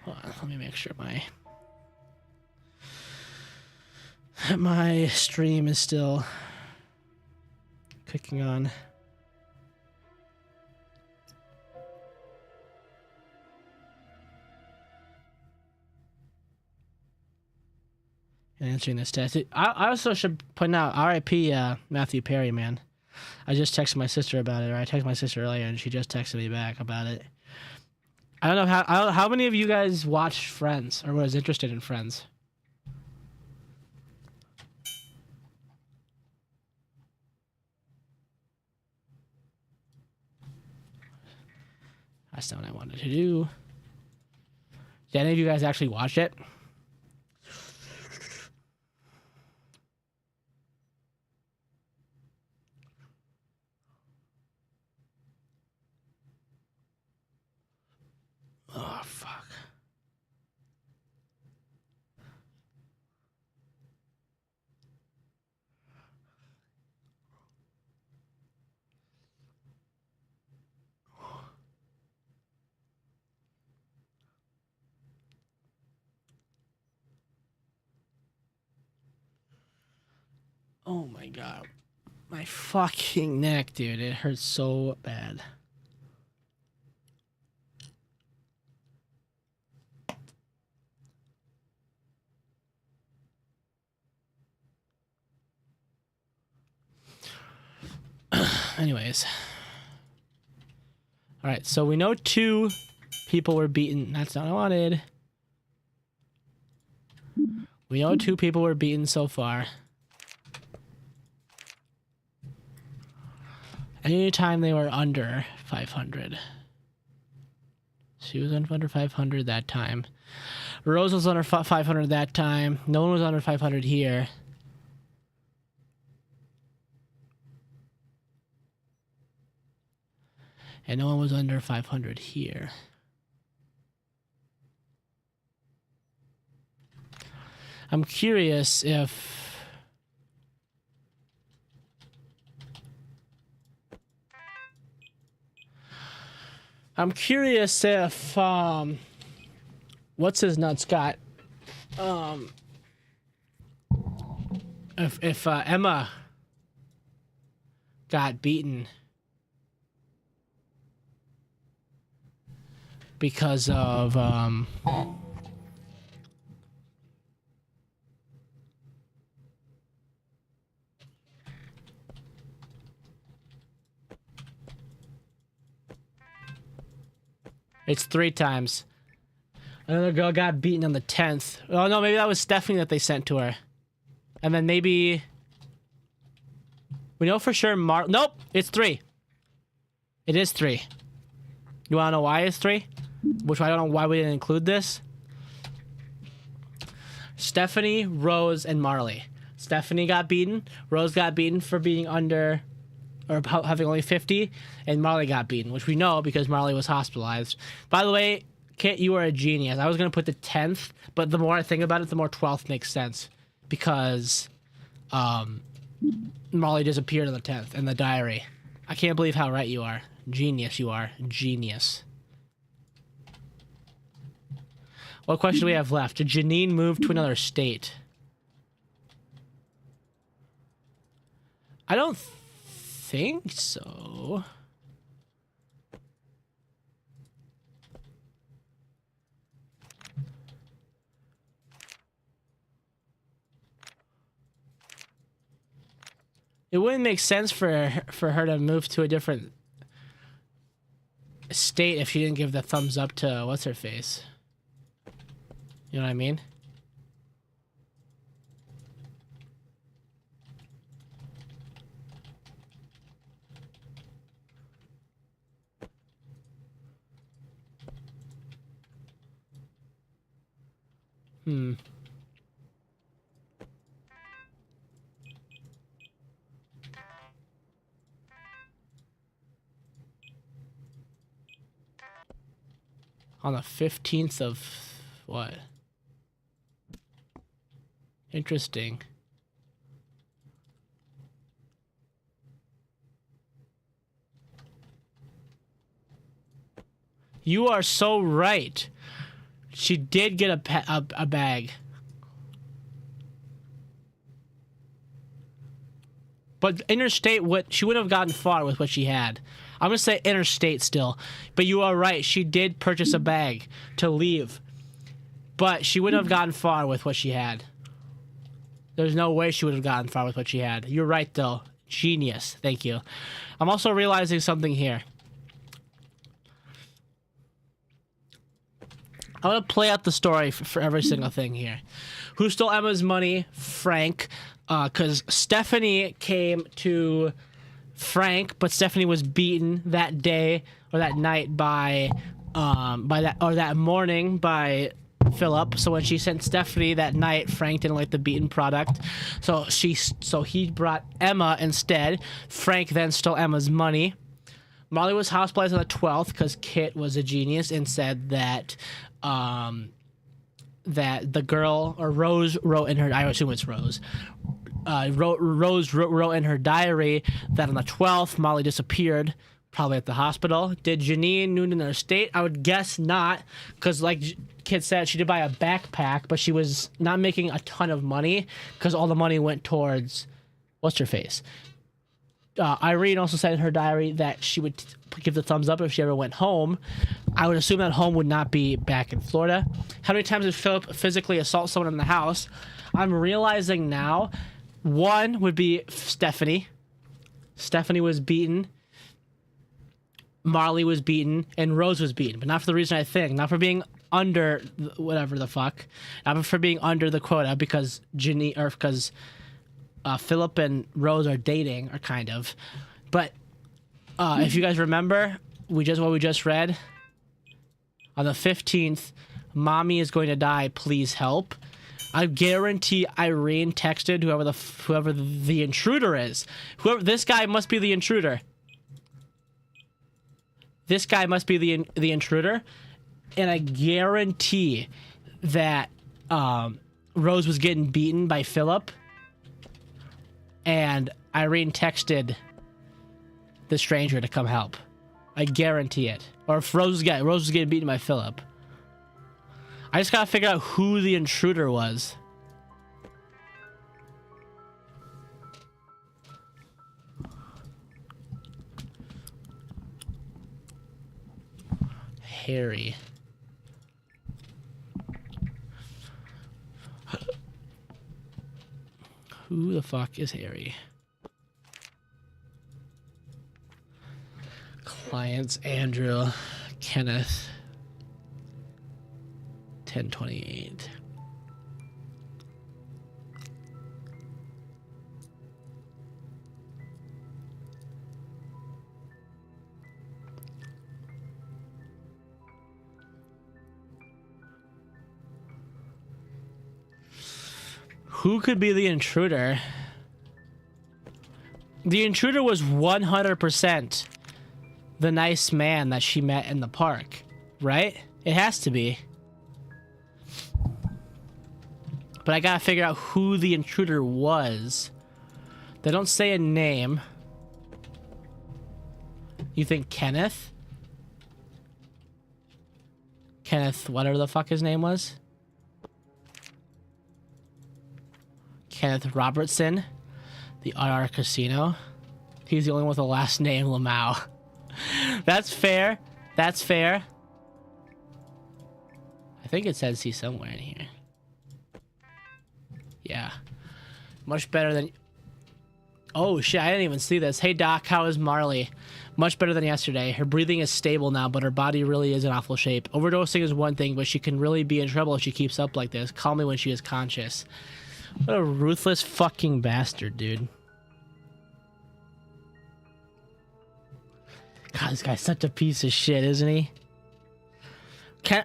Hold on, let me make sure my stream is still clicking on. And answering this test. I also should point out RIP Matthew Perry, man. I just texted my sister about it, or I texted my sister earlier and she just texted me back about it. I don't know how many of you guys watched Friends or was interested in Friends. That's not what I wanted to do. Did any of you guys actually watch it? Oh, fuck. Oh my god. My fucking neck, dude. It hurts so bad. Anyways. Alright, so we know 2 people were beaten. That's not what I wanted. We know 2 people were beaten so far. Anytime they were under 500. She was under 500 that time. Rose was under 500 that time. No one was under 500 here. And no one was under 500 here. I'm curious if... what's his nuts got? If Emma got beaten because of it's 3 times. Another girl got beaten on the 10th. Oh no, maybe that was Stephanie that they sent to her. And then maybe we know for sure nope, it's 3. It is 3. You wanna know why it's 3? Which I don't know why we didn't include this. Stephanie, Rose, and Marley. Stephanie got beaten. Rose got beaten for being under or having only 50, and Marley got beaten, which we know because Marley was hospitalized. By the way, Kit, you are a genius. I was going to put the 10th, but the more I think about it, the more 12th makes sense because Marley disappeared on the 10th in the diary. I can't believe how right you are. Genius you are. Genius. What question do we have left? Did Janine move to another state? I don't think so. It wouldn't make sense for her to move to a different state if she didn't give the thumbs up to what's her face. You know what I mean? On the 15th of what? Interesting. You are so right. She did get a bag. But interstate, she would have gotten far with what she had. I'm going to say interstate still. But you are right. She did purchase a bag to leave. But she wouldn't have gotten far with what she had. There's no way she would have gotten far with what she had. You're right, though. Genius. Thank you. I'm also realizing something here. I want to play out the story for every single thing here. Who stole Emma's money? Frank. Because Stephanie came to Frank, but Stephanie was beaten that day or that night by that morning by Philip. So when she sent Stephanie that night, Frank didn't like the beaten product. So he brought Emma instead. Frank then stole Emma's money. Marley was hospitalized on the 12th because Kit was a genius and said that that the girl, or Rose, wrote in her, I assume it's Rose, Rose wrote in her diary that on the 12th Molly disappeared, probably at the hospital. Did Janine Noonan in her state? I would guess not, because like Kit said, she did buy a backpack, but she was not making a ton of money because all the money went towards what's her face. Irene also said in her diary that she would give the thumbs up if she ever went home. I would assume that home would not be back in Florida. How many times did Philip physically assault someone in the house? I'm realizing now, one would be Stephanie. Stephanie was beaten. Marley was beaten. And Rose was beaten. But not for the reason I think. Not for being under whatever the fuck. Not for being under the quota because Philip and Rose are dating, or kind of. But if you guys remember, what we just read, on the 15th, Mommy is going to die, please help. I guarantee Irene texted whoever the intruder is. This guy must be the intruder. This guy must be the intruder. And I guarantee that Rose was getting beaten by Philip. And Irene texted the stranger to come help. I guarantee it. Or if Rose was getting beaten by Philip. I just gotta figure out who the intruder was. Harry. Who the fuck is Harry? Clients, Andrew, Kenneth. 1028. Who could be the intruder? The intruder was 100% the nice man that she met in the park, right? It has to be. But I gotta figure out who the intruder was. They don't say a name. You think Kenneth? Kenneth, whatever the fuck his name was? Kenneth Robertson, the RR Casino. He's the only one with the last name Lamau. That's fair. That's fair. I think it says he's somewhere in here. Yeah. Much better than... Oh, shit, I didn't even see this. Hey, Doc, how is Marley? Much better than yesterday. Her breathing is stable now, but her body really is in awful shape. Overdosing is one thing, but she can really be in trouble if she keeps up like this. Call me when she is conscious. What a ruthless fucking bastard, dude. God, this guy's such a piece of shit, isn't he?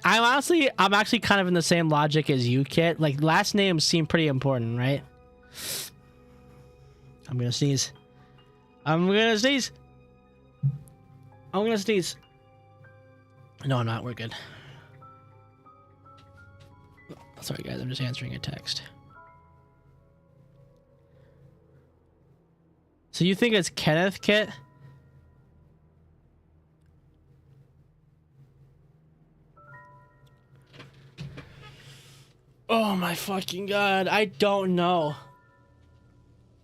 I'm actually kind of in the same logic as you, Kit. Like, last names seem pretty important, right? I'm gonna sneeze. I'm gonna sneeze. I'm gonna sneeze. No, I'm not. We're good. Sorry, guys. I'm just answering a text. So you think it's Kenneth, Kit? Oh my fucking god, I don't know.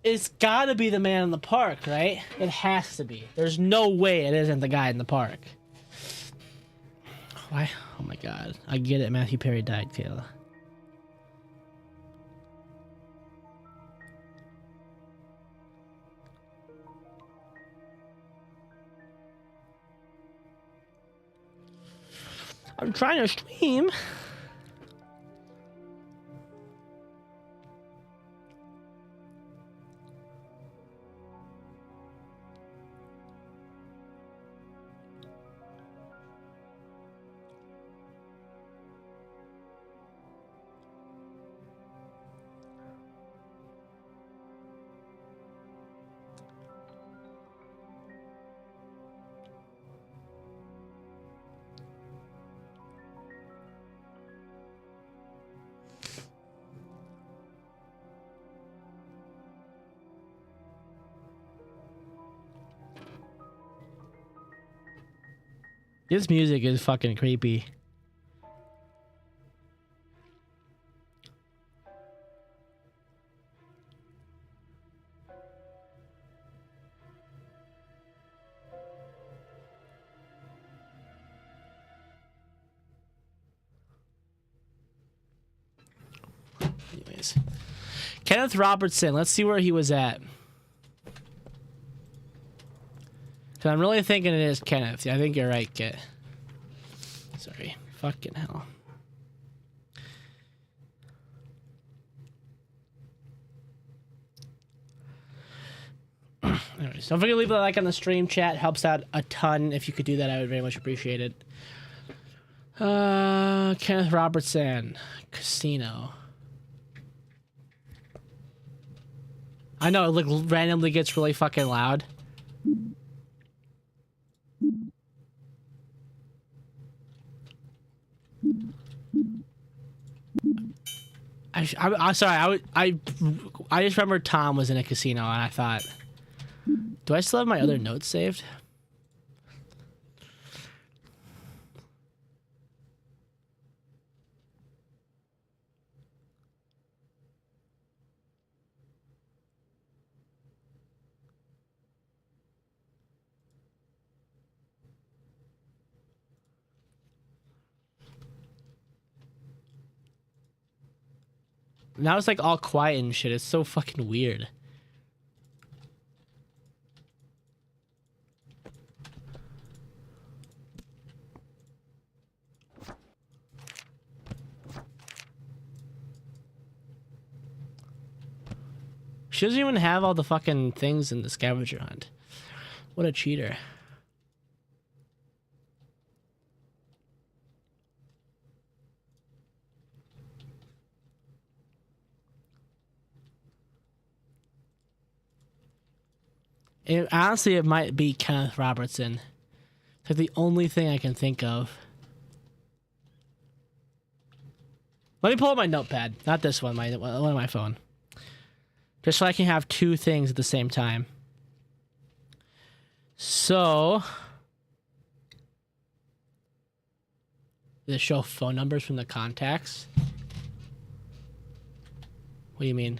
It's gotta be the man in the park, right? It has to be. There's no way it isn't the guy in the park. Why? Oh my god. I get it, Matthew Perry died, Kayla. I'm trying to stream. This music is fucking creepy. Anyways, Kenneth Robertson. Let's see where he was at. Cause I'm really thinking it is Kenneth. I think you're right, Kit. Sorry. Fucking hell. Anyways, don't forget to leave a like on the stream chat. Helps out a ton. If you could do that, I would very much appreciate it. Kenneth Robertson. Casino. I know it like randomly gets really fucking loud. I'm sorry. I just remember Tom was in a casino, and I thought, do I still have my other notes saved? Now it's like all quiet and shit. It's so fucking weird. She doesn't even have all the fucking things in the scavenger hunt. What a cheater. Honestly, it might be Kenneth Robertson. It's like the only thing I can think of. Let me pull up my notepad. Not this one, one on my phone. Just so I can have two things at the same time. So... Does it show phone numbers from the contacts? What do you mean?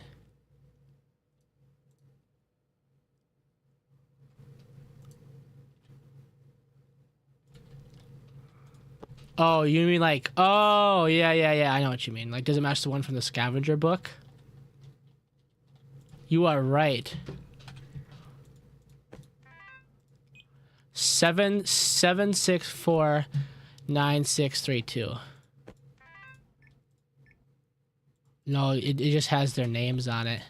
Oh, you mean like, oh, yeah, I know what you mean. Like, does it match the one from the scavenger book? You are right. 7649632. No, it just has their names on it.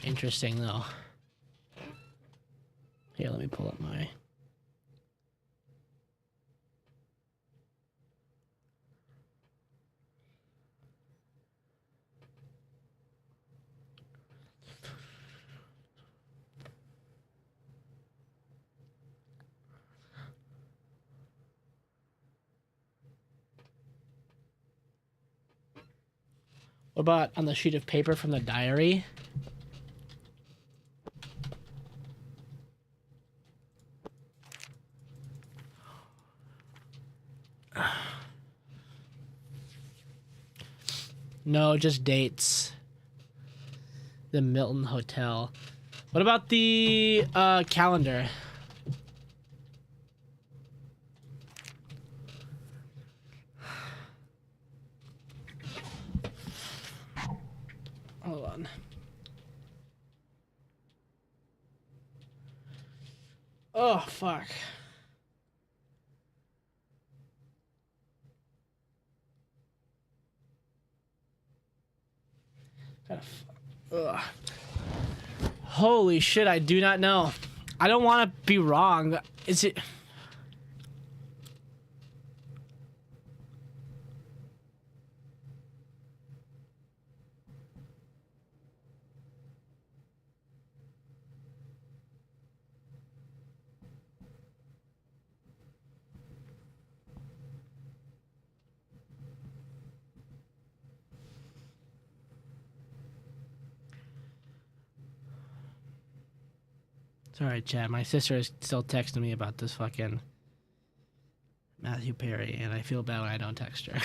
Interesting, though. Here, let me pull up my... What about on the sheet of paper from the diary? No, just dates. The Milton Hotel. What about the calendar? Hold on. Oh, fuck. Ugh. Holy shit, I do not know. I don't want to be wrong. Is it... Sorry, Chad. My sister is still texting me about this fucking Matthew Perry, and I feel bad when I don't text her.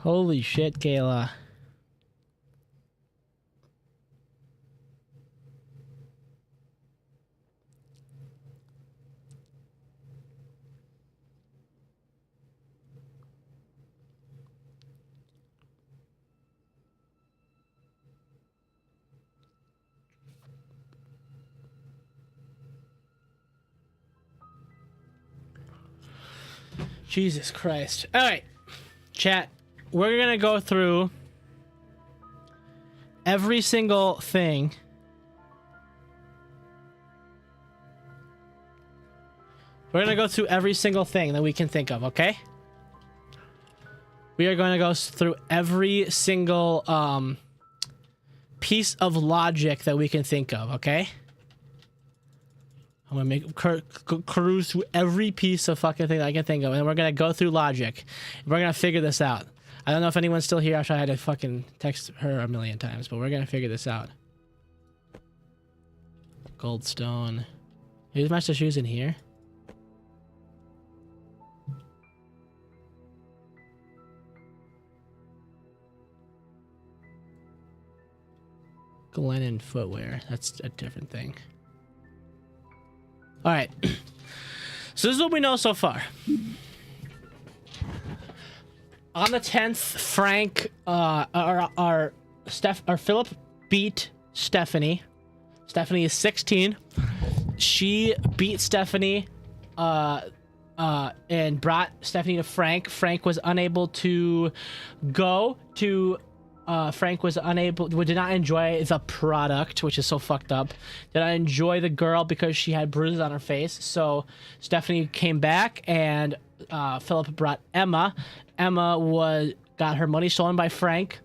Holy shit, Kayla. Jesus Christ. All right, chat. We're going to go through every single thing. We're going to go through every single thing that we can think of, okay? We are going to go through every single piece of logic that we can think of, okay? I'm gonna make cruise through every piece of fucking thing that I can think of, and we're gonna go through logic. We're gonna figure this out. I don't know if anyone's still here after I had to fucking text her a million times, but we're gonna figure this out. Goldstone. Who's Master Shoes in here? Glennon footwear. That's a different thing. All right. So this is what we know so far. On the 10th, Frank, Philip beat Stephanie. Stephanie is 16. She beat Stephanie, and brought Stephanie to Frank. Frank was unable to go to. Frank was unable, did not enjoy the product, which is so fucked up. Did not enjoy the girl because she had bruises on her face. So Stephanie came back, and Philip brought Emma. Emma got her money stolen by Frank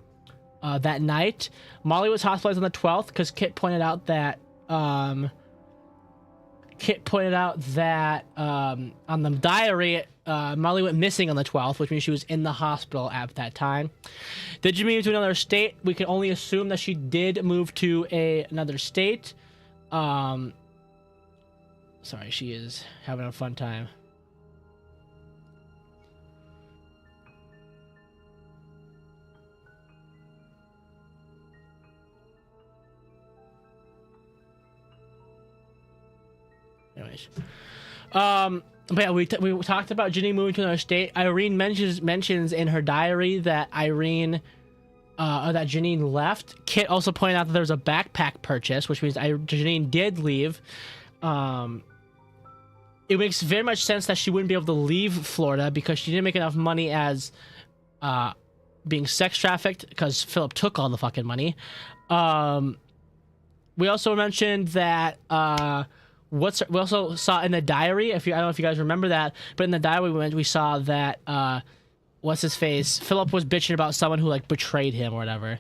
that night. Molly was hospitalized on the 12th because Kit pointed out that on the diary, Molly went missing on the 12th, which means she was in the hospital at that time. Did she move to another state? We can only assume that she did move to another state. Sorry, she is having a fun time. Anyways, but yeah, we talked about Ginny moving to another state. Irene mentions in her diary that that Janine left. Kit also pointed out that there was a backpack purchase, which means Janine did leave. It makes very much sense that she wouldn't be able to leave Florida because she didn't make enough money as being sex trafficked because Philip took all the fucking money. We also mentioned that we also saw in the diary, I don't know if you guys remember that, but in the diary we saw that what's his face, Philip was bitching about someone who like betrayed him or whatever.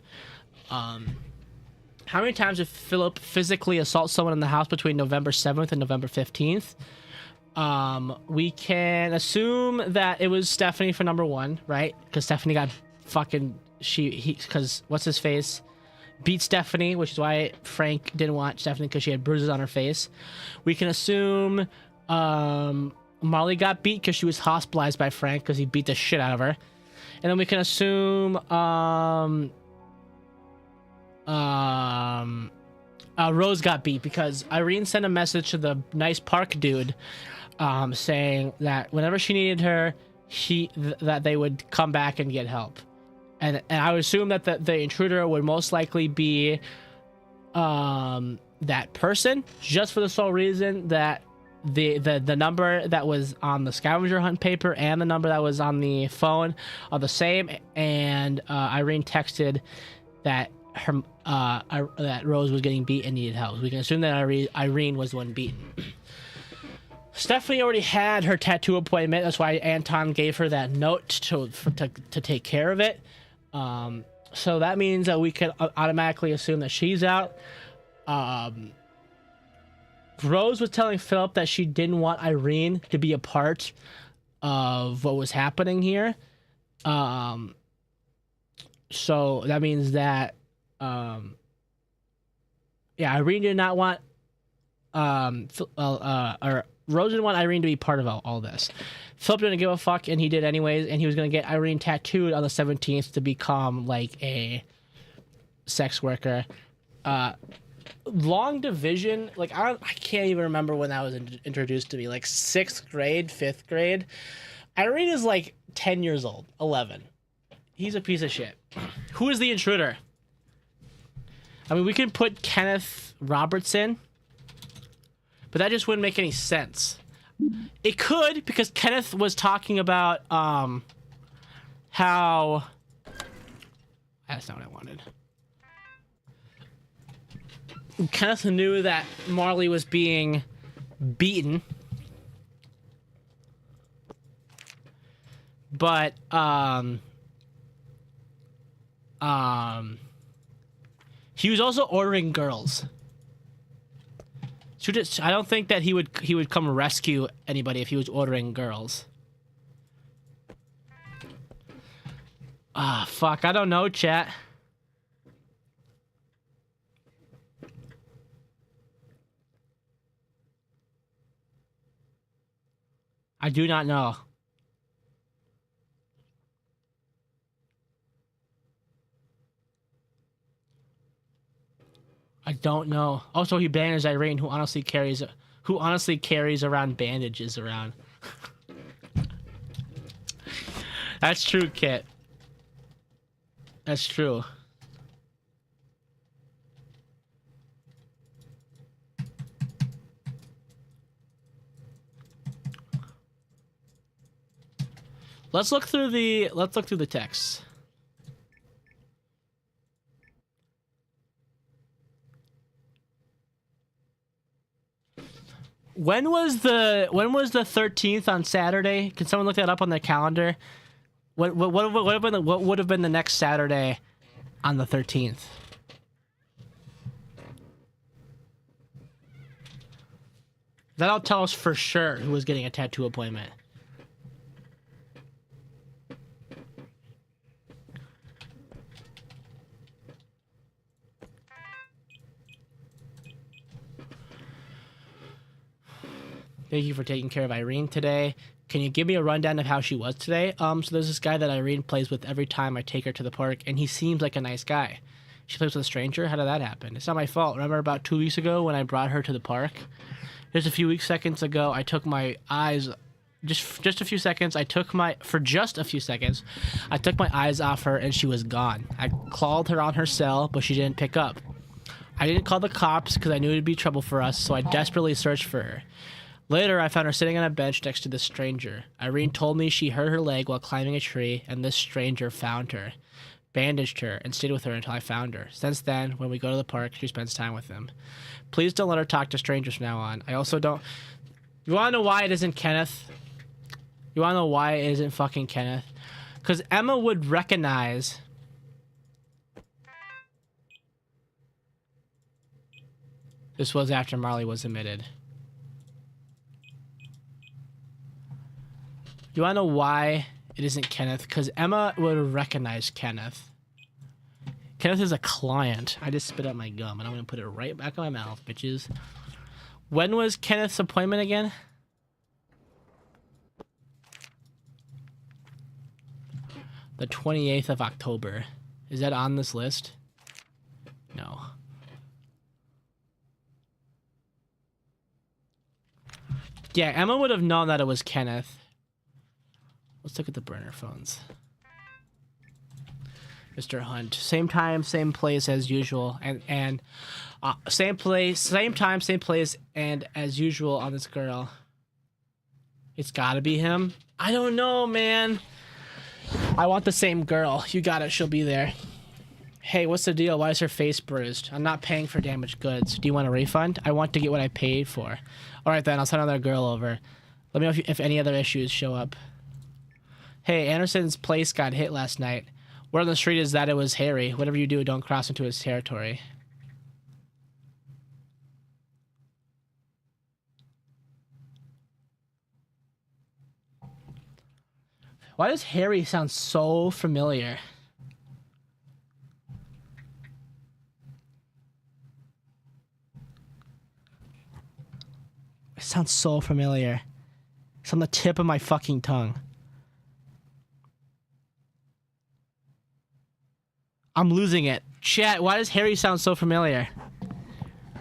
How many times did Philip physically assault someone in the house between November 7th and November 15th? We can assume that it was Stephanie for number 1, right? Because Stephanie got fucking because what's his face beat Stephanie, which is why Frank didn't want Stephanie, because she had bruises on her face. We can assume Marley got beat because she was hospitalized by Frank because he beat the shit out of her. And then we can assume Rose got beat because Irene sent a message to the nice park dude saying that whenever she needed her, that they would come back and get help. And I would assume that the intruder would most likely be that person, just for the sole reason that the number that was on the scavenger hunt paper and the number that was on the phone are the same. And Irene texted that that Rose was getting beat and needed help. We can assume that Irene was the one beaten. Stephanie already had her tattoo appointment. That's why Anton gave her that note to take care of it. So that means that we can automatically assume that she's out. Rose was telling Philip that she didn't want Irene to be a part of what was happening here. So that means that, Irene did not want, or Rose didn't want Irene to be part of all this. Philip didn't give a fuck, and he did anyways, and he was going to get Irene tattooed on the 17th to become, like, a sex worker. Long division, like, I can't even remember when that was introduced to me, like, 6th grade, 5th grade. Irene is, like, 10 years old, 11. He's a piece of shit. Who is the intruder? I mean, we can put Kenneth Robertson, but that just wouldn't make any sense. It could, because Kenneth was talking about how... That's not what I wanted. Kenneth knew that Marley was being beaten, but he was also ordering girls. I don't think that he would come rescue anybody if he was ordering girls. Ah, fuck. I don't know, chat. I do not know. I don't know. Also, he banners Irene, who honestly carries around bandages around. That's true, Kit. That's true. Let's look through the text. When was the 13th on Saturday? Can someone look that up on their calendar? What would have been the next Saturday on the 13th? That'll tell us for sure who was getting a tattoo appointment. Thank you for taking care of Irene today. Can you give me a rundown of how she was today? So there's this guy that Irene plays with every time I take her to the park, and he seems like a nice guy. She plays with a stranger? How did that happen? It's not my fault. Remember about 2 weeks ago when I brought her to the park? Just a few seconds ago, I took my eyes... Just a few seconds, I took my eyes off her, and she was gone. I called her on her cell, but she didn't pick up. I didn't call the cops because I knew it'd be trouble for us, so I desperately searched for her. Later, I found her sitting on a bench next to this stranger. Irene told me she hurt her leg while climbing a tree, and this stranger found her, bandaged her, and stayed with her until I found her. Since then, when we go to the park, she spends time with him. Please don't let her talk to strangers from now on. I also don't... You want to know why it isn't Kenneth? You want to know why it isn't fucking Kenneth? Because Emma would recognize... This was after Marley was admitted. Do you want to know why it isn't Kenneth? Because Emma would have recognized Kenneth. Kenneth is a client. I just spit out my gum, and I'm going to put it right back in my mouth, bitches. When was Kenneth's appointment again? The 28th of October. Is that on this list? No. Yeah, Emma would have known that it was Kenneth. Let's look at the burner phones. Mr. Hunt. Same time, same place as usual. And same place, same time, same place, and as usual on this girl. It's gotta be him. I don't know, man. I want the same girl. You got it. She'll be there. Hey, what's the deal? Why is her face bruised? I'm not paying for damaged goods. Do you want a refund? I want to get what I paid for. All right, then. I'll send another girl over. Let me know if any other issues show up. Hey, Anderson's place got hit last night. Word on the street is that it was Harry. Whatever you do, don't cross into his territory. Why does Harry sound so familiar? It sounds so familiar. It's on the tip of my fucking tongue. I'm losing it. Chat, why does Harry sound so familiar?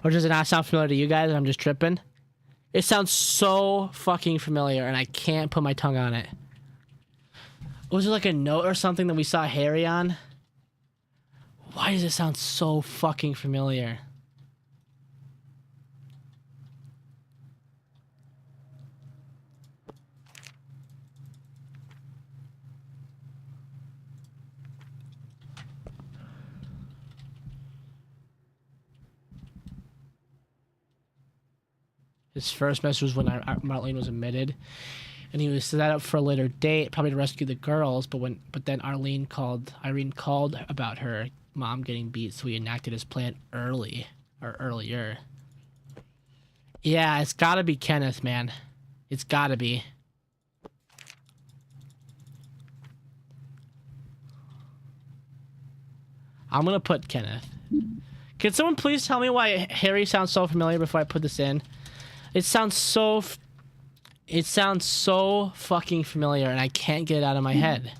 Or does it not sound familiar to you guys and I'm just tripping? It sounds so fucking familiar and I can't put my tongue on it. Was it like a note or something that we saw Harry on? Why does it sound so fucking familiar? His first message was when Marlene was admitted, and he was set up for a later date, probably to rescue the girls. But then Irene called about her mom getting beat, so he enacted his plan earlier. Yeah, it's gotta be Kenneth, man. It's gotta be. I'm gonna put Kenneth. Can someone please tell me why Harry sounds so familiar before I put this in? It sounds so fucking familiar and I can't get it out of my head.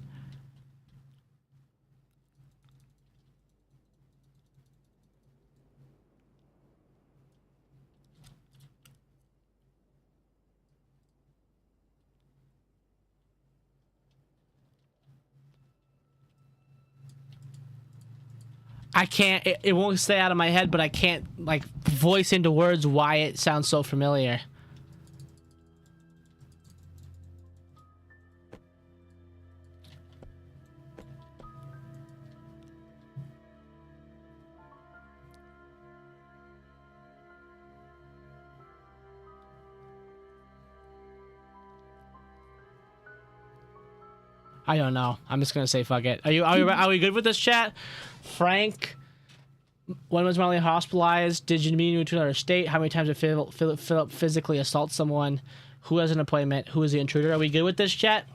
I can't, it won't stay out of my head, but I can't, like, voice into words why it sounds so familiar. I don't know. I'm just gonna say fuck it. Are we good with this, chat? Frank, when was Marley hospitalized? Did you mean to another state? How many times did Philip physically assault someone? Who has an appointment? Who is the intruder? Are we good with this, chat?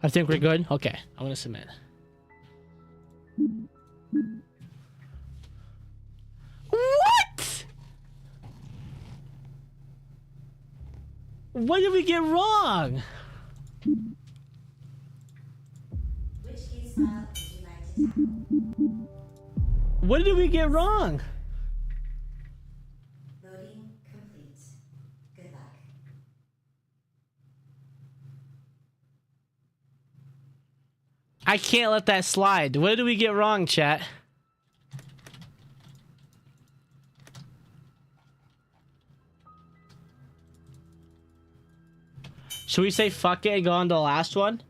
I think we're good. Okay, I'm gonna submit. What? What did we get wrong? Which case file would you like to tackle? What did we get wrong? Loading complete. Good luck. I can't let that slide. What did we get wrong, chat? Should we say fuck it and go on to the last one?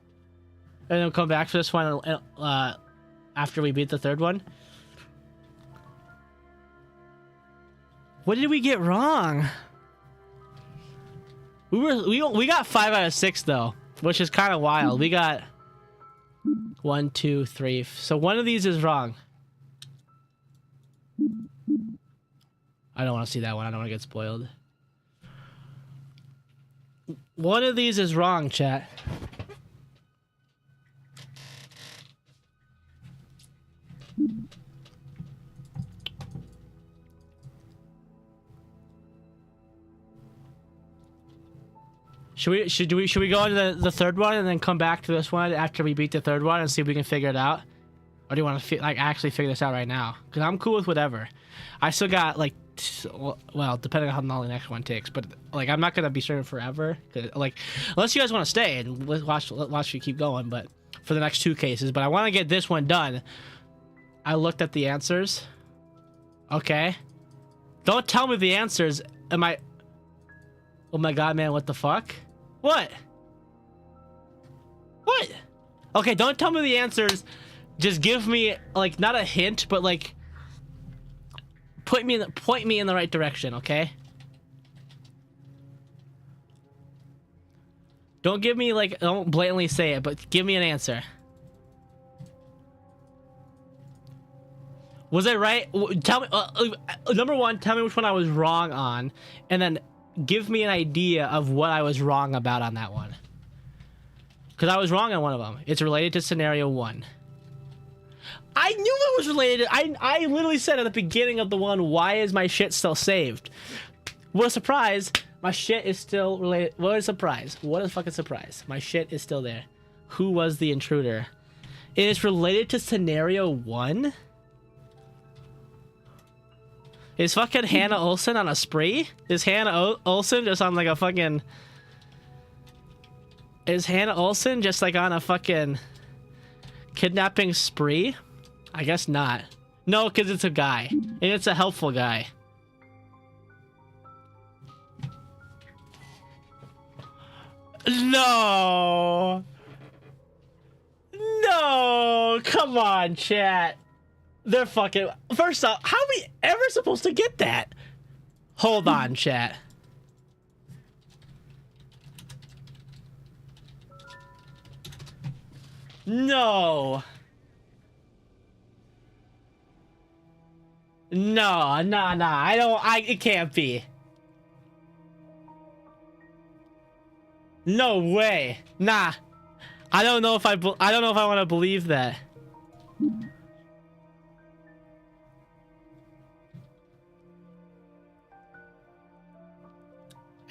And then come back for this one after we beat the third one? What did we get wrong? We got 5 out of 6 though, which is kind of wild. We got 1, 2, 3. So one of these is wrong. I don't want to see that one. I don't want to get spoiled. One of these is wrong, chat. Should we go into the third one and then come back to this one after we beat the third one and see if we can figure it out? Or do you want to like actually figure this out right now? Because I'm cool with whatever. I still got like, well, depending on how long the next one takes, but like I'm not gonna be streaming forever. Like, unless you guys want to stay and watch you keep going, but for the next 2 cases. But I want to get this one done. I looked at the answers. Okay. Don't tell me the answers. Am I? Oh my god, man! What the fuck? What? What? Okay, don't tell me the answers. Just give me like not a hint, but like point me in the right direction, okay? Don't give me like don't blatantly say it, but give me an answer. Was I right? Tell me number 1, tell me which one I was wrong on, and then give me an idea of what I was wrong about on that one. Because I was wrong on one of them. It's related to scenario 1. I knew it was related. I literally said at the beginning of the one, why is my shit still saved? What a surprise. My shit is still related. What a surprise. What a fucking surprise. My shit is still there. Who was the intruder? It is related to scenario 1? Is fucking Hannah Olsen on a spree? Is Hannah Olsen just on like a fucking... Is Hannah Olsen just like on a fucking kidnapping spree? I guess not. No, because it's a guy. And it's a helpful guy. No! No! Come on, chat. They're fucking... First off, how are we ever supposed to get that? Hold on, chat. No. No, I don't... It can't be. No way. Nah. I don't know if I want to believe that.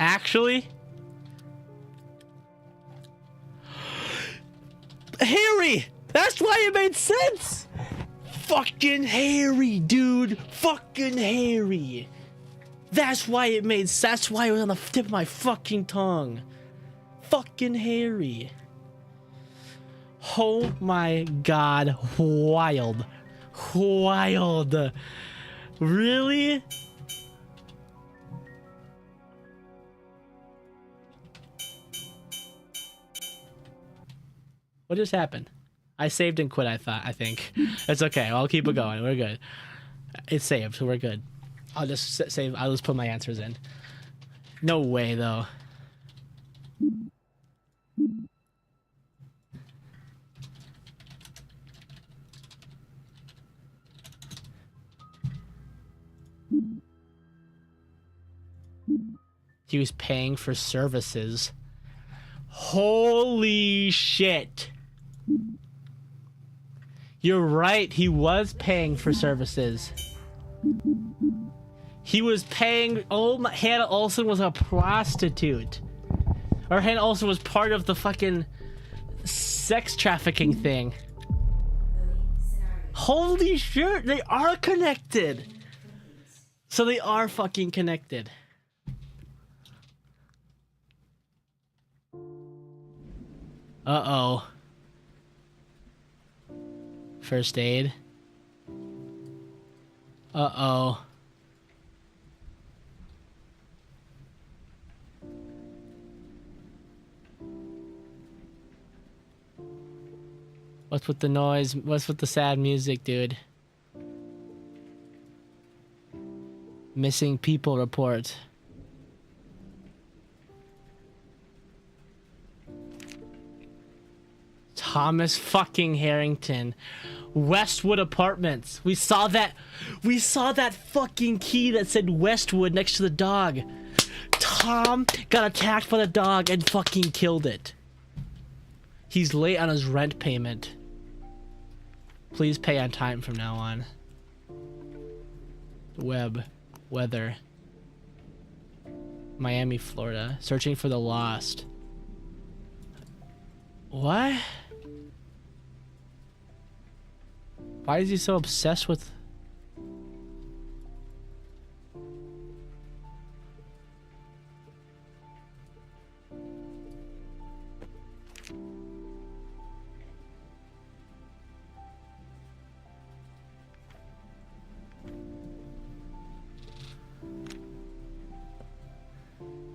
Actually? Harry! That's why it made sense! Fucking Harry, dude! Fucking Harry! That's why it made sense. That's why it was on the tip of my fucking tongue. Fucking Harry. Oh my god. Wild. Wild. Really? What just happened? I saved and quit, I think. It's okay. I'll keep it going. We're good. It's saved, so we're good. I'll just save. I'll just put my answers in. No way, though. He was paying for services. Holy shit. You're right, he was paying for services. He was paying... Oh, my, Hannah Olsen was a prostitute. Or Hannah Olsen was part of the fucking sex trafficking thing. Holy shit, they are connected. So they are fucking connected. Uh-oh. First aid. Uh-oh. What's with the noise? What's with the sad music, dude? Missing people report. Thomas fucking Harrington. Westwood Apartments. We saw that fucking key that said Westwood next to the dog. Tom got attacked by the dog and fucking killed it. He's late on his rent payment. Please pay on time from now on. Web. Weather. Miami, Florida. Searching for the lost. What? Why is he so obsessed with...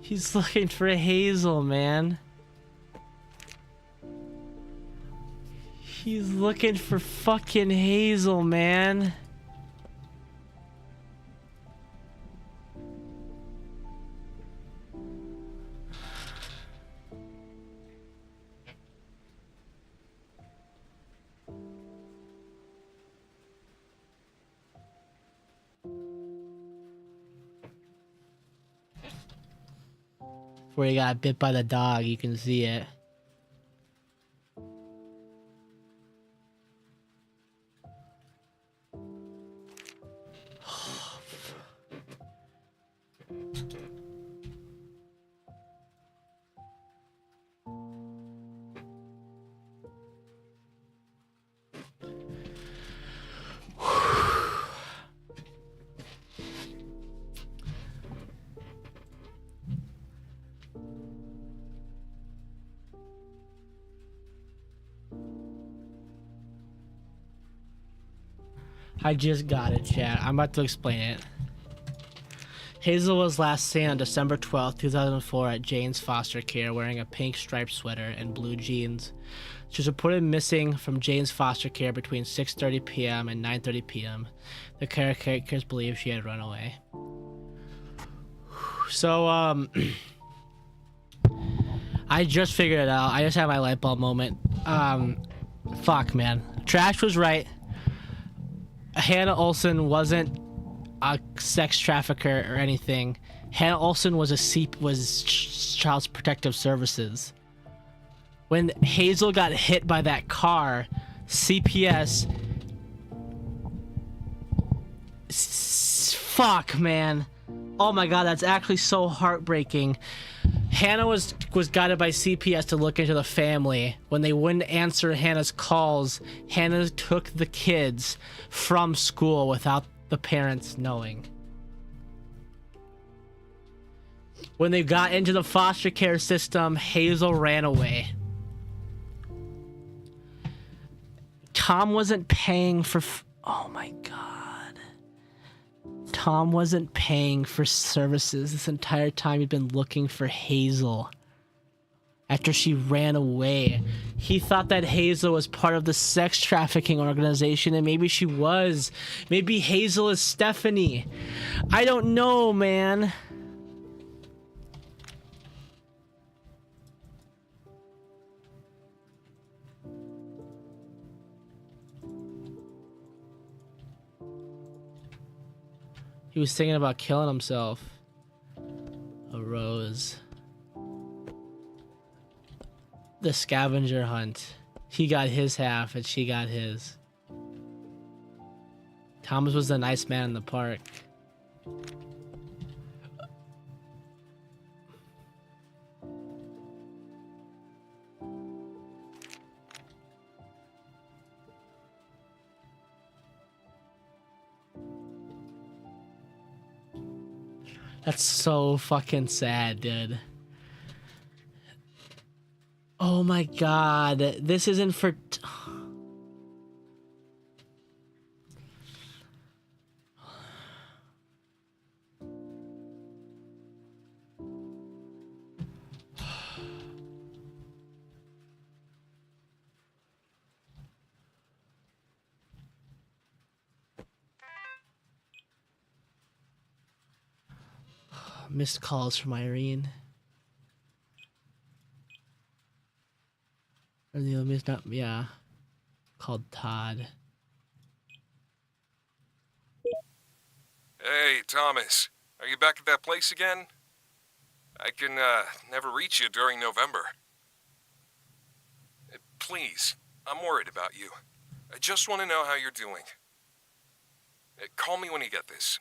He's looking for Hazel, man. He's looking for fucking Hazel, man. Where he got bit by the dog, you can see it. I just got it, chat. I'm about to explain it. Hazel was last seen on December 12th, 2004 at Jane's foster care wearing a pink striped sweater and blue jeans. She was reported missing from Jane's foster care between 6:30 p.m. and 9:30 p.m. The caretakers believe she had run away. So, I just figured it out. I just had my light bulb moment. Fuck, man. Trash was right. Hannah Olsen wasn't a sex trafficker or anything. Hannah Olsen was Child Protective Services. When Hazel got hit by that car, CPS... Fuck, man. Oh my god, that's actually so heartbreaking. Hannah was guided by CPS to look into the family. When they wouldn't answer Hannah's calls, Hannah took the kids from school without the parents knowing. When they got into the foster care system, Hazel ran away. Tom wasn't paying for... Oh my god. Tom wasn't paying for services this entire time. He'd been looking for Hazel. After she ran away, he thought that Hazel was part of the sex trafficking organization, and maybe she was. Maybe Hazel is Stephanie. I don't know, man. He was thinking about killing himself. A rose. The scavenger hunt. He got his half and she got his. Thomas was the nice man in the park. That's so fucking sad, dude. Oh my god. This isn't for... Missed calls from Irene. Or the missed not, yeah. Called Todd. Hey, Thomas. Are you back at that place again? I can, never reach you during November. Please, I'm worried about you. I just want to know how you're doing. Call me when you get this.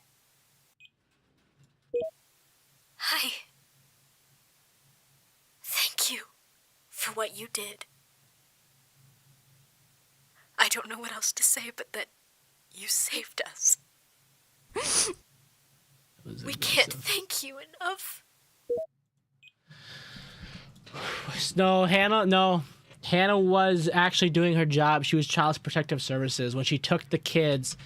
Hi. Thank you for what you did. I don't know what else to say but that you saved us. We can't thank you enough. No, Hannah was actually doing her job. She was Child Protective Services. When she took the kids,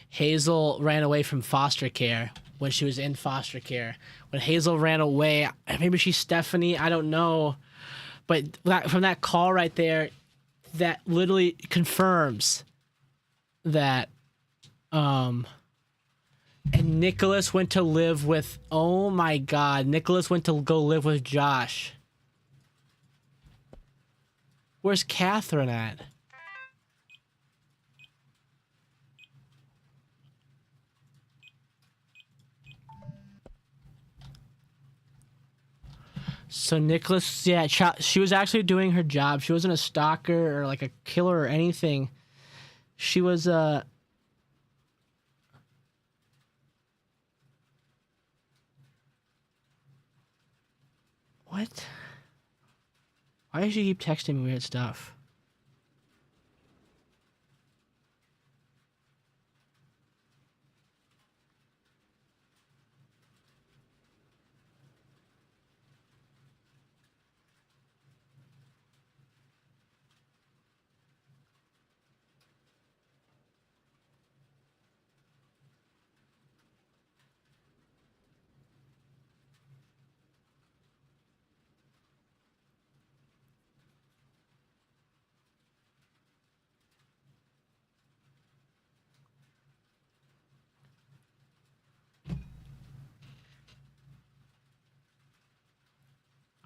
Hazel ran away from foster care when she was in foster care. When Hazel ran away, maybe she's Stephanie, I don't know. But from that call right there, that literally confirms that, and Nicholas went to live with, oh my God, Nicholas went to go live with Josh. Where's Catherine at? So Nicholas, yeah, she was actually doing her job. She wasn't a stalker or like a killer or anything. She was what? Why does she keep texting me weird stuff?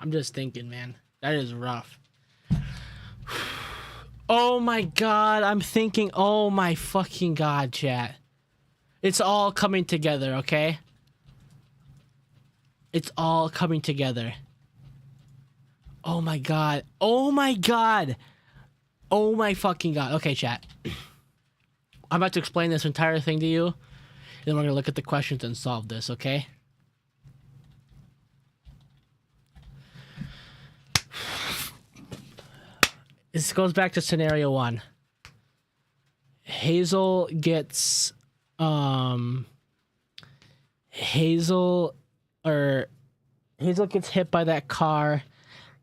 I'm just thinking, man. That is rough. Oh my God, I'm thinking, oh my fucking God, chat. It's all coming together, okay? It's all coming together. Oh my God. Oh my God. Oh my fucking God. Okay, chat. I'm about to explain this entire thing to you. And then we're going to look at the questions and solve this, okay? This goes back to scenario 1. Hazel gets Hazel gets hit by that car.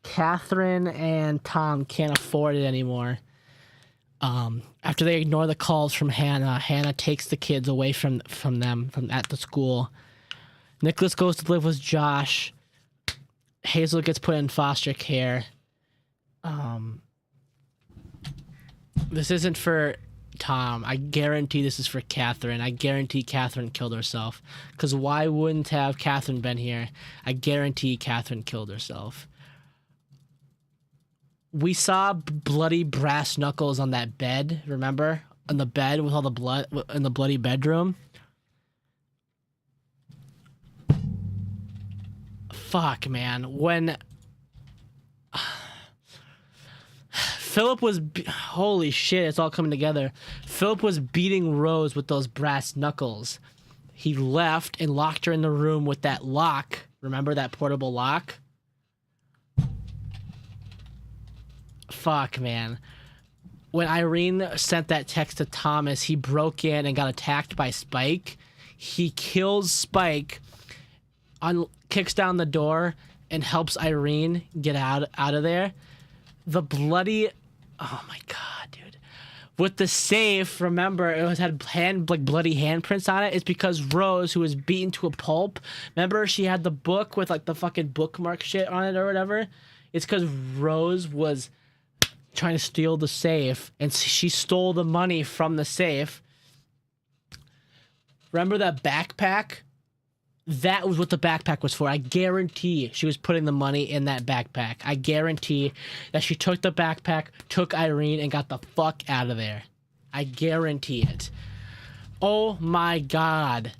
Catherine and Tom can't afford it anymore. After they ignore the calls from Hannah, Hannah takes the kids away from them at the school. Nicholas goes to live with Josh. Hazel gets put in foster care. This isn't for Tom. I guarantee this is for Catherine. I guarantee Catherine killed herself. Because why wouldn't have Catherine been here? I guarantee Catherine killed herself. We saw bloody brass knuckles on that bed, remember? On the bed with all the blood in the bloody bedroom. Fuck, man. When Philip was... holy shit, it's all coming together. Philip was beating Rose with those brass knuckles. He left and locked her in the room with that lock. Remember that portable lock? Fuck, man. When Irene sent that text to Thomas, he broke in and got attacked by Spike. He kills Spike, kicks down the door, and helps Irene get out of there. The bloody... oh my God, dude. With the safe, remember, it had bloody handprints on it. It's because Rose, who was beaten to a pulp, remember she had the book with like the fucking bookmark shit on it or whatever? It's because Rose was trying to steal the safe, and she stole the money from the safe. Remember that backpack that was what the backpack was for. I guarantee she was putting the money in that backpack. I guarantee that she took the backpack, took Irene, and got the fuck out of there. I guarantee it. Oh my god.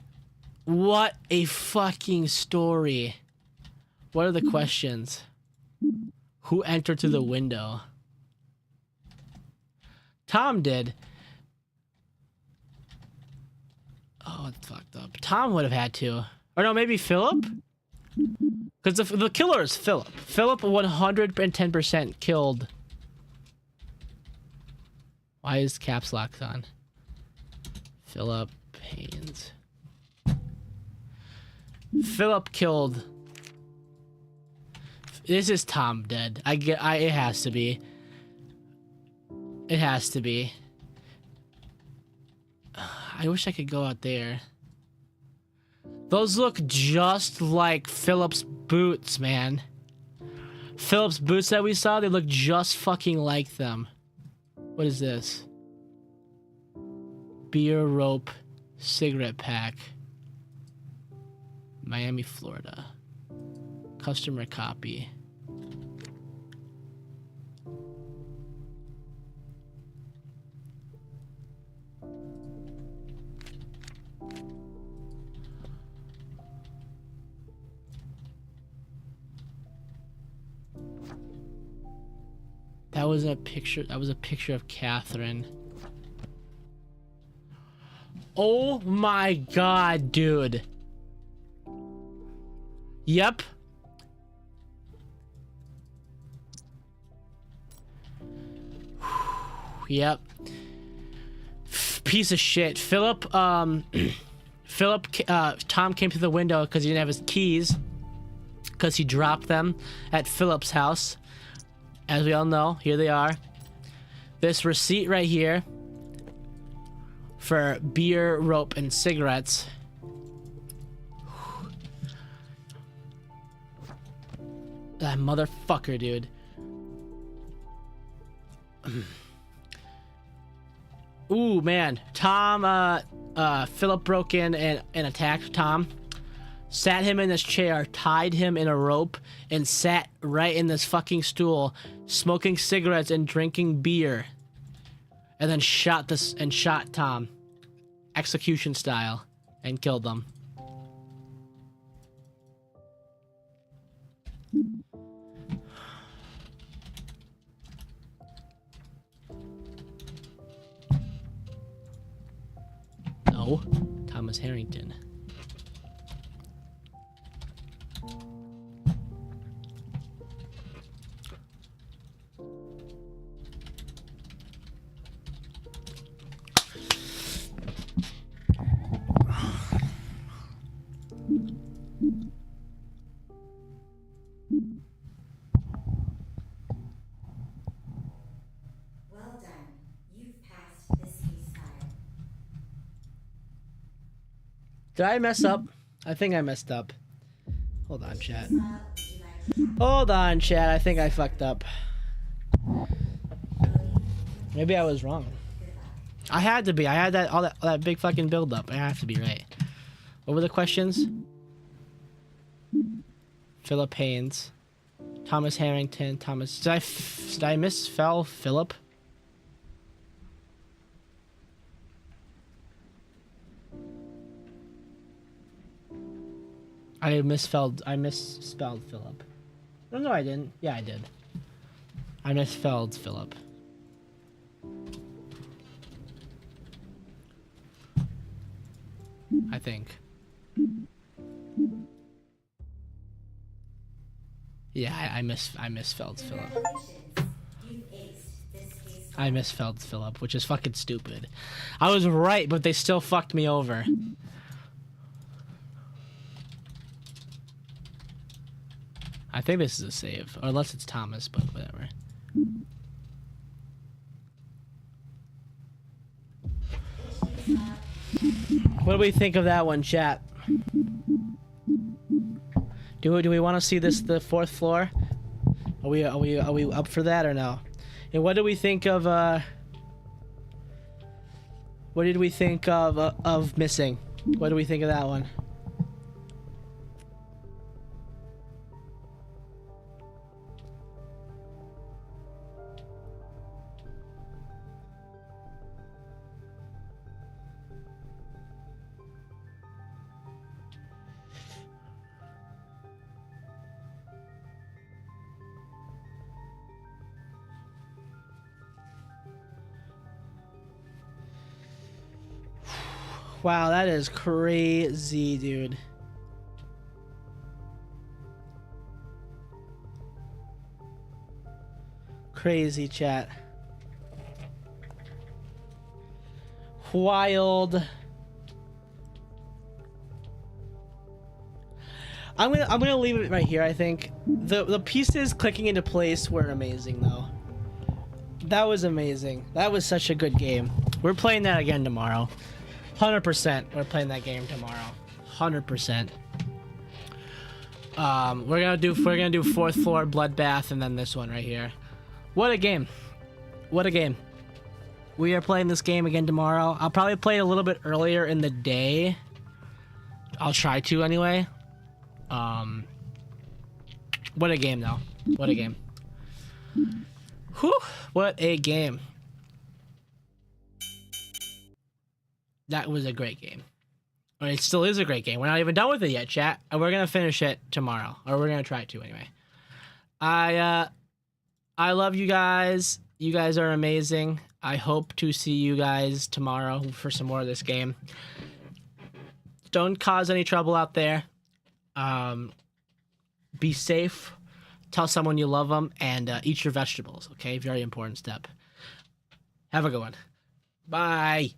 What a fucking story. What are the questions? Who entered through the window? Tom did. Oh, it's fucked up. Tom would have had to. Or no, maybe Philip? Because the killer is Philip. Philip 110% killed. Why is caps lock on? Philip Haynes. Philip killed. This is Tom dead. It has to be. It has to be. I wish I could go out there. Those look just like Philip's boots, man. Philip's boots that we saw, they look just fucking like them. What is this? Beer rope cigarette pack. Miami, Florida. Customer copy. That was a picture. That was a picture of Catherine. Oh my god, dude. Yep. Yep. Piece of shit. Philip, Tom came to the window because he didn't have his keys. Because he dropped them at Philip's house. As we all know, here they are. This receipt right here for beer, rope, and cigarettes. That motherfucker, dude. Ooh, man. Tom, Philip broke in and attacked Tom. Sat him in this chair, tied him in a rope, and sat right in this fucking stool, smoking cigarettes and drinking beer. And then shot Tom. Execution style. And killed them. No. Thomas Harrington. Well done. You've passed this case file. Did I mess up? I think I messed up. Hold on, chat. File would you like to Hold on, chat. I think I fucked up. Maybe I was wrong. I had to be. I had all that big fucking build up. I have to be right. What were the questions? Philip Haynes, Thomas Harrington, Thomas. Did I misspell Philip? I misspelled Philip. No, I didn't. Yeah, I did. I misspelled Philip. I think. Yeah, I misspelled Philip. Congratulations. You've aced this case file. I misspelled Philip, which is fucking stupid. I was right, but they still fucked me over. I think this is a save, or unless it's Thomas, but whatever. What do we think of that one, chat? Do we want to see the fourth floor? Are we up for that or no? And what do we think of what did we think of missing? What do we think of that one? Wow, that is crazy, dude. Crazy, chat. Wild. I'm gonna leave it right here. I think the pieces clicking into place were amazing, though. That was amazing. That was such a good game. We're playing that again tomorrow. 100%. We're playing that game tomorrow. 100%. We're gonna do fourth floor bloodbath and then this one right here. What a game. What a game. We are playing this game again tomorrow. I'll probably play it a little bit earlier in the day. I'll try to anyway. What a game, though. What a game. Whew. What a game. That was a great game. Or it still is a great game. We're not even done with it yet, chat. And we're going to finish it tomorrow. Or we're going to try to anyway. I love you guys. You guys are amazing. I hope to see you guys tomorrow for some more of this game. Don't cause any trouble out there. Be safe. Tell someone you love them. And eat your vegetables, okay? Very important step. Have a good one. Bye.